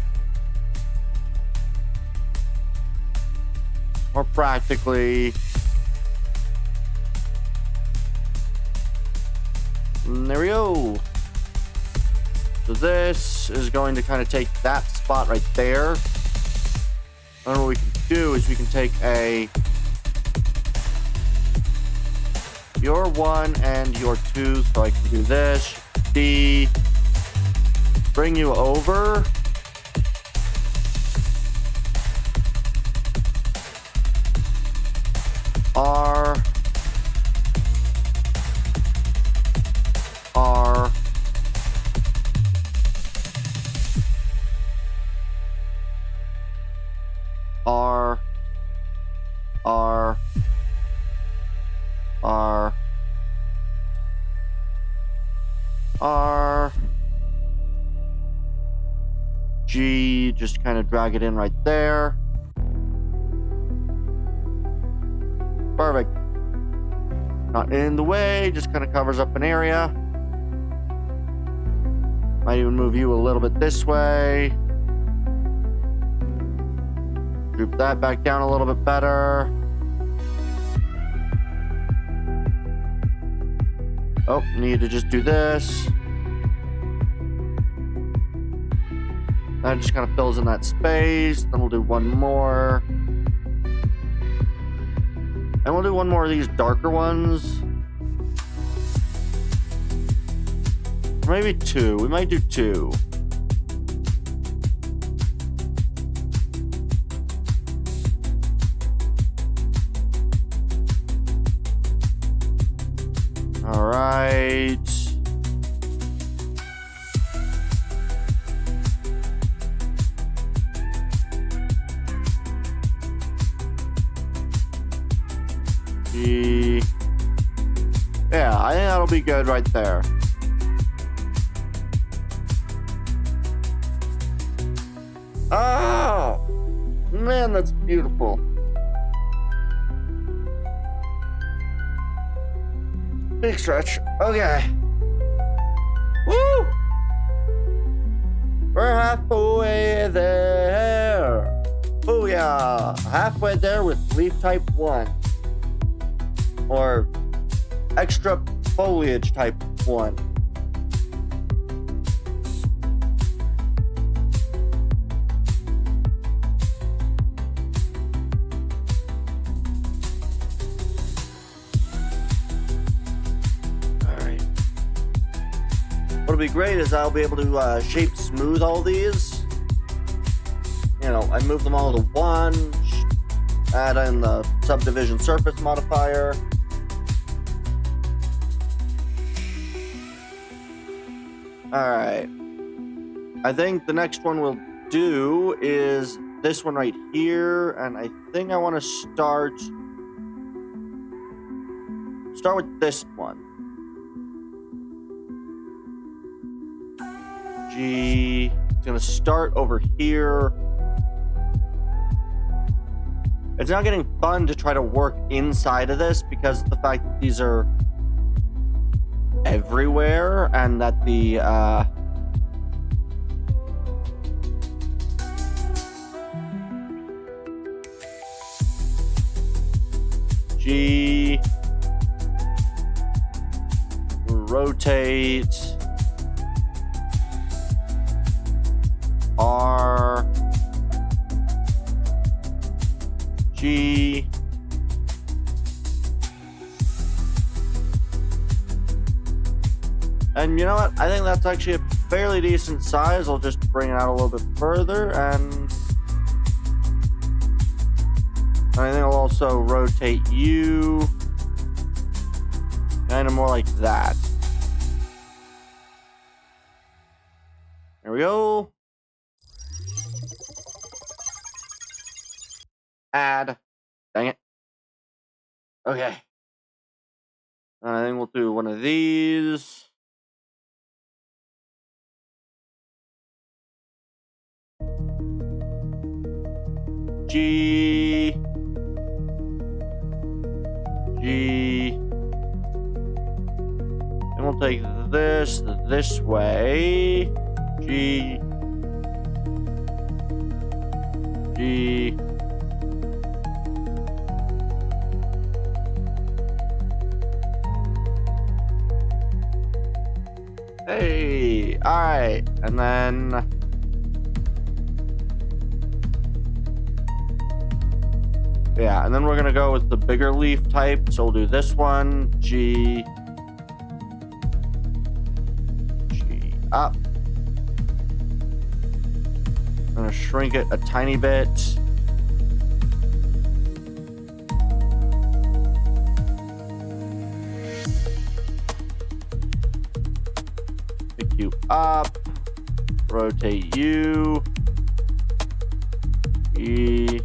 more practically. And there we go. So this is going to kind of take that spot right there. And what we can do is we can take your 1 and your 2. So I can do this. D. Bring you over. R. R. R. R. R. R. G. Just kind of drag it in right there. Perfect. Not in the way, just kind of covers up an area. Might even move you a little bit this way. Droop that back down a little bit better. Oh, need to just do this. That just kind of fills in that space. Then we'll do one more. And we'll do one more of these darker ones. Or maybe 2. We might do 2. All right. Yeah, I think that'll be good right there. Oh, man, that's beautiful. Big stretch. Okay. Woo! We're halfway there. Oh, yeah. Halfway there with leaf type 1. Or extra foliage type one. What'll be great is I'll be able to shape smooth all these. You know, I move them all to one, add in the subdivision surface modifier. Alright. I think the next one we'll do is this one right here, and I think I want to start with this one. It's gonna start over here. It's not getting fun to try to work inside of this because of the fact that these are everywhere and that the G rotate R G and you know what? I think that's actually a fairly decent size. I'll just bring it out a little bit further, and I think I'll also rotate you kind of more like that. There we go. Add. Dang it. Okay. I think we'll do one of these. G. And we'll take this way. G. Hey, all right, and then yeah, and then we're gonna go with the bigger leaf type. So we'll do this one, G up. I'm gonna shrink it a tiny bit. Pick you up. Rotate you. E.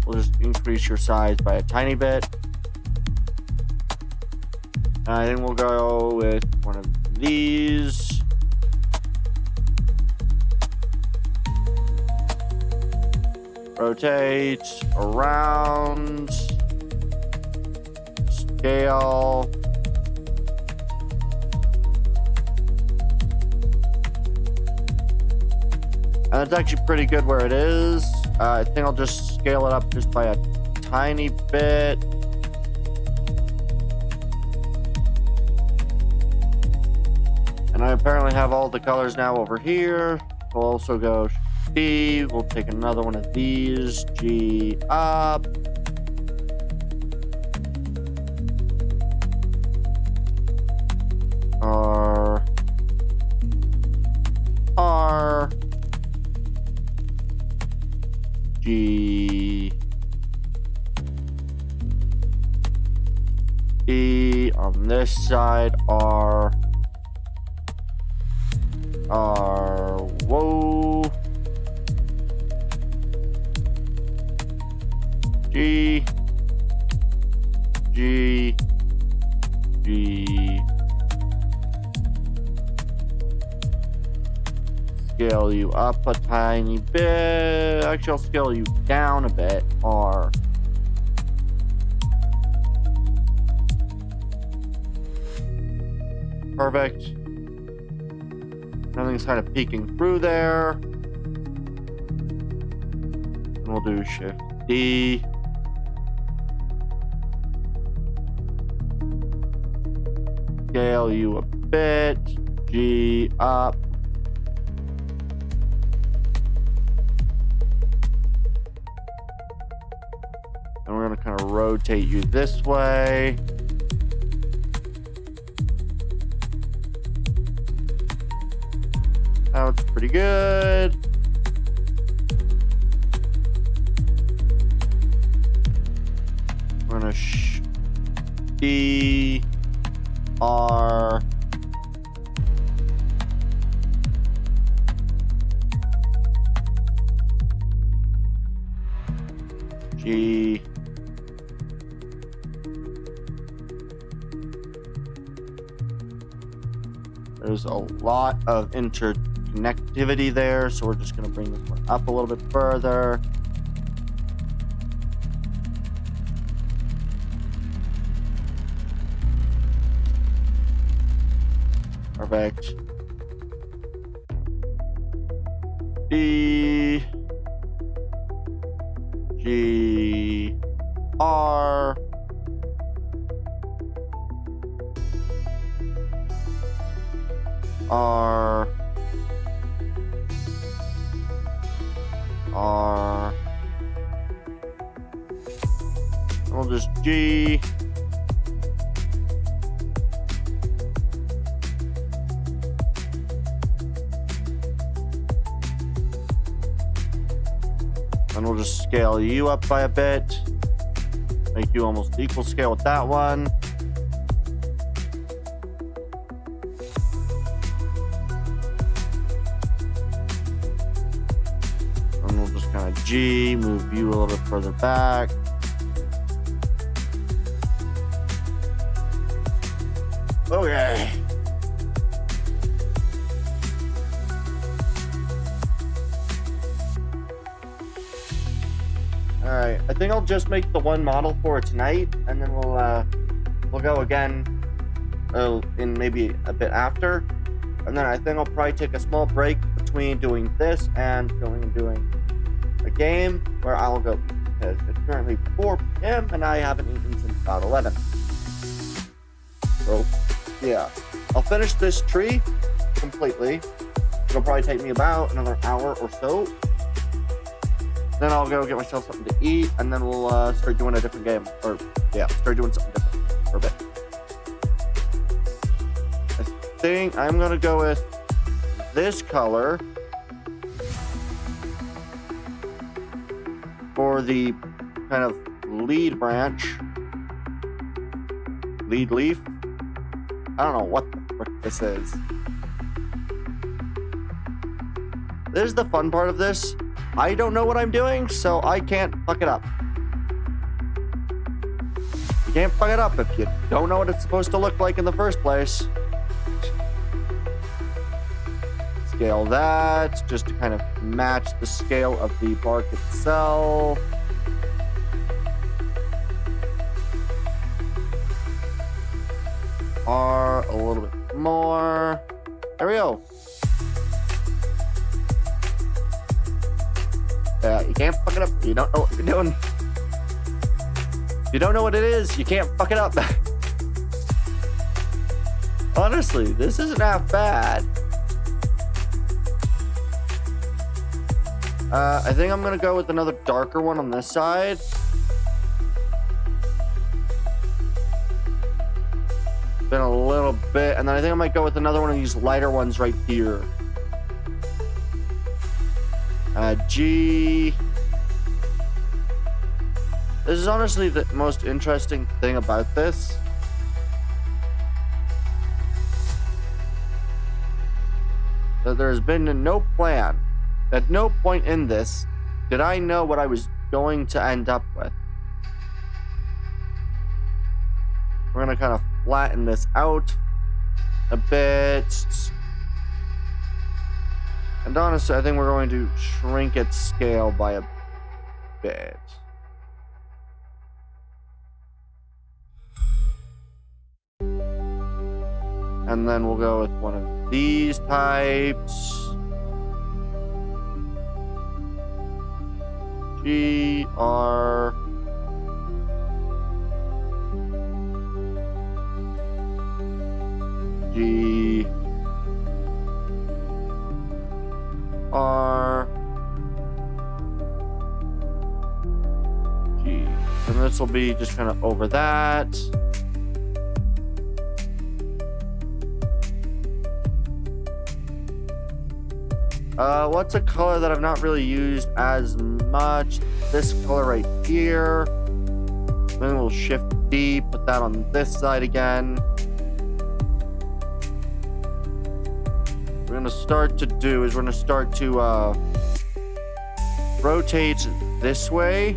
We'll just increase your size by a tiny bit. I think we'll go with one of these. Rotate around. Scale. And it's actually pretty good where it is. I think I'll just scale it up just by a tiny bit. And I apparently have all the colors now over here. We'll also go B. We'll take another one of these. G up. R. G. E on this side. R. Whoa. G. Scale you up a tiny bit. Actually, I'll scale you down a bit. R. Perfect. Nothing's kind of peeking through there. And we'll do Shift D. scale you a bit. G up. And we're going to kind of rotate you this way. That's pretty good. We're going to D, R, G, there's a lot of interconnectivity there, so we're just going to bring this one up a little bit further. Perfect. D, G, R, R, R, and we'll just G, and we'll just scale you up by a bit, make you almost equal scale with that one. And we'll just kind of G, move you a little bit further back. Okay. Alright, I think I'll just make the one model for tonight, and then we'll go again in maybe a bit after. And then I think I'll probably take a small break between doing this and going and doing a game where I'll go, because it's currently 4 p.m. and I haven't eaten since about 11. So, yeah. I'll finish this tree completely. It'll probably take me about another hour or so. Then I'll go get myself something to eat, and then we'll start doing a different game. Or, yeah, start doing something different for a bit. I think I'm going to go with this color for the kind of lead branch. Lead leaf? I don't know what the frick this is. This is the fun part of this. I don't know what I'm doing, so I can't fuck it up. You can't fuck it up if you don't know what it's supposed to look like in the first place. Scale that, just to kind of match the scale of the bark itself. R a little bit more. There we go. Yeah, you can't fuck it up. You don't know what you're doing. If you don't know what it is, you can't fuck it up. Honestly, this isn't half bad. I think I'm gonna go with another darker one on this side. Been a little bit, and then I think I might go with another one of these lighter ones right here. G. This is honestly the most interesting thing about this. That there has been no plan. At no point in this did I know what I was going to end up with. We're gonna kind of flatten this out a bit. And honestly, I think we're going to shrink its scale by a bit. And then we'll go with one of these types. G, R. G, R, G. And this will be just kind of over that. What's a color that I've not really used as much? This color right here. Then we'll shift D, put that on this side again. What we're gonna start to do is we're gonna start to rotate this way.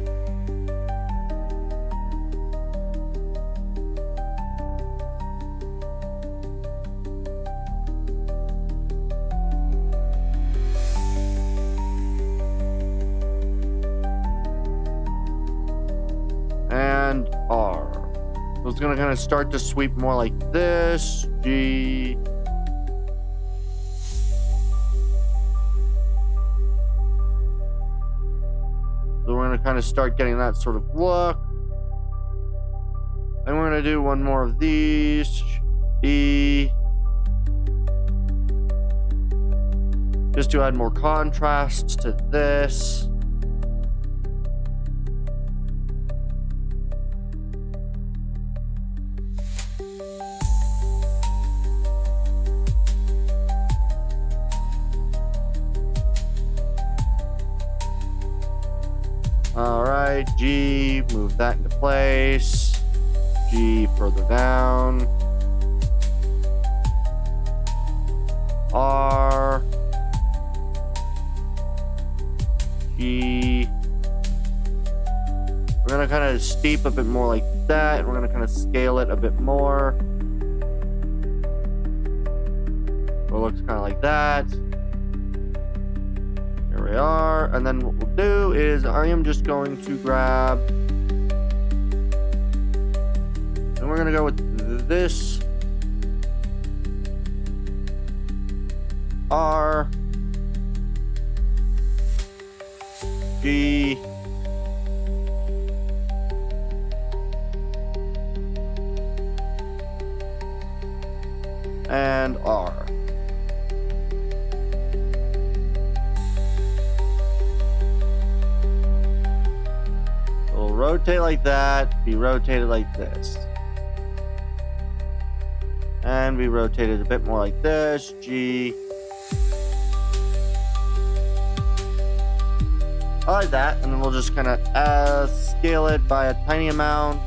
And R. So it's gonna kind of start to sweep more like this. G. So we're gonna kind of start getting that sort of look. And we're gonna do one more of these. E. Just to add more contrast to this. All right, G, move that into place. G further down. R. G. We're gonna kind of steep a bit more like that. We're gonna kind of scale it a bit more. So it looks kind of like that. Here we are, and then what we'll do is I am just going to grab, and we're gonna go with this R, G, and R. Rotate like that, be rotated like this. And be rotated a bit more like this. G. I like that. And then we'll just kind of scale it by a tiny amount.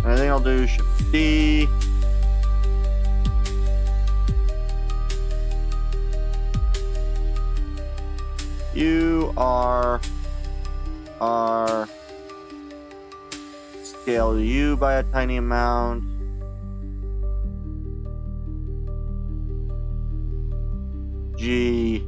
And I think I'll do Shift D. U, R, scale U by a tiny amount. G.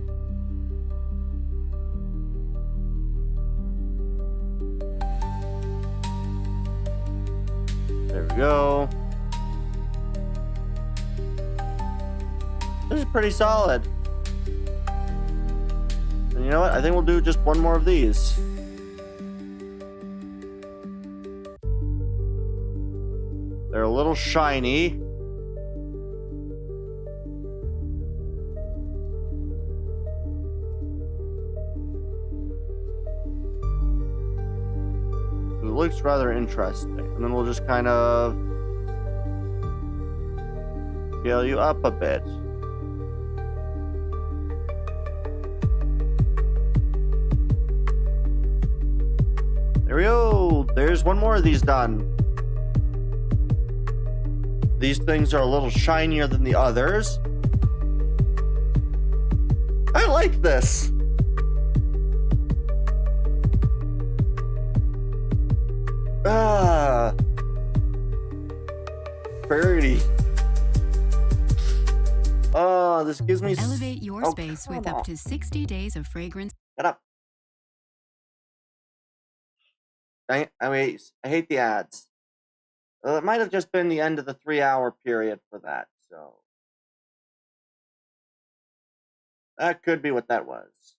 There we go. This is pretty solid. And you know what? I think we'll do just one more of these. They're a little shiny. It looks rather interesting. And then we'll just kind of scale you up a bit. There we go. There's one more of these done. These things are a little shinier than the others. I like this. Birdie. Oh, this gives me... Elevate your space with up to 60 days of fragrance. Shut up. I hate the ads. It might have just been the end of the 3-hour period for that, so that could be what that was.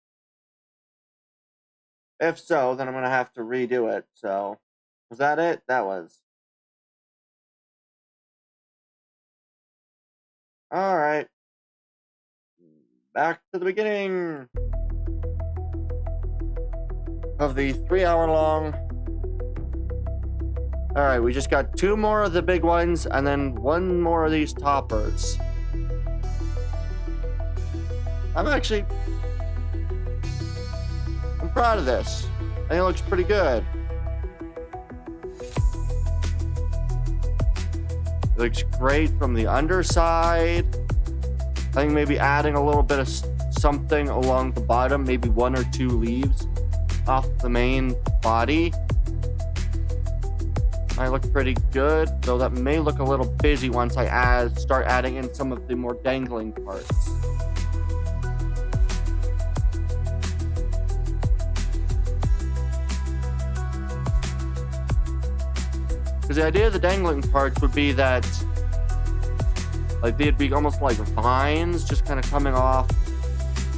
If so, then I'm gonna have to redo it. So was that it? That was. All right. Back to the beginning of the 3-hour long. All right, we just got 2 more of the big ones and then 1 more of these toppers. I'm proud of this. I think it looks pretty good. It looks great from the underside. I think maybe adding a little bit of something along the bottom, maybe 1 or 2 leaves off the main body. Might look pretty good, though that may look a little busy once I start adding in some of the more dangling parts. Because the idea of the dangling parts would be that, like, they'd be almost like vines just kind of coming off,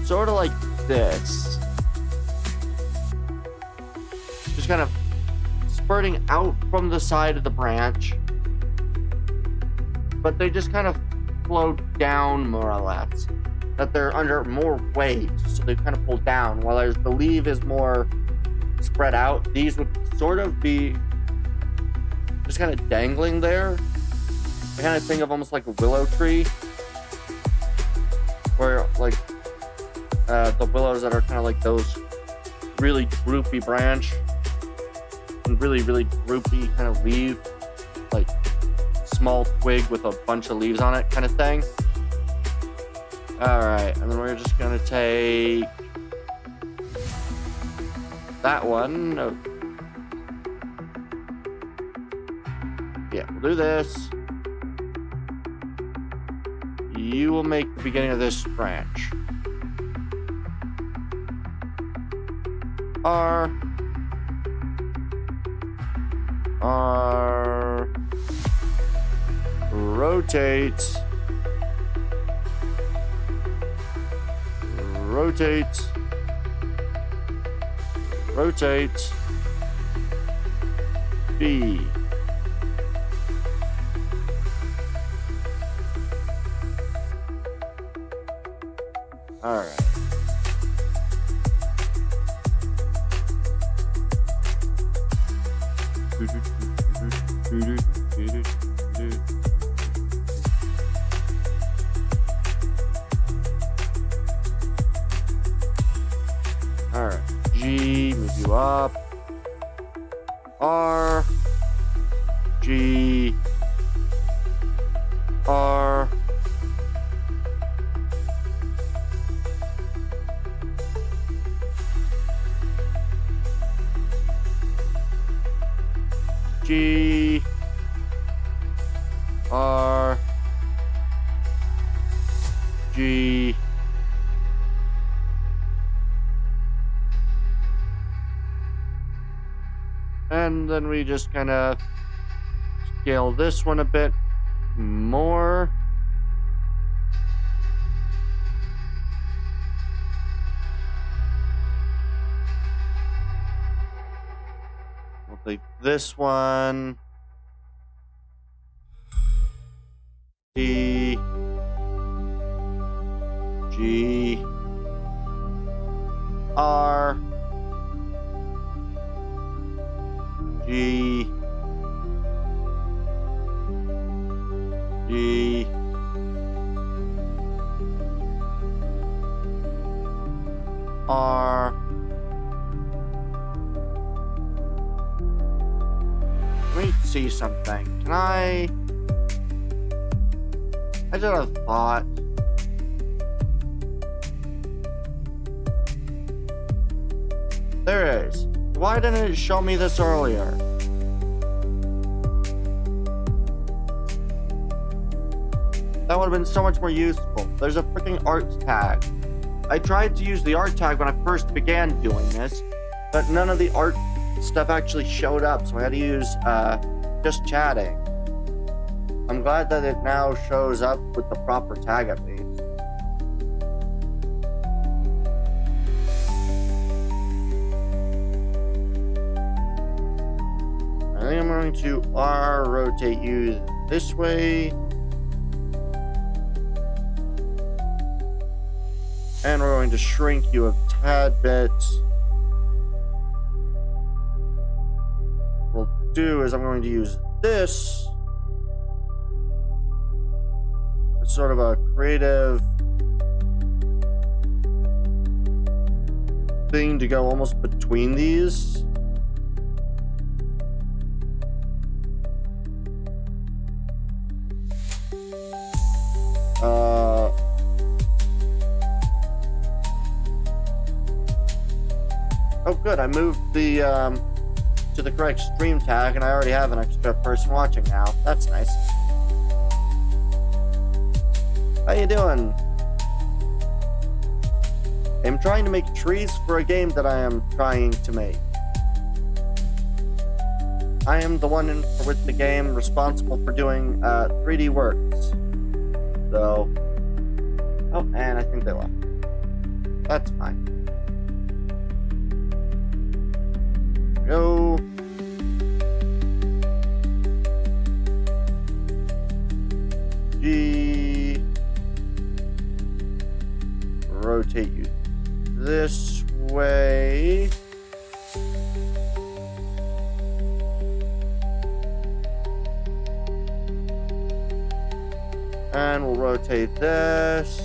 sort of like this. Just kind of spurting out from the side of the branch. But they just kind of float down more or less. That they're under more weight, so they kind of pull down. While the leaf is more spread out, these would sort of be just kind of dangling there. I kind of think of almost like a willow tree, where like the willows that are kind of like those really droopy branch and really droopy kind of leaf, like small twig with a bunch of leaves on it kind of thing. All right, and then we're just gonna take that one. Oh. Yeah, we'll do this. You will make the beginning of this branch. R. Rotate. Rotate. Rotate. B. All right. All right. G, move you up. R. G. R. G. R. G. And then we just kind of scale this one a bit more. We'll take this one. D. G. R. G. G. R. Let me see something. Can I just had a thought. There it is. Why didn't it show me this earlier? That would have been so much more useful. There's a freaking art tag. I tried to use the art tag when I first began doing this, but none of the art stuff actually showed up, so I had to use just chatting. I'm glad that it now shows up with the proper tag at least. I think I'm going to rotate you this way. And we're going to shrink you a tad bit. What we'll do is I'm going to use this as sort of a creative thing to go almost between these. Oh good, I moved the to the correct stream tag and I already have an extra person watching now. That's nice. How you doing? I'm trying to make trees for a game that I am trying to make. I am the one with the game responsible for doing 3D works. So, oh, and I think they left. That's fine. Go. G. Rotate you this way. And we'll rotate this.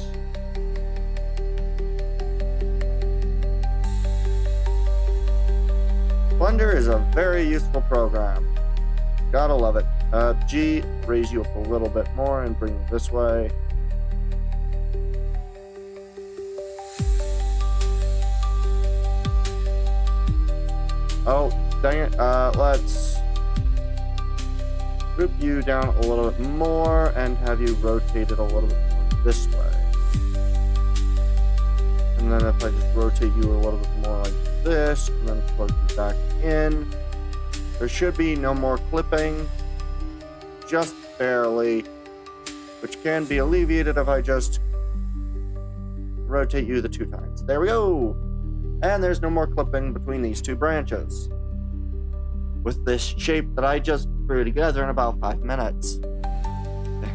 Blender is a very useful program. Gotta love it. G, raise you up a little bit more and bring you this way. Oh, dang it. Let's group you down a little bit more and have you rotate it a little bit more this way. And then if I just rotate you a little bit more like this, and then plug you back in, there should be no more clipping, just barely, which can be alleviated if I just rotate you the 2 times. There we go! And there's no more clipping between these 2 branches. With this shape that I just threw together in about 5 minutes.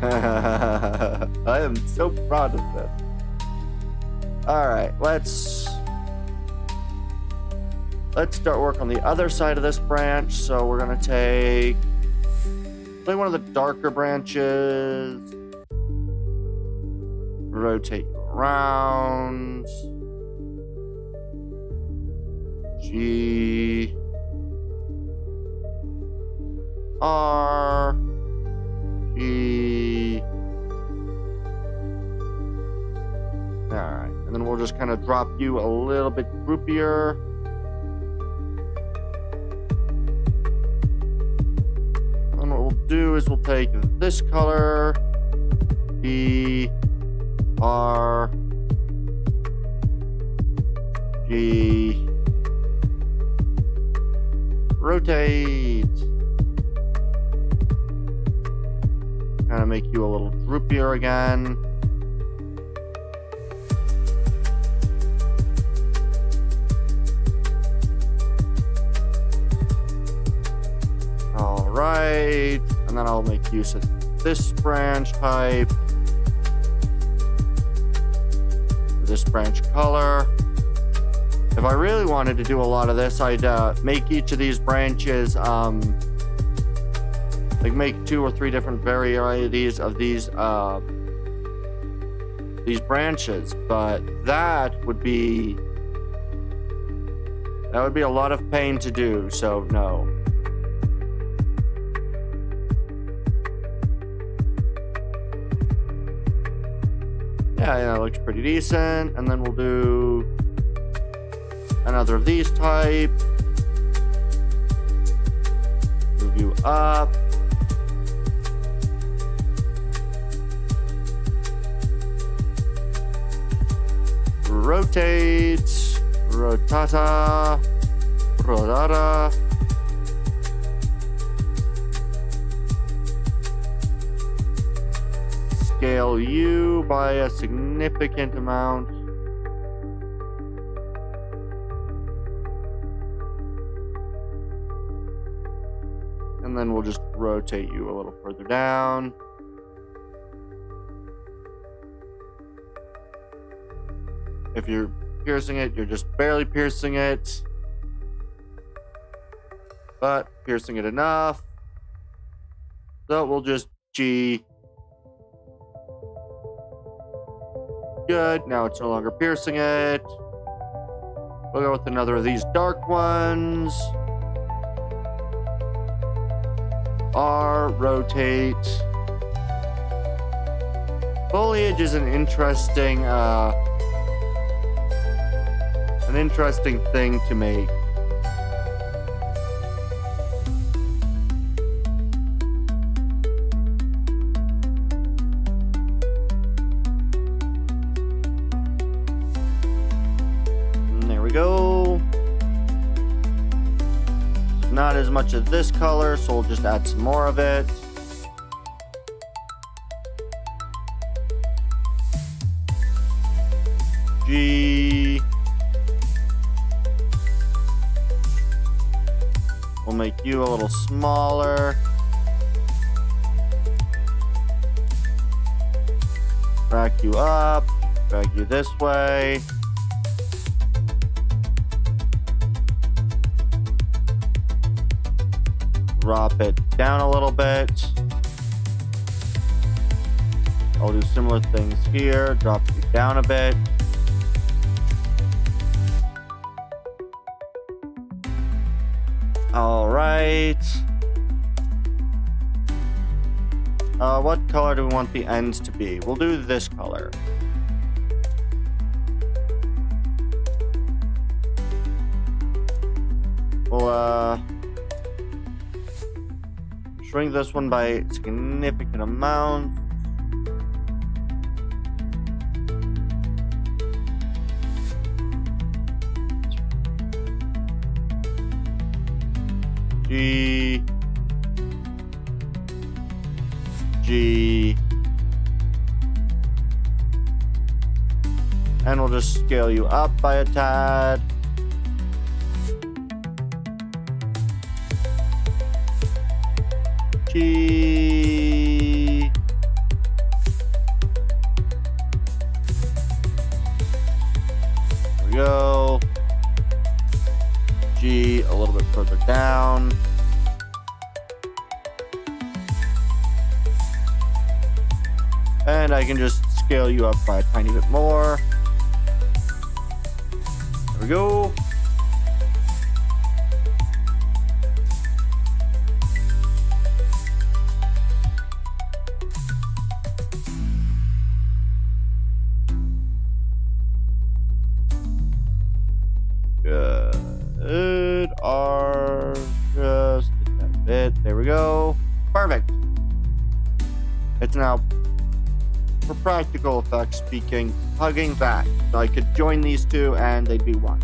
I am so proud of this. Alright, let's start work on the other side of this branch. So we're gonna take one of the darker branches, rotate you around, G, R, G. Alright, and then we'll just kind of drop you a little bit groupier. And what we'll do is we'll take this color, D, R, G, rotate. Kind of make you a little droopier again. All right, and then I'll make use of this branch type, this branch color. If I really wanted to do a lot of this, I'd make each of these branches like make 2 or 3 different varieties of these branches, but that would be a lot of pain to do, so no. Yeah, it looks pretty decent. And then we'll do another of these type. Move you up. Rotate, rotata, rodata. Scale you by a significant amount. And then we'll just rotate you a little further down. If you're piercing it, you're just barely piercing it. But piercing it enough. So we'll just G. Good. Now it's no longer piercing it. We'll go with another of these dark ones. R, rotate. Foliage is an interesting thing to make. Go. Not as much of this color, so we'll just add some more of it. G. We'll make you a little smaller. Drag you up. Drag you this way. Drop it down a little bit. I'll do similar things here. Drop you down a bit. All right. What color do we want the ends to be? We'll do this color. We'll, shrink this one by a significant amount. G. G. And we'll just scale you up by a tad. G. There we go. G a little bit further down. And I can just scale you up by a tiny bit more. There we go. Good. R, just a bit. There we go. Perfect. It's now, for practical effects speaking, hugging back. So I could join these two and they'd be one.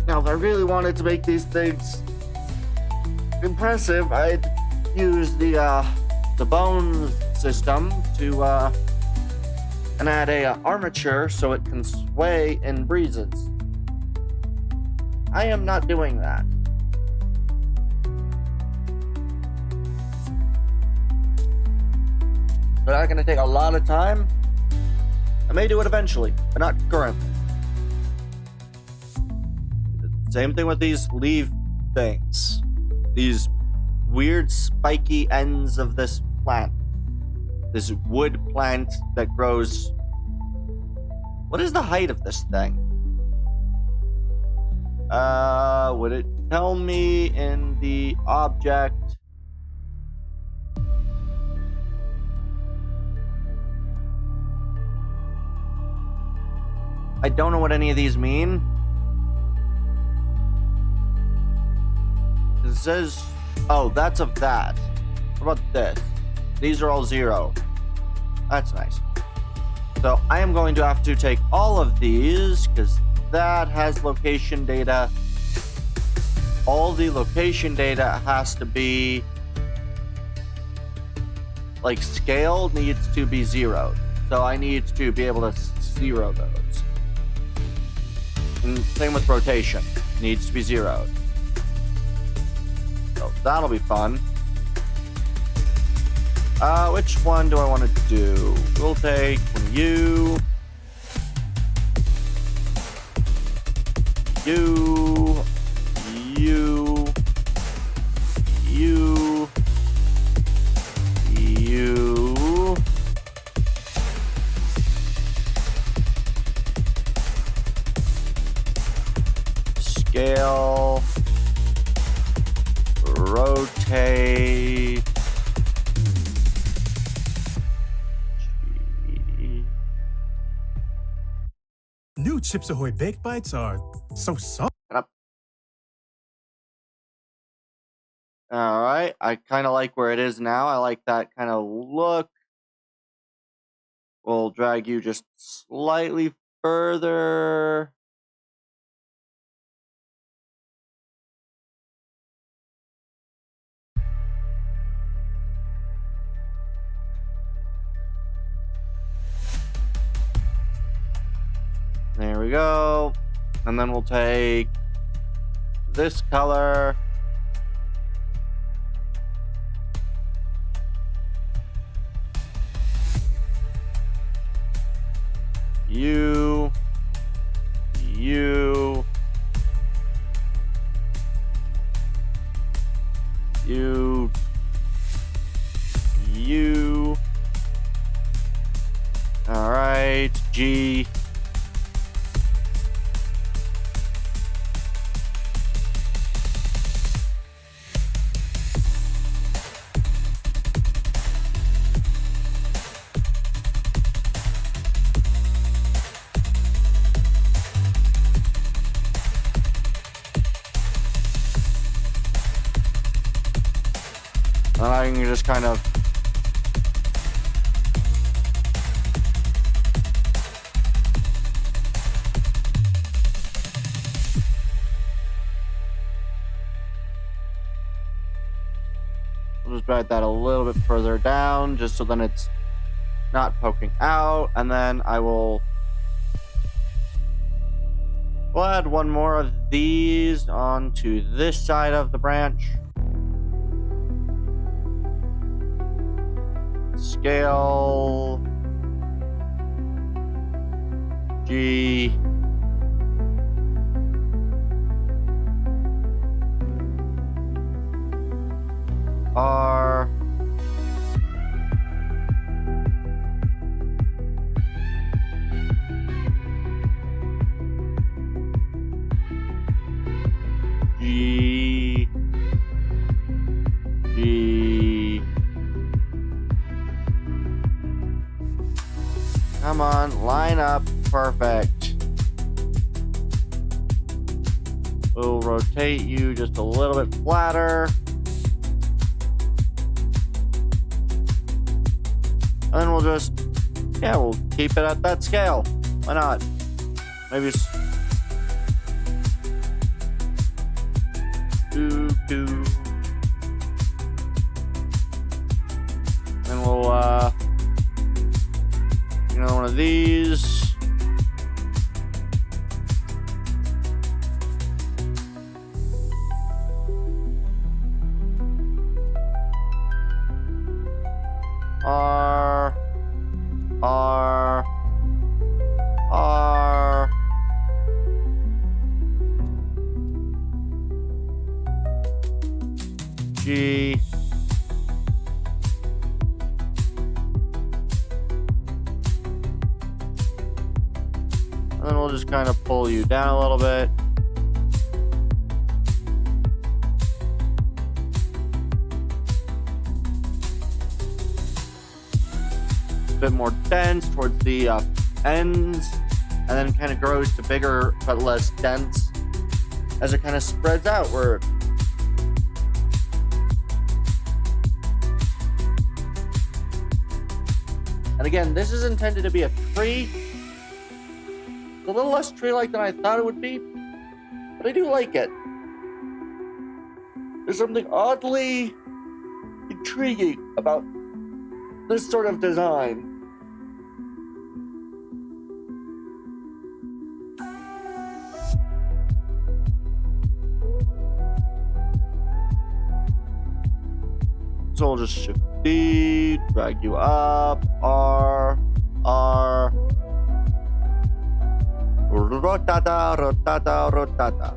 Now, if I really wanted to make these things impressive, I'd use the bones system to and add a armature so it can sway in breezes. I am not doing that. So that's going to take a lot of time. I may do it eventually, but not currently. Same thing with these leaf things. These weird spiky ends of this plant. This wood plant that grows. What is the height of this thing? Would it tell me in the object? I don't know what any of these mean. It says, oh, that's of that. What about this? These are all 0. That's nice. So I am going to have to take all of these because that has location data. All the location data has to be like scale needs to be 0. So I need to be able to 0 those. And same with rotation. Needs to be 0'd. So that'll be fun. Which one do I want to do? We'll take you. You. You. You. You. Scale. Rotate. New Chips Ahoy Baked Bites are so soft. All right, I kind of like where it is now. I like that kind of look. We'll drag you just slightly further. There we go. And then we'll take this color. You. You. You. You. All right, G. And I can just kind of we'll just drag that a little bit further down just so then it's not poking out, and then we'll add one more of these onto this side of the branch. Scale G. R. G. G. Come on, line up. Perfect. We'll rotate you just a little bit flatter. And then we'll just, we'll keep it at that scale. Why not? Maybe it's... Two. And we'll, one of these. R. G. And then we'll just kind of pull you down a little bit. A bit more dense towards the ends, and then kind of grows to bigger but less dense as it kind of spreads outward. And again, this is intended to be a tree. It's a little less tree-like than I thought it would be, but I do like it. There's something oddly intriguing about this sort of design. So we'll just D, drag you up, R, rotata, rotata, rotata.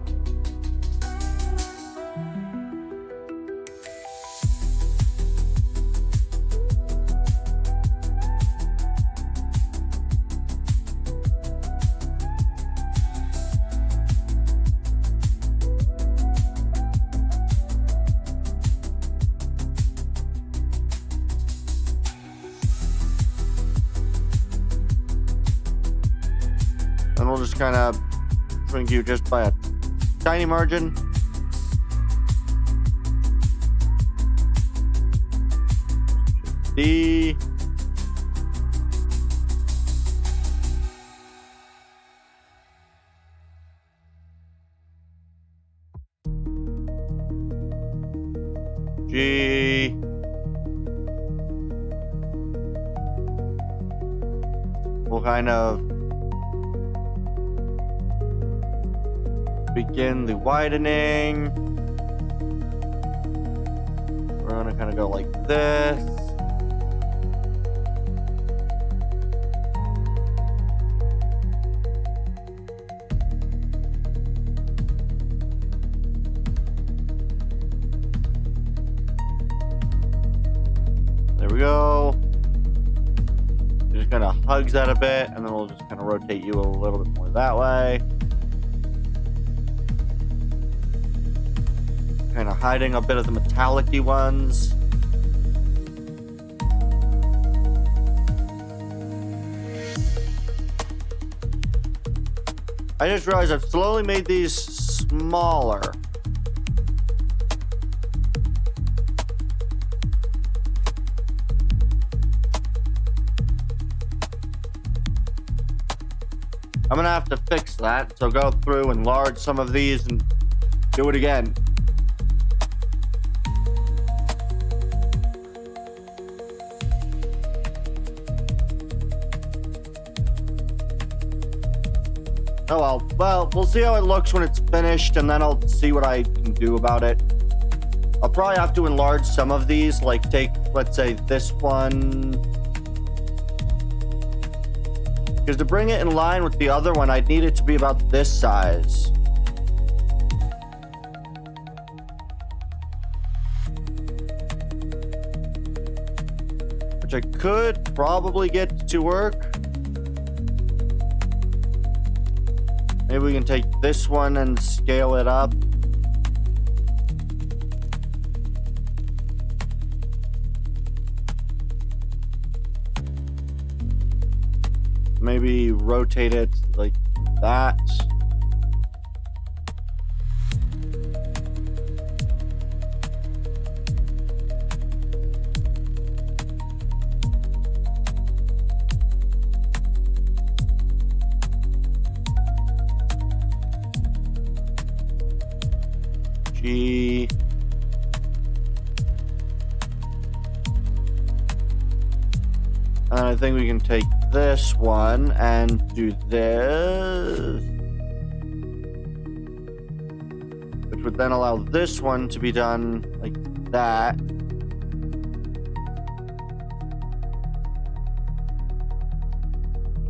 And we'll just kind of shrink you just by a tiny margin. D. G. We'll kind of begin the widening. We're gonna kind of go like this. There we go. Just kind of hugs that a bit, and then we'll just kind of rotate you a little bit more that way. Kind of hiding a bit of the metallic-y ones. I just realized I've slowly made these smaller. I'm gonna have to fix that, so go through and enlarge some of these and do it again. Oh well. Well, we'll see how it looks when it's finished, and then I'll see what I can do about it. I'll probably have to enlarge some of these, like take, let's say, this one. Because to bring it in line with the other one, I'd need it to be about this size. Which I could probably get to work. Maybe we can take this one and scale it up. Maybe rotate it like that. G. And I think we can take this one and do this, which would then allow this one to be done like that.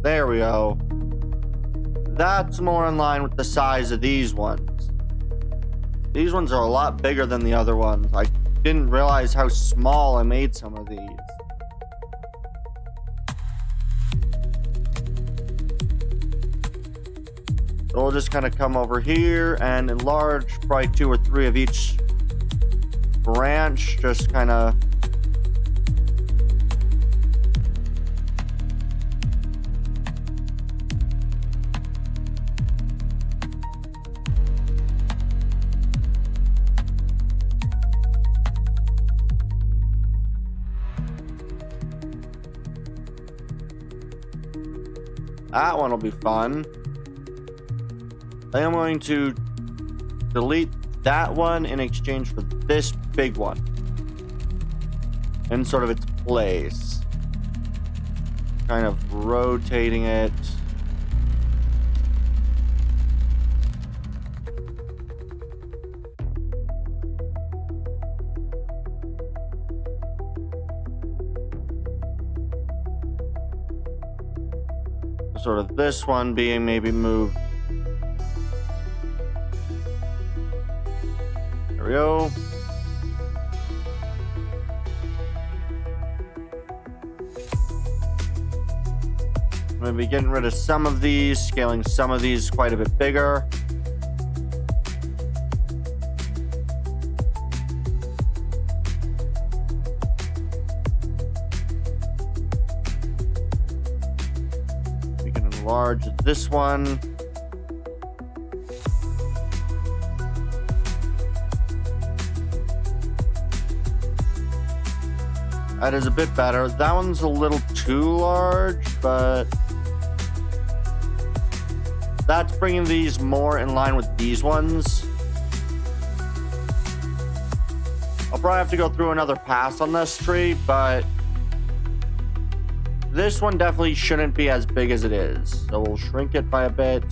There we go. That's more in line with the size of these ones. These ones are a lot bigger than the other ones. I didn't realize how small I made some of these. So we'll just kind of come over here and enlarge probably 2 or 3 of each branch. Just kind of that one will be fun. I am going to delete that one in exchange for this big one in sort of its place. Kind of rotating it. sort of this one being maybe moved. There we go. I'm going to be getting rid of some of these, scaling some of these quite a bit bigger. We can enlarge this one. That is a bit better. That one's a little too large, but that's bringing these more in line with these ones. I'll probably have to go through another pass on this tree, but this one definitely shouldn't be as big as it is. So we'll shrink it by a bit.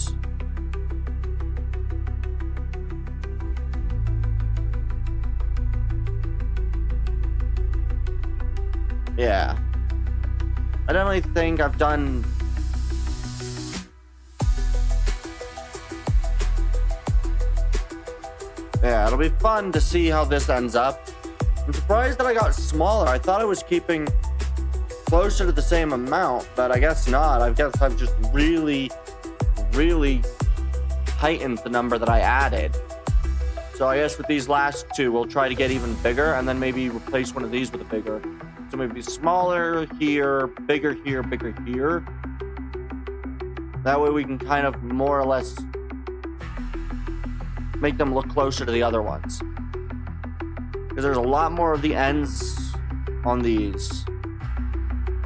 Yeah. I definitely think I've done... Yeah, it'll be fun to see how this ends up. I'm surprised that I got smaller. I thought I was keeping closer to the same amount, but I guess not. I guess I've just really, really heightened the number that I added. So I guess with these last two, we'll try to get even bigger and then maybe replace one of these with a bigger. So maybe smaller here, bigger here, bigger here. That way we can kind of more or less make them look closer to the other ones. Because there's a lot more of the ends on these.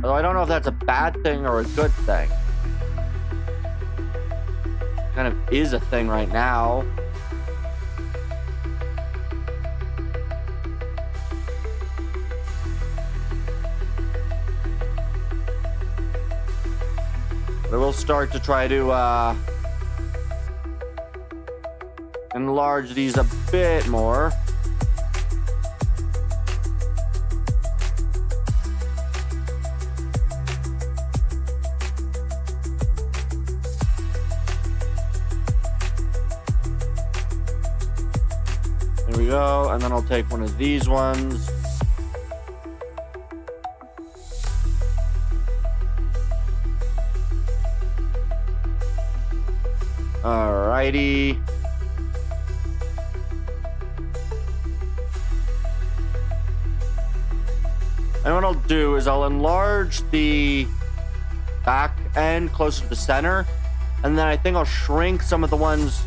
Although I don't know if that's a bad thing or a good thing. Kind of is a thing right now. But we'll start to try to enlarge these a bit more. There we go, and then I'll take one of these ones. Alrighty. And what I'll do is I'll enlarge the back end closer to the center, and then I think I'll shrink some of the ones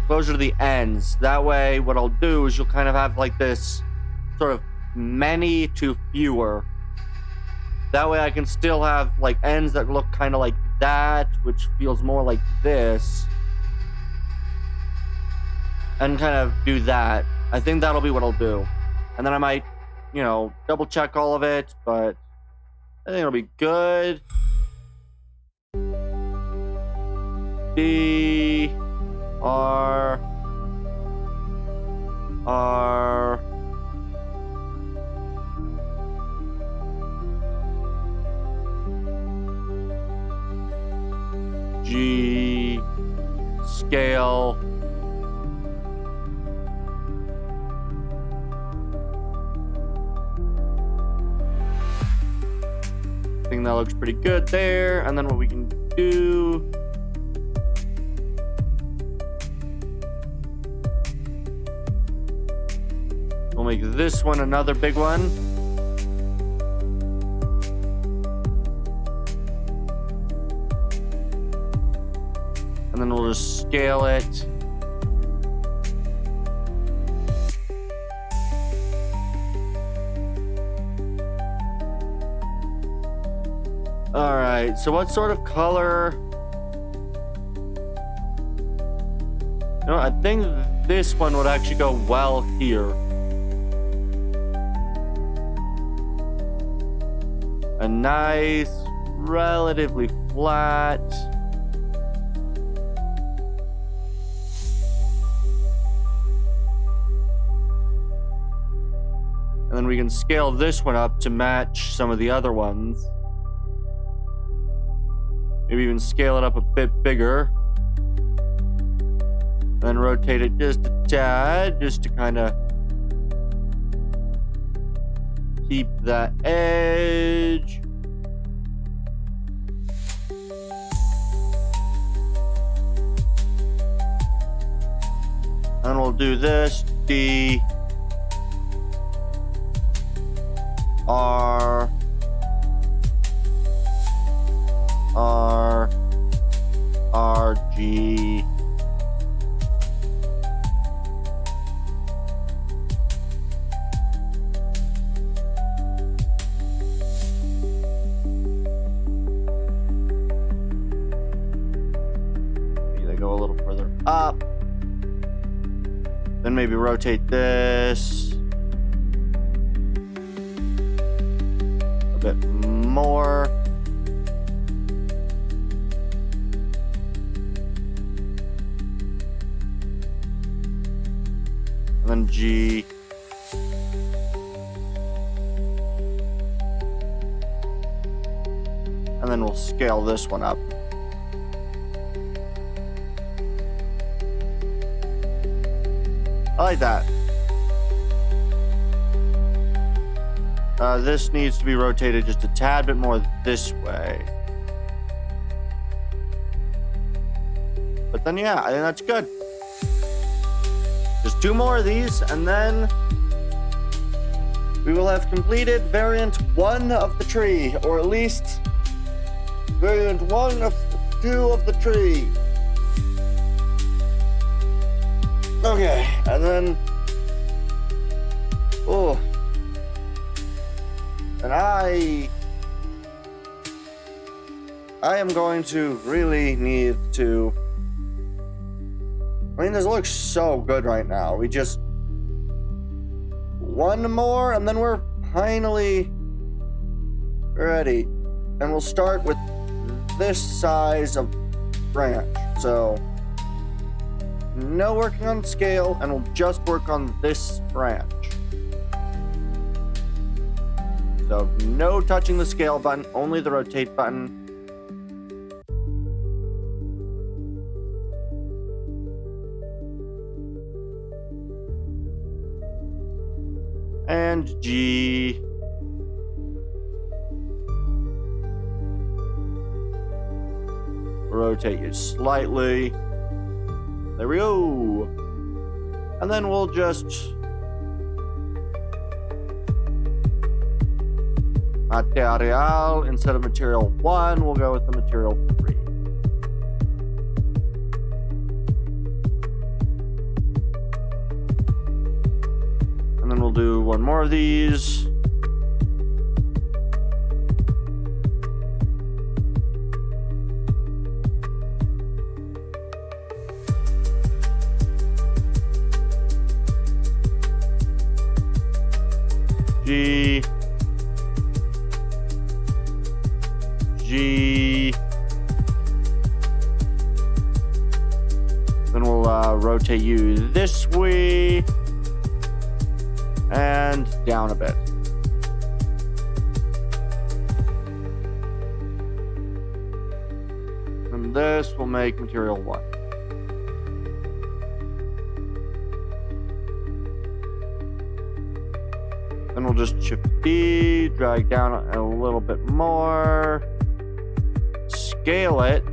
closer to the ends. That way, what I'll do is you'll kind of have like this sort of many to fewer. That way I can still have like ends that look kind of like that, which feels more like this, and kind of do that. I think that'll be what I'll do. And then I might, you know, double check all of it, but I think it'll be good. D R R G scale. I think that looks pretty good there. And then what we can do, we'll make this one another big one. And then we'll just scale it. All right, so what sort of color? You know, I think this one would actually go well here. A nice, relatively flat. And then we can scale this one up to match some of the other ones. Maybe even scale it up a bit bigger. Then rotate it just a tad, just to kind of keep that edge. And we'll do this, D, R, R, R, G. Maybe they go a little further up. Then maybe rotate this a bit more. And then G. And then we'll scale this one up. I like that. This needs to be rotated just a tad bit more this way. But then, yeah, I think that's good. Just 2 more of these, and then we will have completed variant 1 of the tree, or at least variant 1 of 2 of the tree. Okay, and then, oh, and I am going to really need to, I mean, this looks so good right now. We just, 1 more, and then we're finally ready. And we'll start with this size of branch, so no working on scale, and we'll just work on this branch. So no touching the scale button, only the rotate button. And G. Rotate you slightly. There we go. And then we'll just material instead of material 1, we'll go with the material 3. And then we'll do 1 more of these. G, G, then we'll rotate you this way and down a bit. And this will make material 1. Then we'll just shift D, drag down a little bit more, scale it.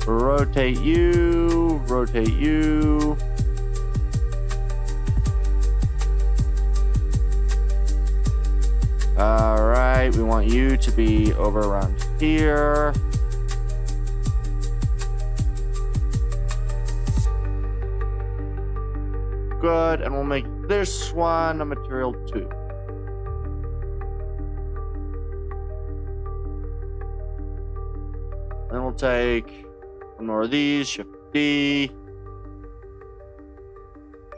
Rotate you, rotate you. All right, we want you to be over around here. Good, and we'll make this one a material 2. Then we'll take 1 more of these, shift D,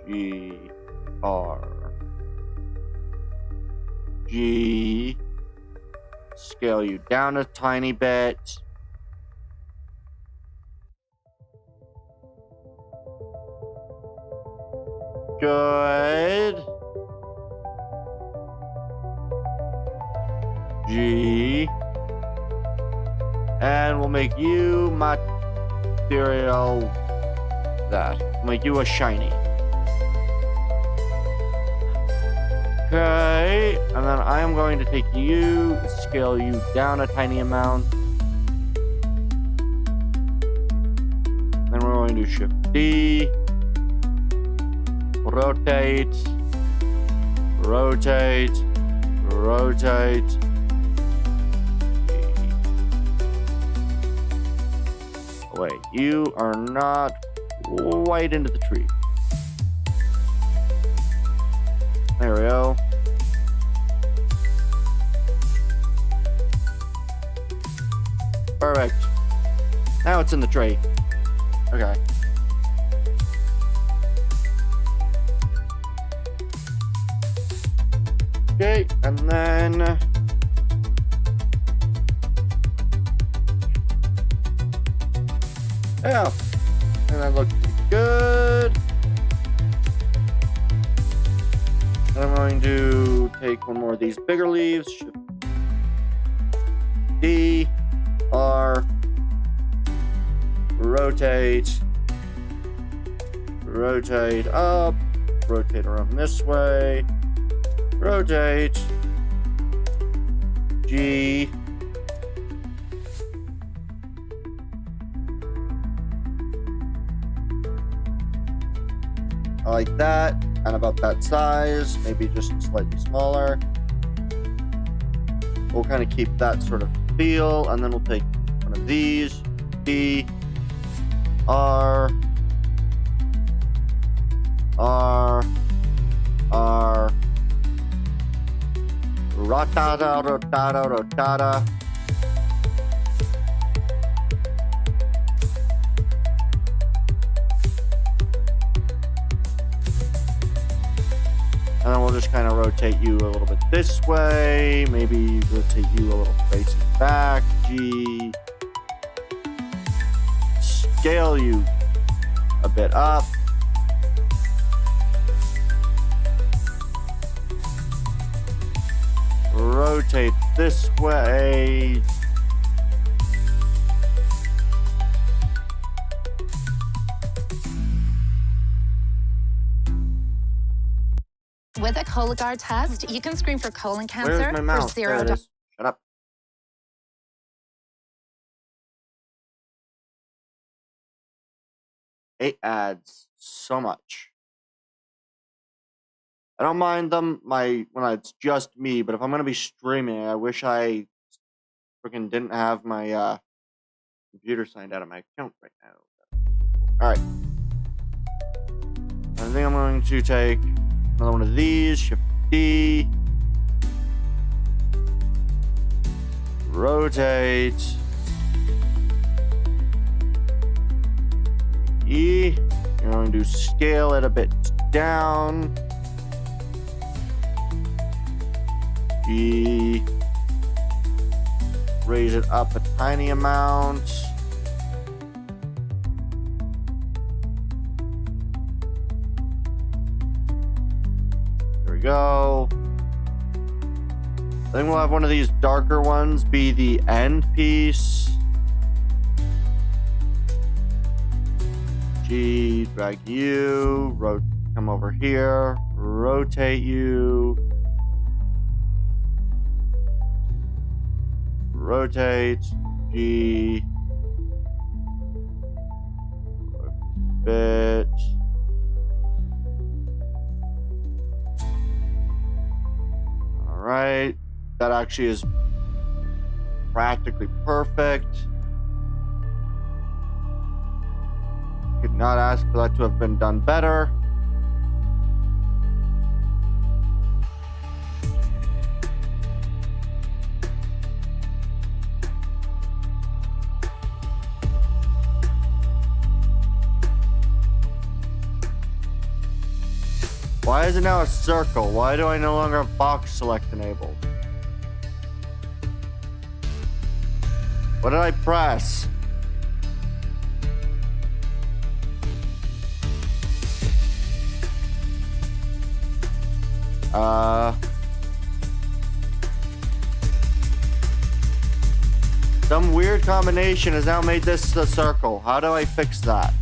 G, R, G, scale you down a tiny bit. Good. G. And we'll make you material that. We'll make you a shiny. Okay, and then I am going to take you, scale you down a tiny amount. Then we're going to Shift D, rotate, rotate, rotate. Wait, you are not quite into the tree. There we go. Perfect. Now it's in the tree. Okay. Okay, and then yeah, and that looks pretty good. And I'm going to take one more of these bigger leaves. Shift D, R, rotate, rotate up, rotate around this way, rotate, G, I like that, and about that size, maybe just slightly smaller. We'll kind of keep that sort of feel, and then we'll take one of these, D, R, R, R, rotata, rotata, rotata. And then we'll just kind of rotate you a little bit this way. Maybe rotate you a little facing back. G. Scale you a bit up. Rotate this way. With a Cologuard test, you can screen for colon cancer Where's my mouse? for There it is. Shut up. It adds so much. I don't mind them when it's just me, but if I'm gonna be streaming, I wish I freaking didn't have my computer signed out of my account right now. Alright. I think I'm going to take another one of these, Shift D, rotate, E, you're going to scale it a bit down, E, raise it up a tiny amount, go. I think we'll have one of these darker ones be the end piece. G, drag you, come over here, rotate you, rotate, G, bit. Right, that actually is practically perfect. Could not ask for that to have been done better. Why is it now a circle? Why do I no longer have box select enabled? What did I press? Some weird combination has now made this a circle. How do I fix that?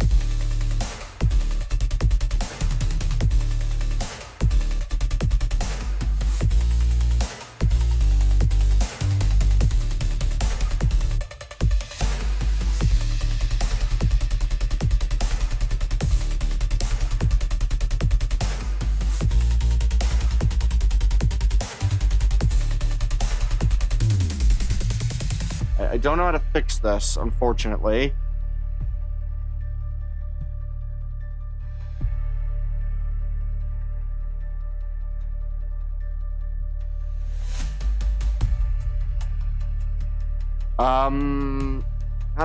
I don't know how to fix this, unfortunately. How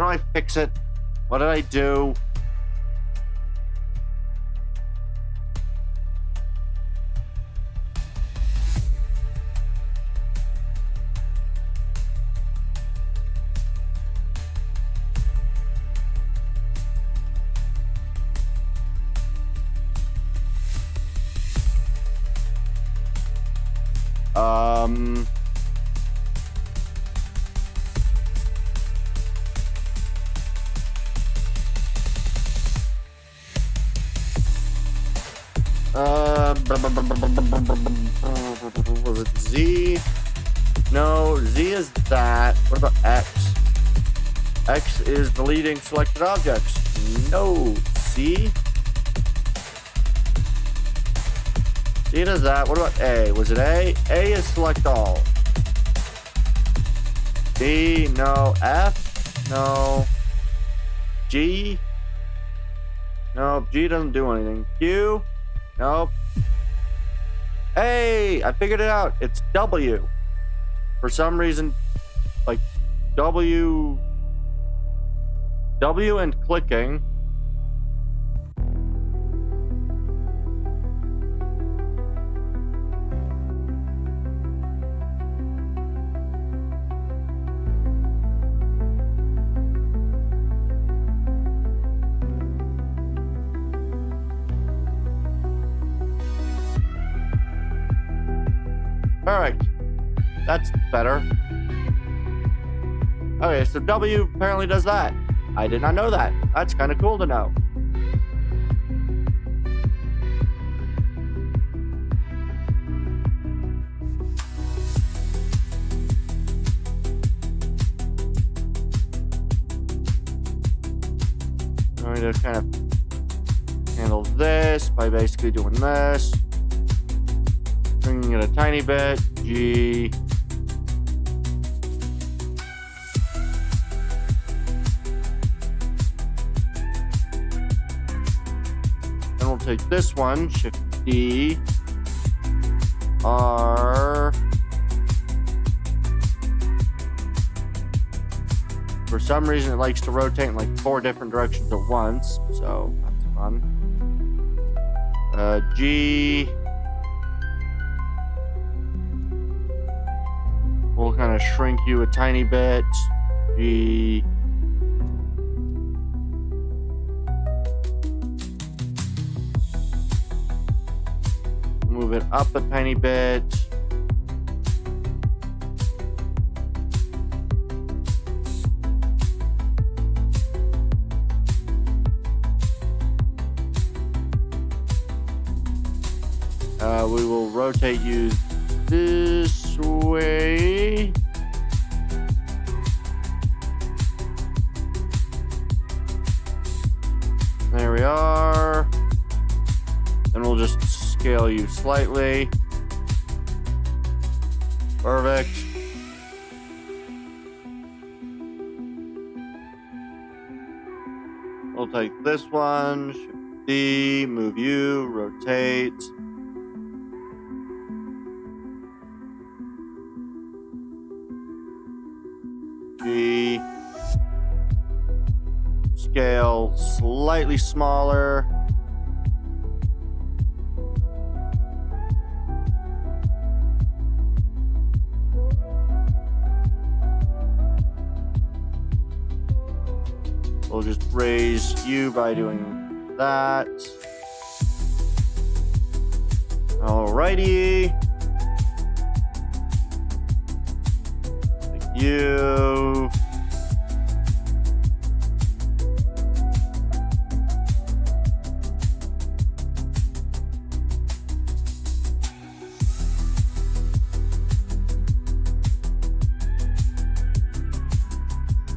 do I fix it? What did I do? Was it Z? No, Z is that. What about X? X is deleting selected objects. No, C? C does that. What about A? Was it A? A is select all. B, no. F, no. G? Nope, G doesn't do anything. Q? Nope. Hey, I figured it out. It's W. For some reason, like W and clicking. All right, that's better. Okay, so W apparently does that. I did not know that. That's kind of cool to know. I'm going to kind of handle this by basically doing this. Bringing it a tiny bit. G. Then we'll take this one, Shift D. R. For some reason, it likes to rotate in like 4 different directions at once, so that's fun. G. We'll kind of shrink you a tiny bit. G. Move it up a tiny bit. We will rotate you this way. There we are. Then we'll just scale you slightly. Perfect. We'll take this one, Shift D, move you, rotate. G. Scale slightly smaller. We'll just raise you by doing that. Alrighty. Thank you.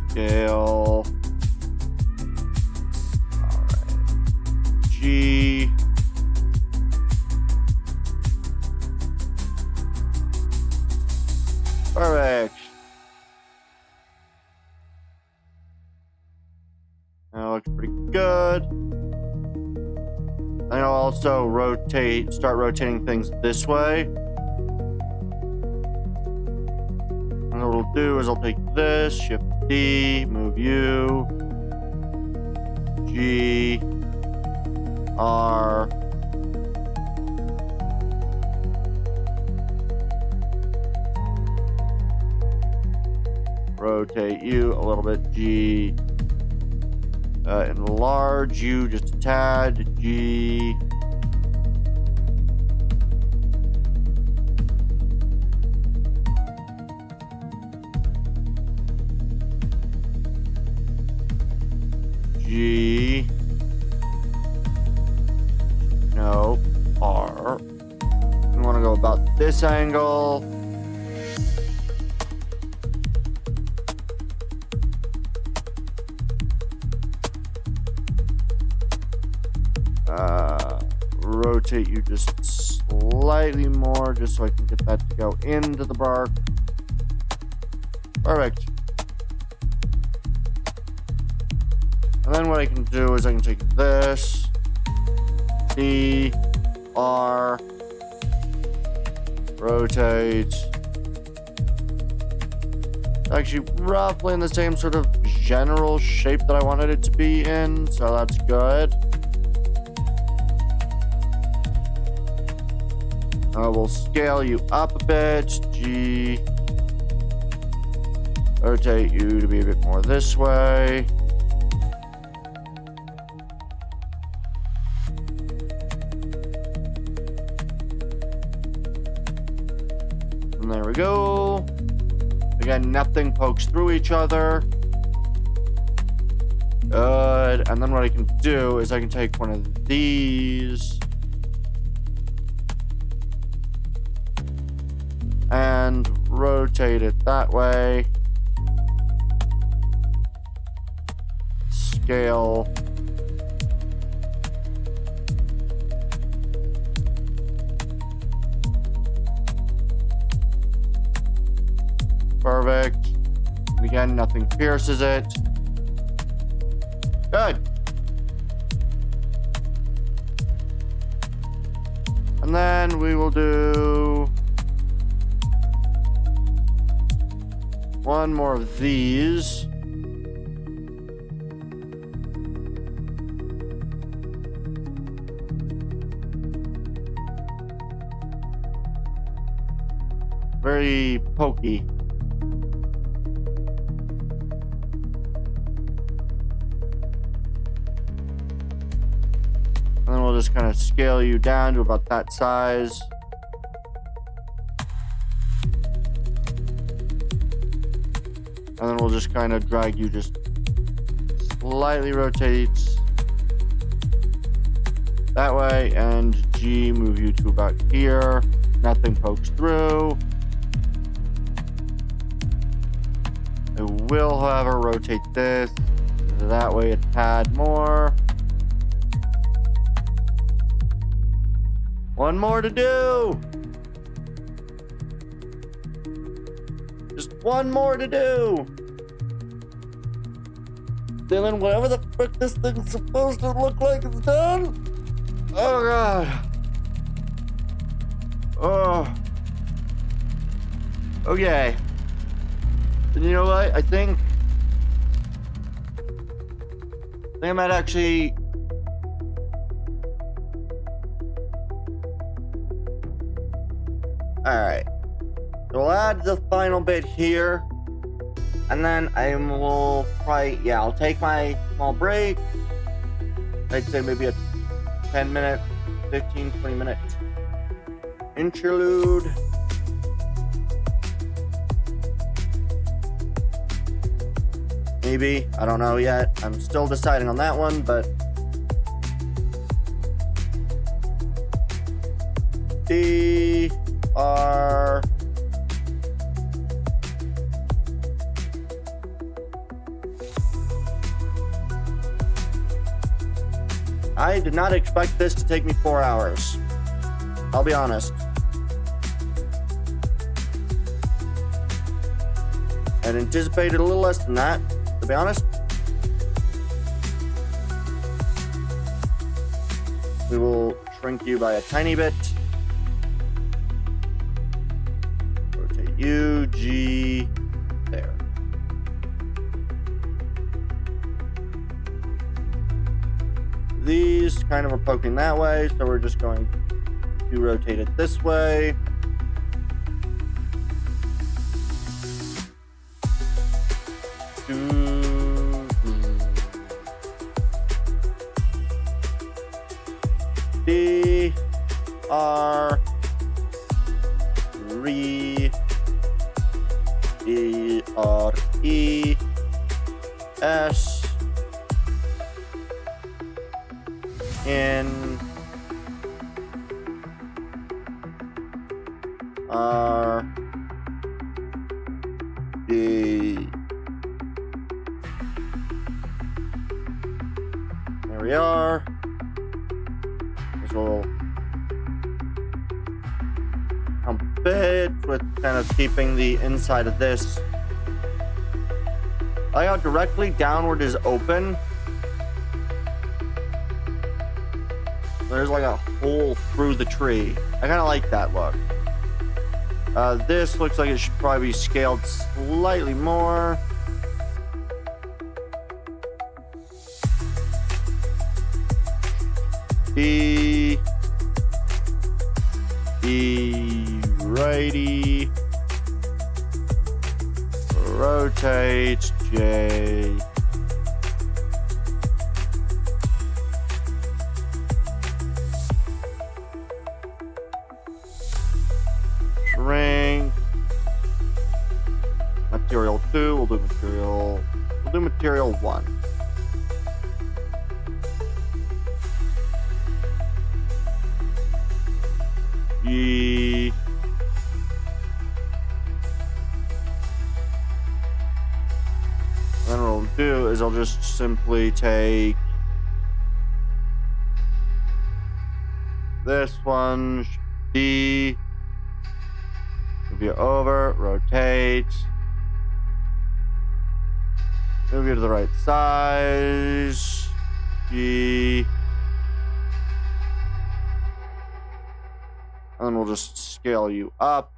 Scale. Alright. G. Perfect. That looks pretty good. And I'll also start rotating things this way. And what we'll do is I'll take this, Shift D, move U, G, R, rotate you a little bit, G, enlarge you just a tad, G, G, no, R. We want to go about this angle. Rotate you just slightly more, just so I can get that to go into the bark. Perfect. And then what I can do is I can take this, D, R, rotate. Actually, roughly in the same sort of general shape that I wanted it to be in, so that's good. We'll scale you up a bit. G. Rotate you to be a bit more this way. And there we go. Again, nothing pokes through each other. Good. And then what I can do is I can take one of these and rotate it that way. Scale. Perfect. And again, nothing pierces it. Good. And then we will do one more of these. Very pokey. And then we'll just kind of scale you down to about that size. And then we'll just kind of drag you, just slightly rotate that way, and G, move you to about here. Nothing pokes through. I will, however, rotate this that way a tad more. One more to do. Just one more to do. Then whatever the frick this thing's supposed to look like is done. Oh god. Oh. Okay. And you know what? I think I might actually alright. So we'll add the final bit here. And then I will probably, yeah, I'll take my small break. I'd say maybe a 10-minute, 15, 20-minute interlude. Maybe. I don't know yet. I'm still deciding on that one, but DR. I did not expect this to take me 4 hours. I'll be honest. And anticipated a little less than that, to be honest. We will shrink you by a tiny bit. Rotate U, G, there. These kind of are poking that way, so we're just going to rotate it this way. D, R, re, E, R, E, S, N, R, D. There we are. This will help a bit with kind of keeping the inside of this. I got directly downward is open. There's like a hole through the tree. I kind of like that look. This looks like it should probably be scaled slightly more. E, righty, rotate, J, shrink, material 2, we'll do material 1. E, then what I'll do is I'll just simply take this one, D, move you over, rotate, move you to the right size, G, and then we'll just scale you up.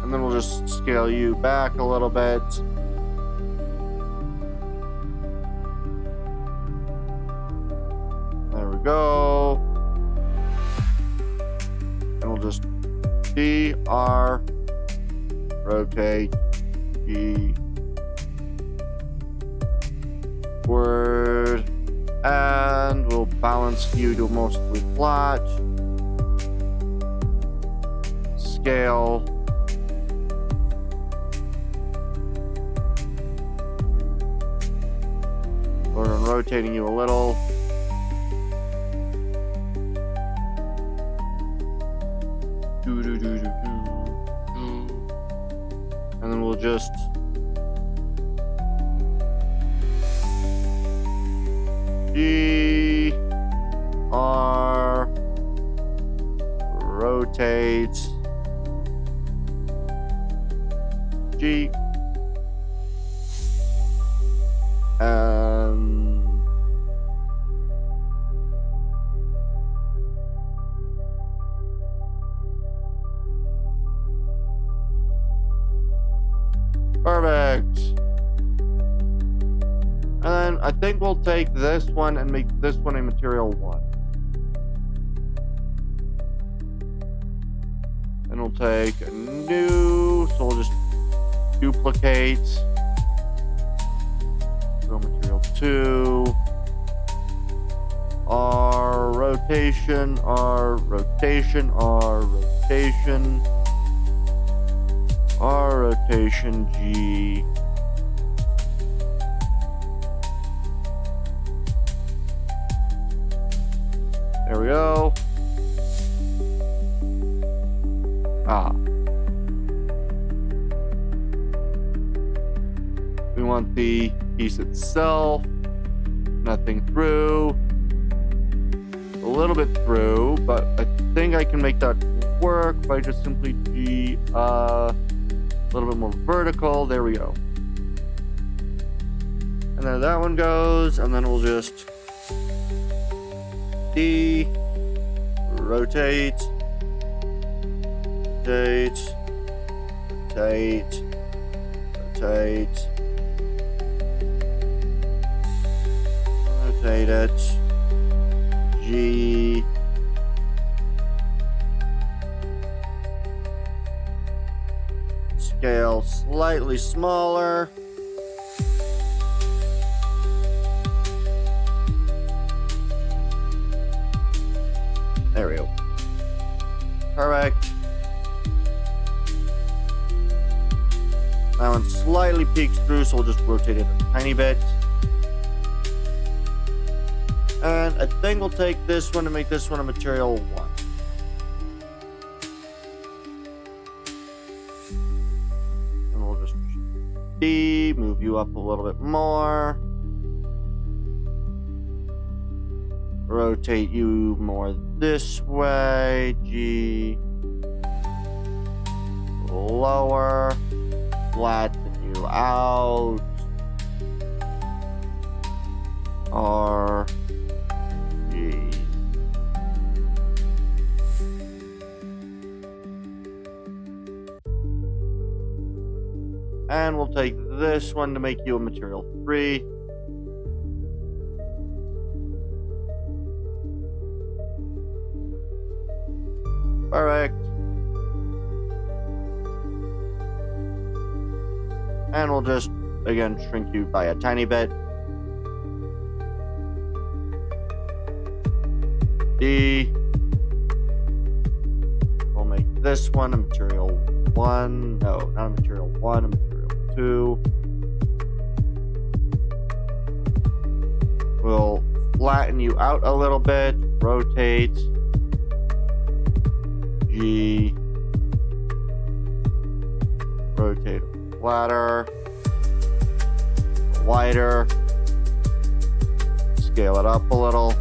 And then we'll just scale you back a little bit. There we go. And we'll just D, R, rotate, G, word, and we'll balance you to mostly flat. Scale. We're rotating you a little. And then we'll just G, R, rotate, G, and perfect. And then I think we'll take this one and make this one a material 1. we'll take a new, so we'll just duplicate. Go material 2. R rotation, R rotation, R rotation, R rotation, G. There we go. We want the piece itself, nothing through, a little bit through, but I think I can make that work by just simply G, a little bit more vertical. There we go. And then that one goes, and then we'll just D, rotate, rotate, rotate, rotate, rotate it, G, scale slightly smaller. There we go. Perfect. That one slightly peeks through, so we'll just rotate it a tiny bit. And I think we'll take this one and make this one a material 1. And we'll just D, move you up a little bit more. Rotate you more this way, G. Lower, flatten you out. R, G. And we'll take this one to make you a material 3. Perfect. And we'll just, again, shrink you by a tiny bit. D. We'll make this one a material 1. No, not a material 1, a material 2. We'll flatten you out a little bit. Rotate. G, rotate flatter, wider, scale it up a little.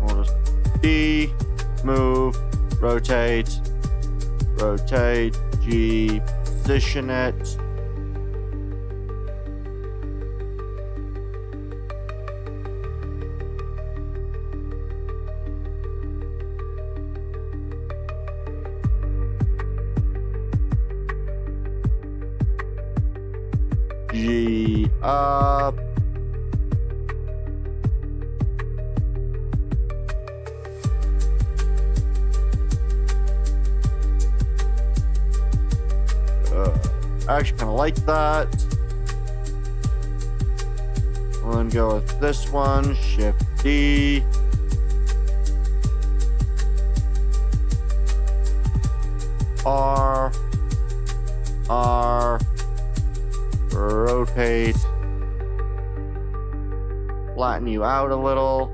We'll just D, move, rotate, rotate, G, position it. G up. I actually kind of like that. We'll then go with this one, Shift D. R, rotate, flatten you out a little.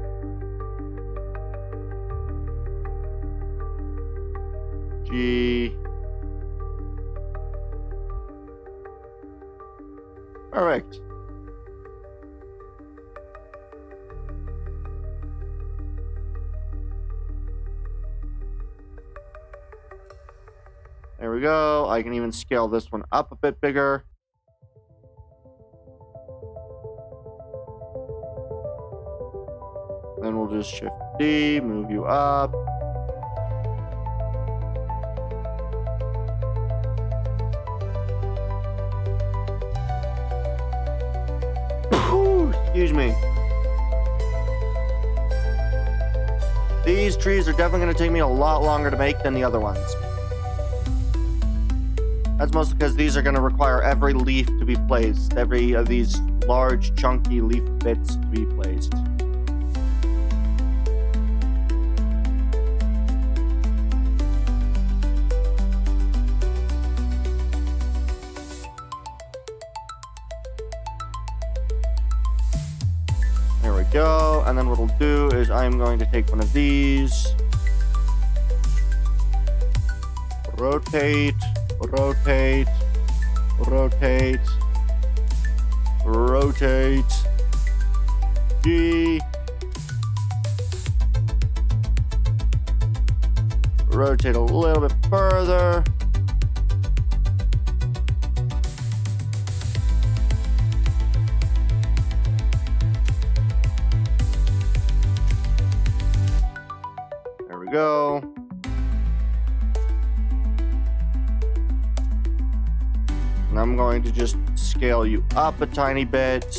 G. Perfect. There we go. I can even scale this one up a bit bigger. Then we'll just Shift D, move you up. Excuse me. These trees are definitely going to take me a lot longer to make than the other ones. That's mostly because these are going to require every leaf to be placed. Every of these large, chunky leaf bits to be placed. There we go. And then what we'll do is I'm going to take one of these. Rotate. Rotate, rotate, rotate, G, rotate a little bit further, there we go. And I'm going to just scale you up a tiny bit.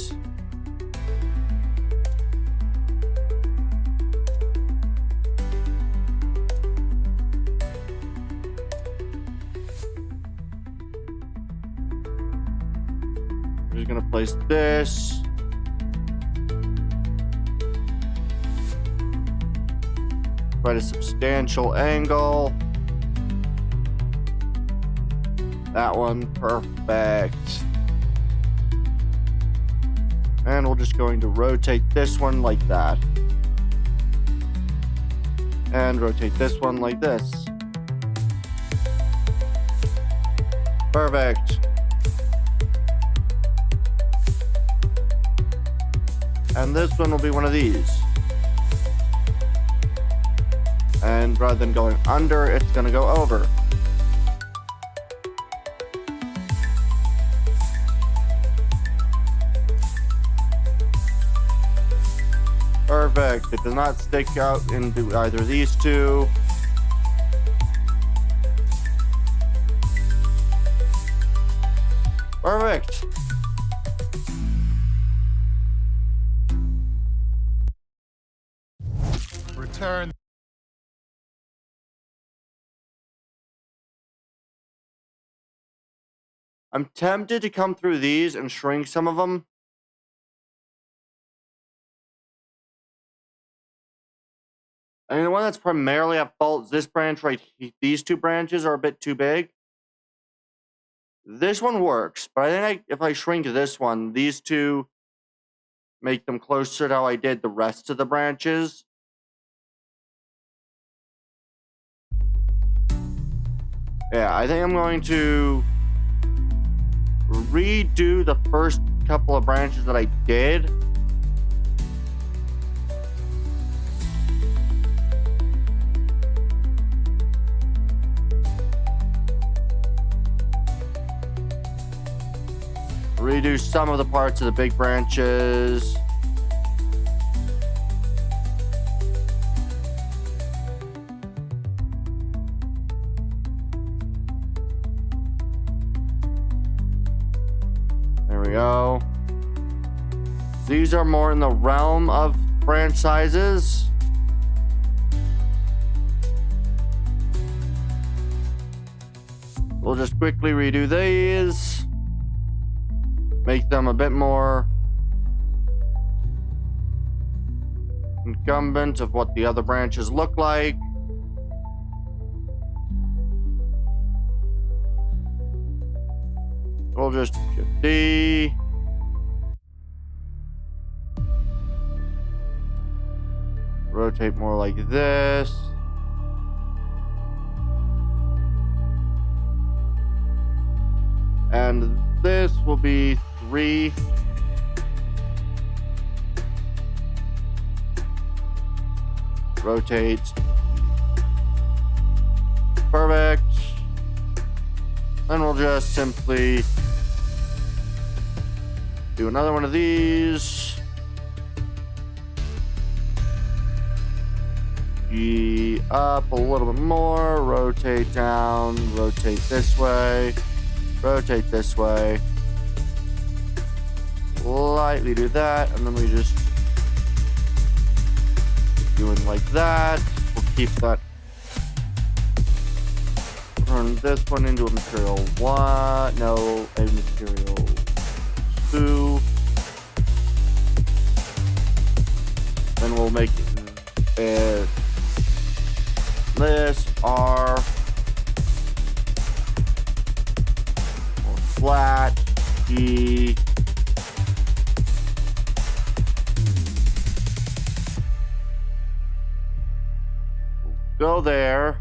I'm just going to place this. Quite a substantial angle. That one, perfect. And we're just going to rotate this one like that. And rotate this one like this. Perfect. And this one will be one of these. And rather than going under, it's going to go over. Perfect. It does not stick out into either of these two. Perfect. Return. I'm tempted to come through these and shrink some of them. I mean, the one that's primarily at fault is this branch right here. These two branches are a bit too big. This one works, but I think if I shrink this one, these two make them closer to how I did the rest of the branches. Yeah, I think I'm going to redo the first couple of branches that I did. Redo some of the parts of the big branches. There we go. These are more in the realm of branch sizes. We'll just quickly redo these. Make them a bit more incumbent of what the other branches look like. We'll just Shift D. Rotate more like this. And this will be 3. Rotate. Perfect. Then we'll just simply do another one of these. G up a little bit more. Rotate down. Rotate this way. Rotate this way. slightly do that, and then we just keep doing like that. We'll keep that. Turn this one into a material 1. No, a material 2. Then we'll make it this R or flat E. Go there.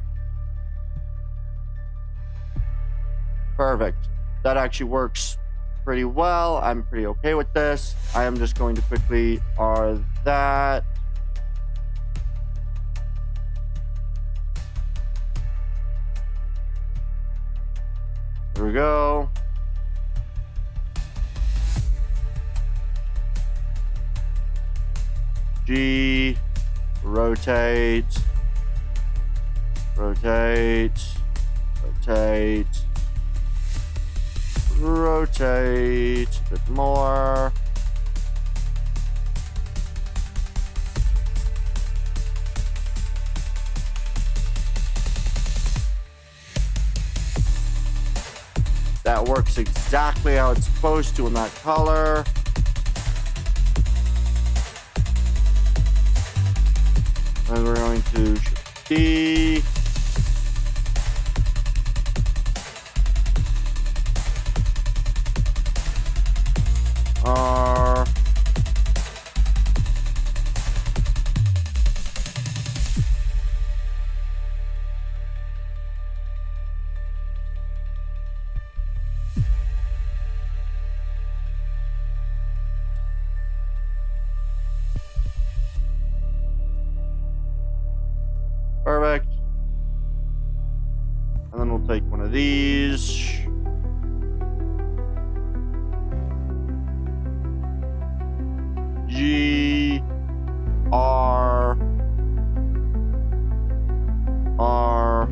Perfect. That actually works pretty well. I'm pretty okay with this. I am just going to quickly R that. There we go. G, rotate, rotate, rotate, rotate, a bit more. That works exactly how it's supposed to in that color. And we're going to shift D. R. Perfect. And then we'll take one of these. G, R, R.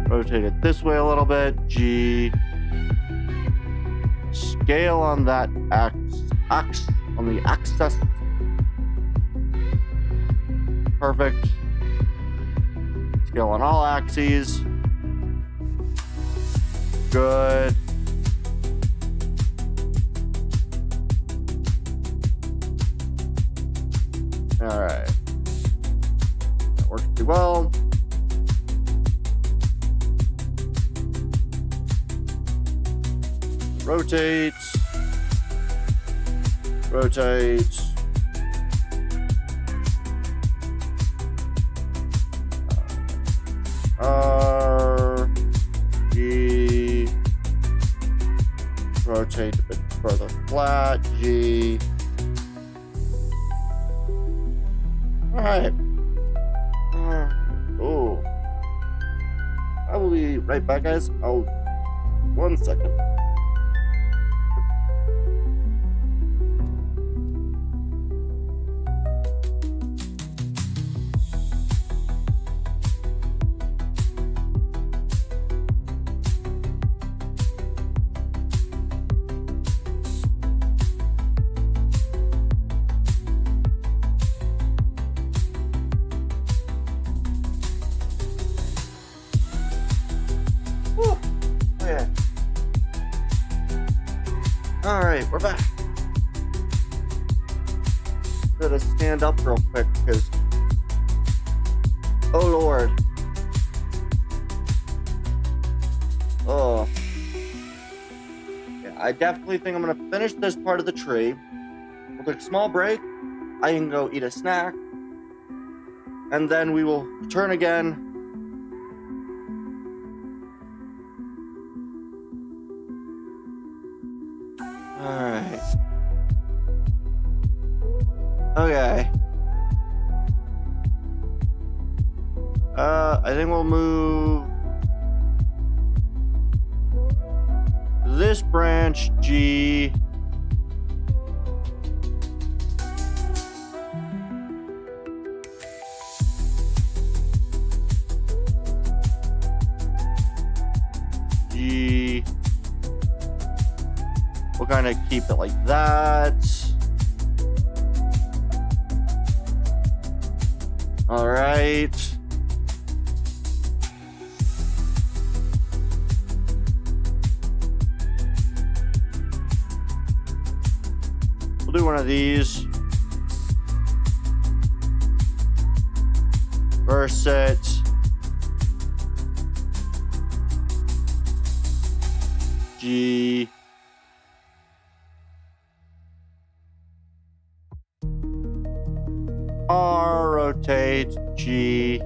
Rotate it this way a little bit. G. Scale on that X on the axis. Perfect. Scale on all axes. Good. All right. That works pretty well. Rotate. Rotate. R, G. Rotate a bit further flat. G. All right. Oh. I will be right back, guys. Oh, 1 second. All right, we're back. Gotta stand up real quick because, oh Lord. Oh. Yeah, I definitely think I'm gonna finish this part of the tree. We'll take a small break. I can go eat a snack. And then we will return again. Alright. Okay. I think we'll move this branch G. kind of keep it like that. All right. We'll do one of these. Reverse it. G. R, rotate, G.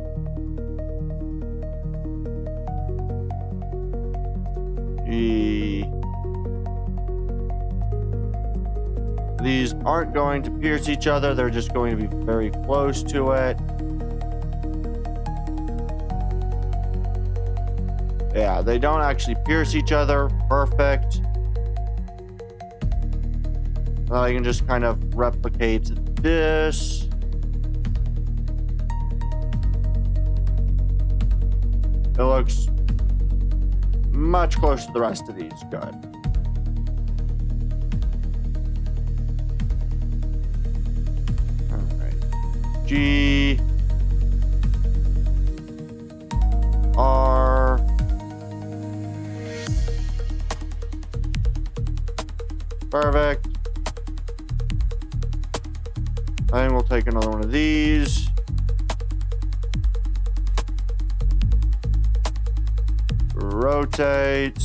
G. These aren't going to pierce each other, they're just going to be very close to it. Yeah, they don't actually pierce each other. Perfect. Now I can just kind of replicate this. It looks much closer to the rest of these. Good. All right. G. R. Perfect. I think we'll take another one of these. Rotate.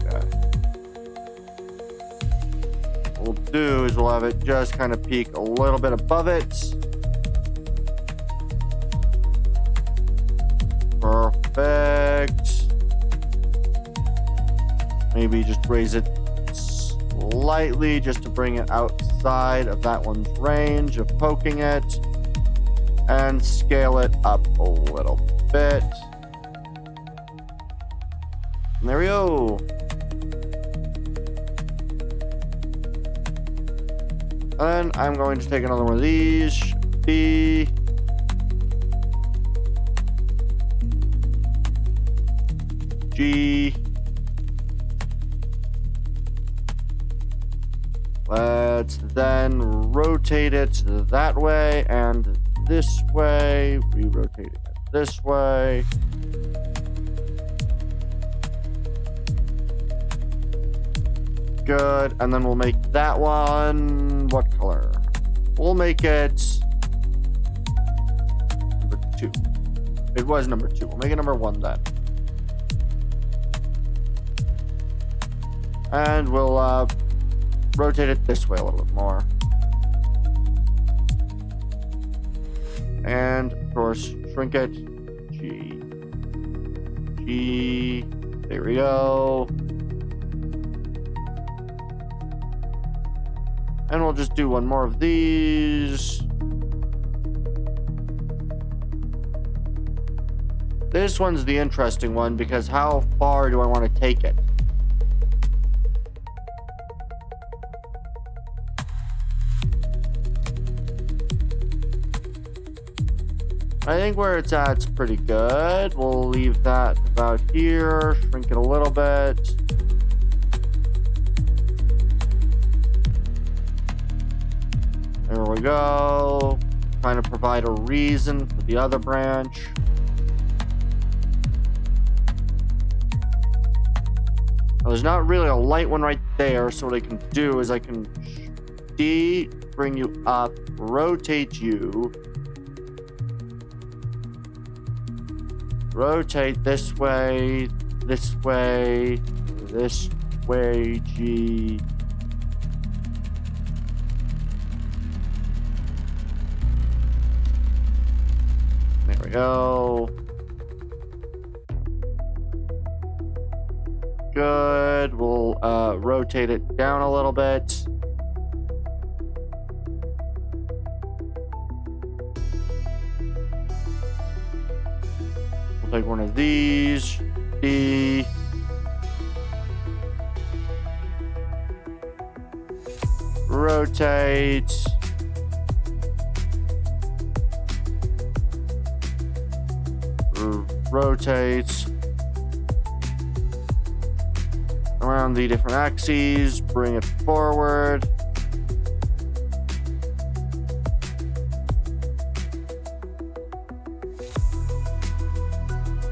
Okay. What we'll do is we'll have it just kind of peek a little bit above it. Perfect. Maybe just raise it slightly just to bring it outside of that one's range of poking it, and scale it up a little bit. And there we go. And I'm going to take another one of these. B. G. Let's then rotate it that way and this way. Re-rotate it this way. Good. And then we'll make that one, what color? We'll make it number 2. It was number 2. We'll make it number 1 then. And we'll rotate it this way a little bit more. And of course, shrink it. G. G. There we go. And we'll just do one more of these. This one's the interesting one because how far do I want to take it? I think where it's at's pretty good. We'll leave that about here. Shrink it a little bit. There we go. Kind of provide a reason for the other branch. Now, there's not really a light one right there, so what I can do is I can D, bring you up, rotate you. Rotate this way, this way, this way, G. There we go. Good. We'll rotate it down a little bit. Take one of these, D, rotate, rotate around the different axes, bring it forward.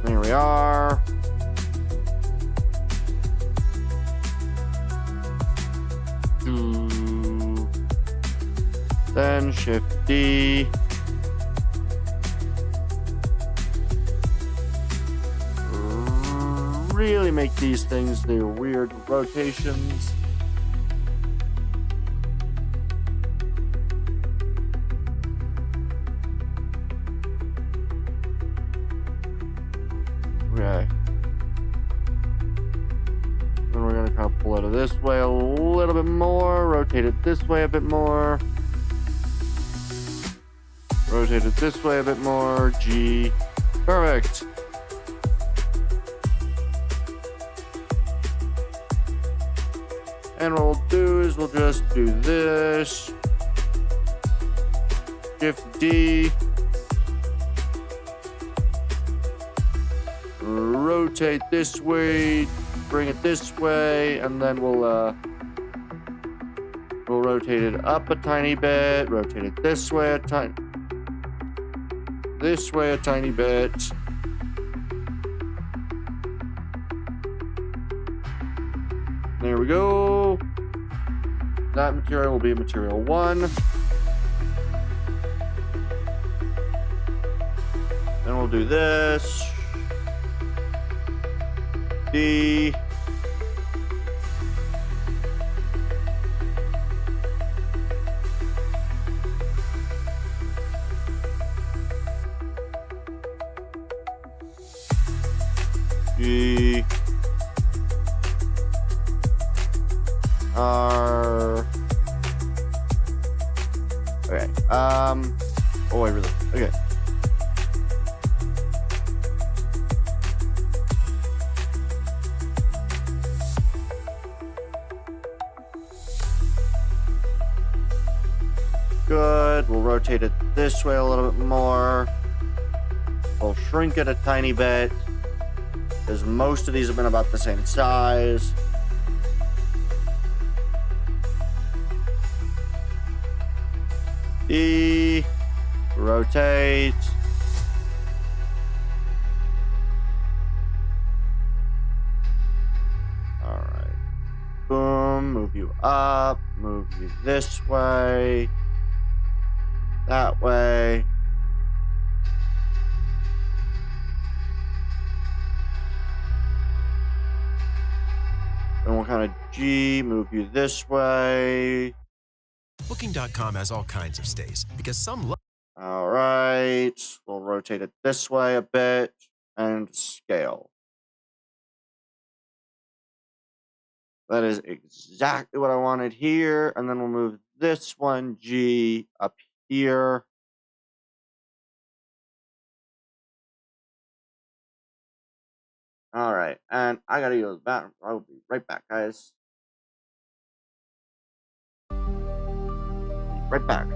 There we are. Then Shift D. Really make these things do weird rotations. Okay. Then we're gonna kind of pull it this way a little bit more, rotate it this way a bit more. Rotate it this way a bit more. G. Perfect. And what we'll do is we'll just do this. Shift D. Rotate this way. Bring it this way. And then we'll rotate it up a tiny bit. Rotate it this way a tiny bit. There we go. That material will be material 1. Then we'll do this. D. G. R. Okay. Oh, I really. Okay. Good. We'll rotate it this way a little bit more. We'll shrink it a tiny bit, because most of these have been about the same size. E, rotate. All right. Boom, move you up, move you this way, that way. Then we'll kind of G, move you this way. Booking.com has all kinds of stays because some. All right. We'll rotate it this way a bit and scale. That is exactly what I wanted here. And then we'll move this one G up here. All right. And I got to use the bathroom. I'll be right back, guys. Right back.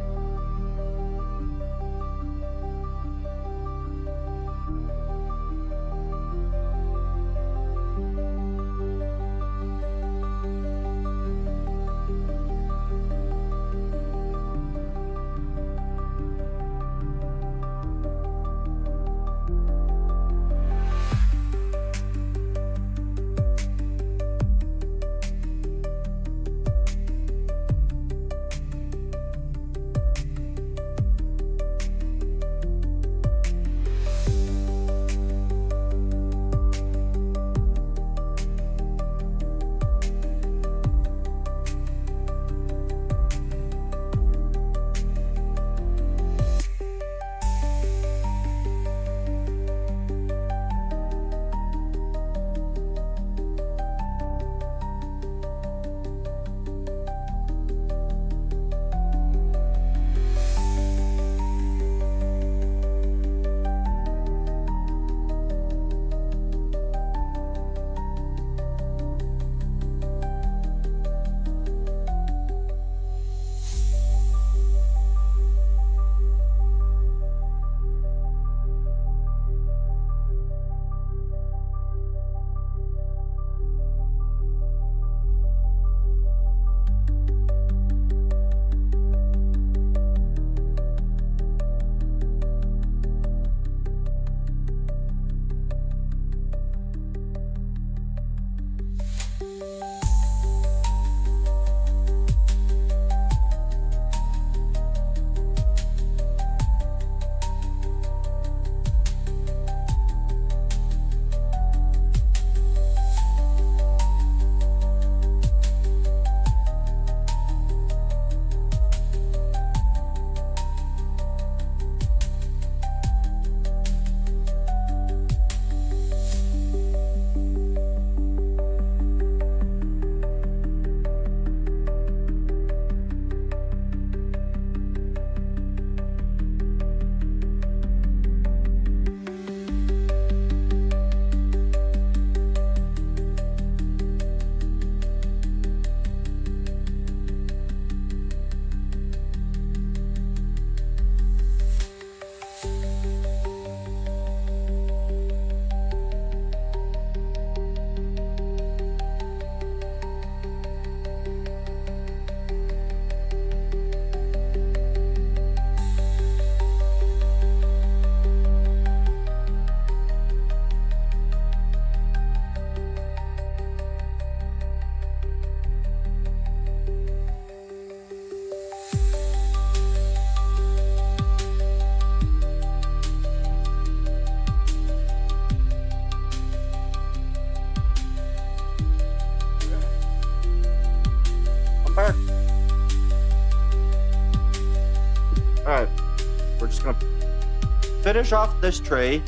finish off this tree.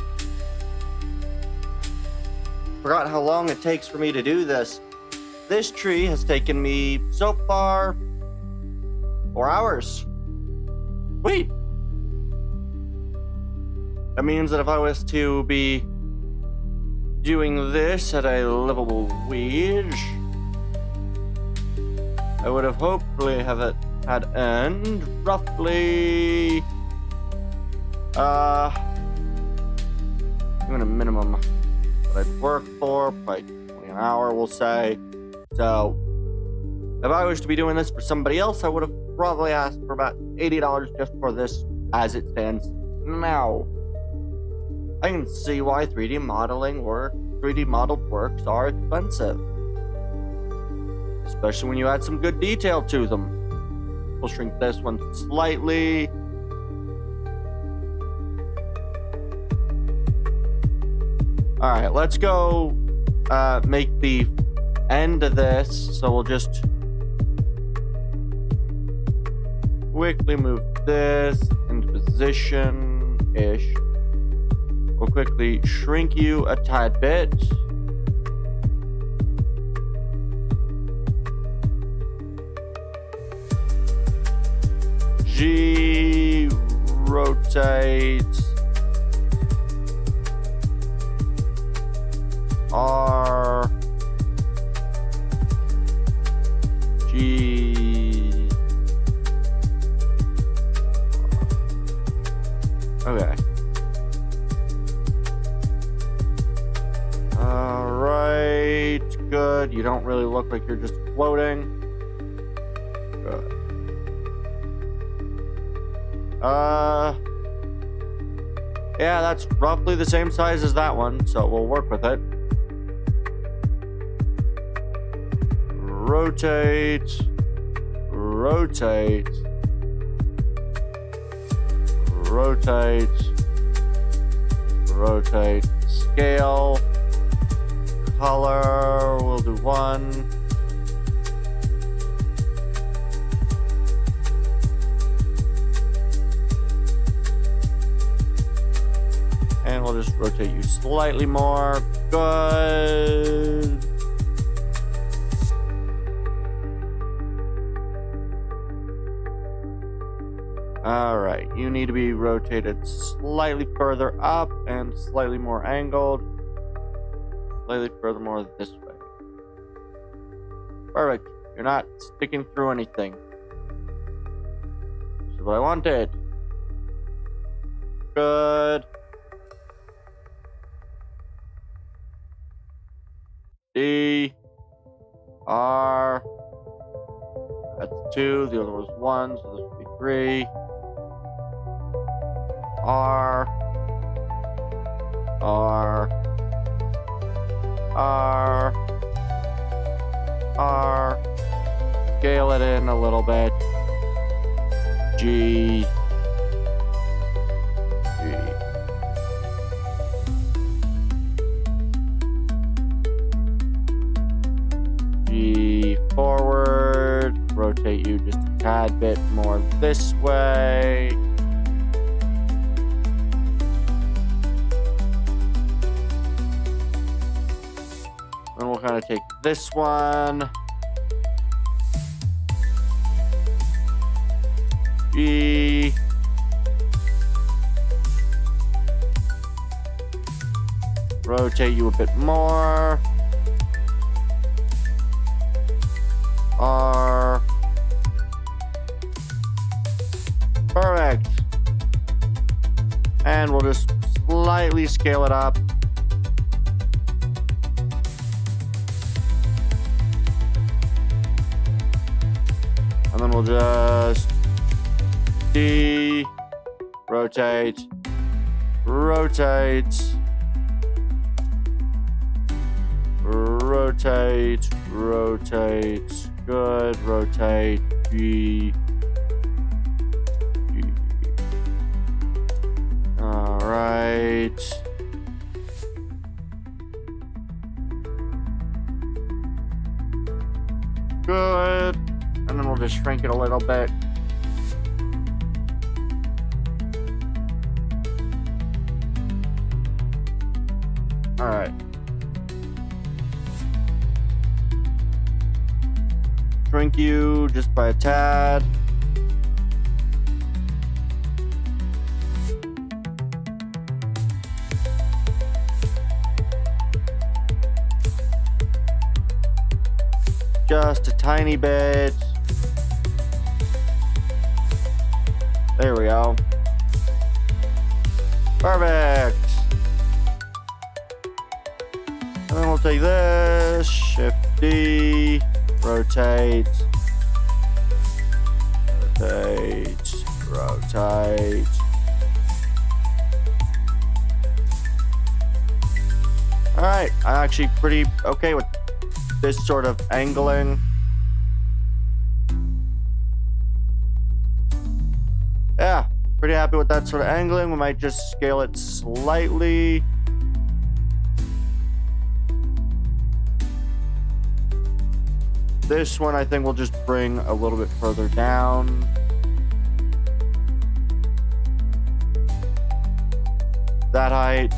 Forgot how long it takes for me to do this. This tree has taken me so far 4 hours. Wait. That means that if I was to be doing this at a livable wage, I would have hopefully have it had earned roughly even a minimum that I'd work for, probably 20 an hour, we'll say. So if I was to be doing this for somebody else, I would have probably asked for about $80 just for this as it stands now. I can see why 3D modeled works are expensive. Especially when you add some good detail to them. We'll shrink this one slightly. Alright, let's go make the end of this. So we'll just quickly move this into position-ish. We'll quickly shrink you a tad bit. G, rotate, R, G, okay. Alright, good. You don't really look like you're just floating. Good. Yeah, that's roughly the same size as that one, so we'll work with it. Rotate, rotate, rotate, rotate, scale, color, we'll do 1. And we'll just rotate you slightly more. Good. Alright, you need to be rotated slightly further up and slightly more angled. Slightly further more this way. Perfect. You're not sticking through anything. This is what I wanted. Good. D, R, that's 2, the other was 1, so this would be 3, R, R, R, R, scale it in a little bit, G, forward, rotate you just a tad bit more this way. Then we'll kind of take this one. G. Rotate you a bit more. R. Perfect. And we'll just slightly scale it up. And then we'll just D, rotate, rotate, rotate, rotate. Good, rotate, G, G. All right. Good. And then we'll just shrink it a little bit. All right. Shrink you just by a tad. Just a tiny bit. There we go. Perfect. And then we'll take this, Shift D, rotate, rotate, rotate. All right, I'm actually pretty okay with this sort of angling. Yeah, pretty happy with that sort of angling. We might just scale it slightly. This one I think we'll just bring a little bit further down. That height.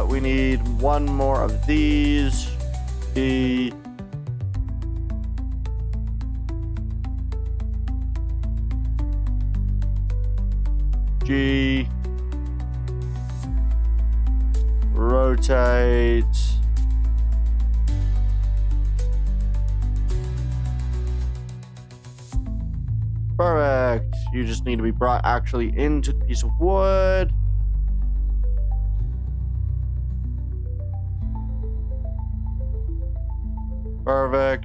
We need one more of these. G. G. Rotate. Perfect. You just need to be brought actually into the piece of wood. Perfect.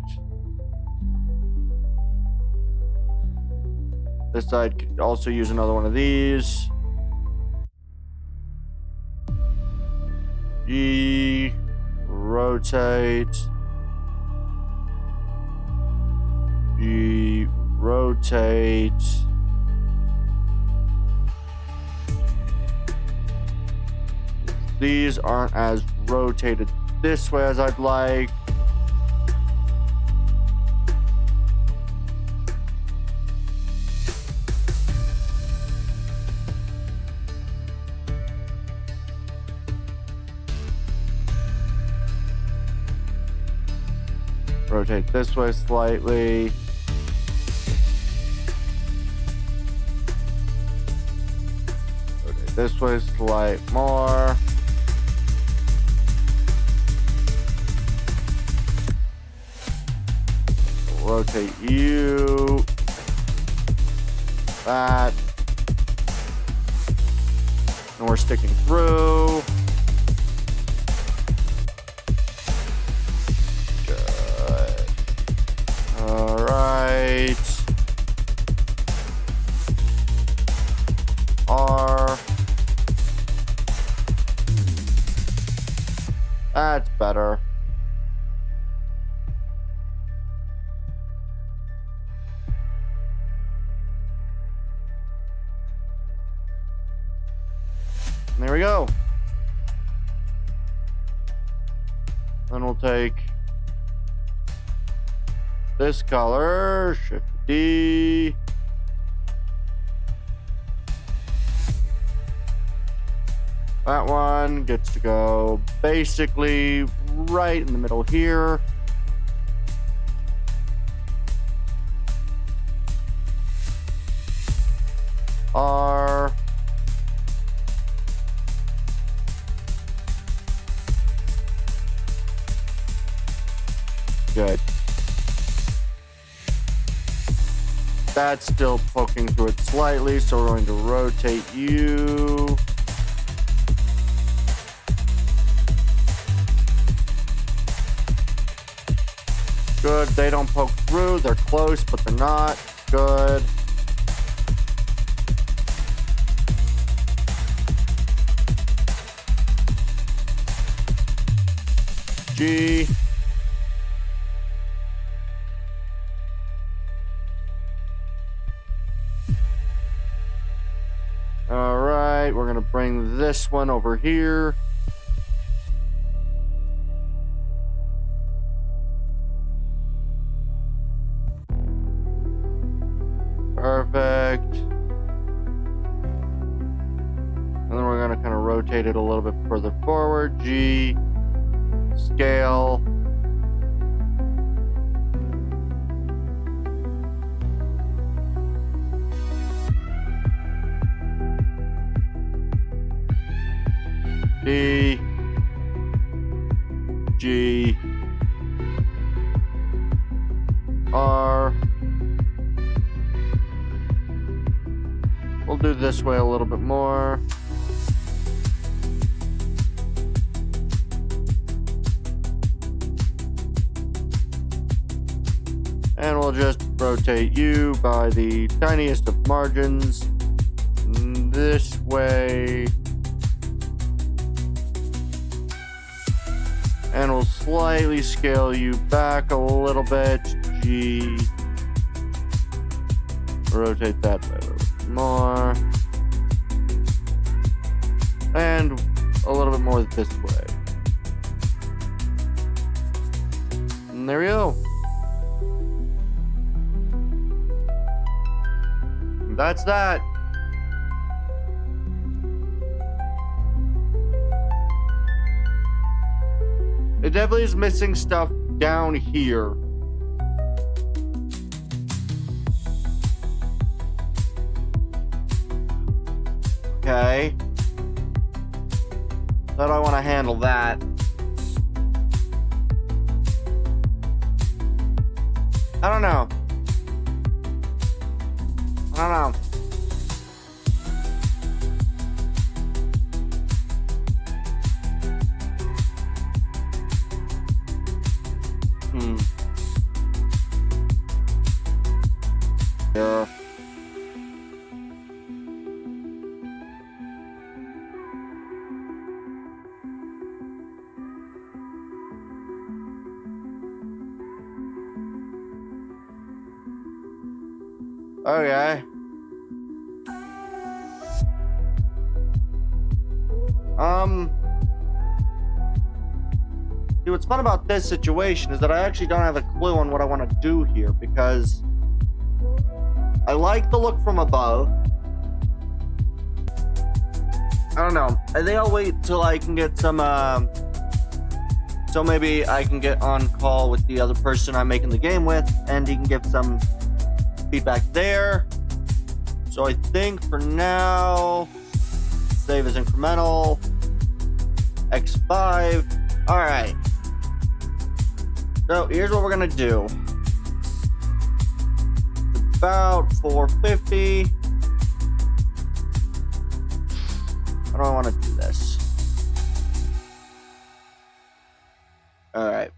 This side could also use another one of these. G, rotate. G, rotate. These aren't as rotated this way as I'd like. Rotate this way slightly. Rotate this way slight more. Rotate you. That. And we're sticking through. R. That's better. And there we go. Then we'll take this color, Shift D. That one gets to go basically right in the middle here. R. Good. That's still poking through it slightly, so we're going to rotate you. Good. They don't poke through. They're close, but they're not. Good. G. All right. We're going to bring this one over here. Perfect. rotate it a little bit further forward. G, scale. D, G, R. We'll do this way a little bit more. And we'll just rotate you by the tiniest of margins this way. And we'll slightly scale you back a little bit. G. Rotate that way a little bit more. And a little bit more this way. And there we go. That's that. It definitely is missing stuff down here. Okay. How do I want to handle that? I don't know. Yeah. Okay. See, what's fun about this situation is that I actually don't have a clue on what I want to do here, because I like the look from above. I don't know. I think I'll wait till I can get some, so maybe I can get on call with the other person I'm making the game with, and he can give some feedback there. So I think for now, save as incremental. X5. All right. So here's what we're gonna do. About 450. How do I want to do this? All right.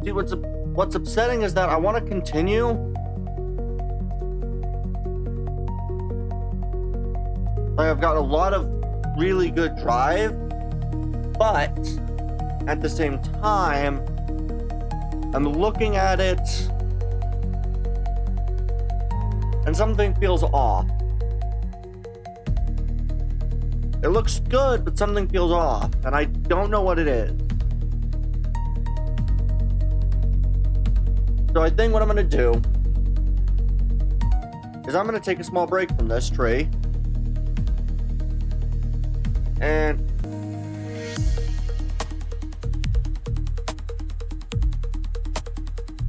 See, what's upsetting is that I want to continue. Like, I've got a lot of really good drive, but at the same time, I'm looking at it and something feels off. It looks good, but something feels off, and I don't know what it is. So I think what I'm going to do is I'm going to take a small break from this tree. And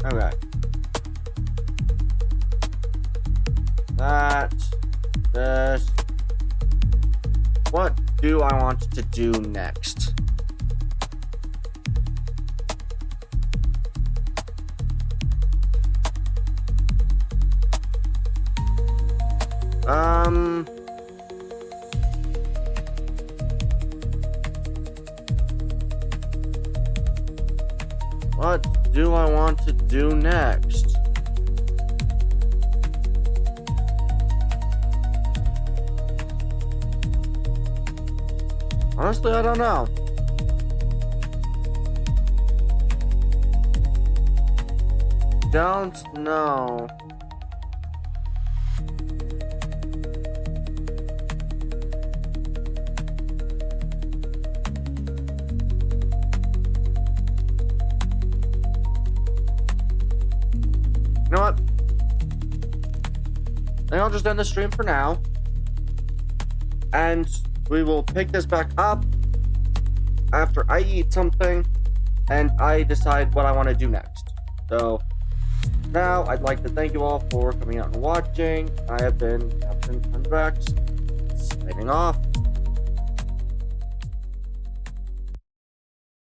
okay. That, this. What do I want to do next? What do I want to do next? Honestly, I don't know. Don't know. You know what? And I'll just end the stream for now. And we will pick this back up after I eat something and I decide what I want to do next. So now I'd like to thank you all for coming out and watching. I have been Captain Hundrax, signing off.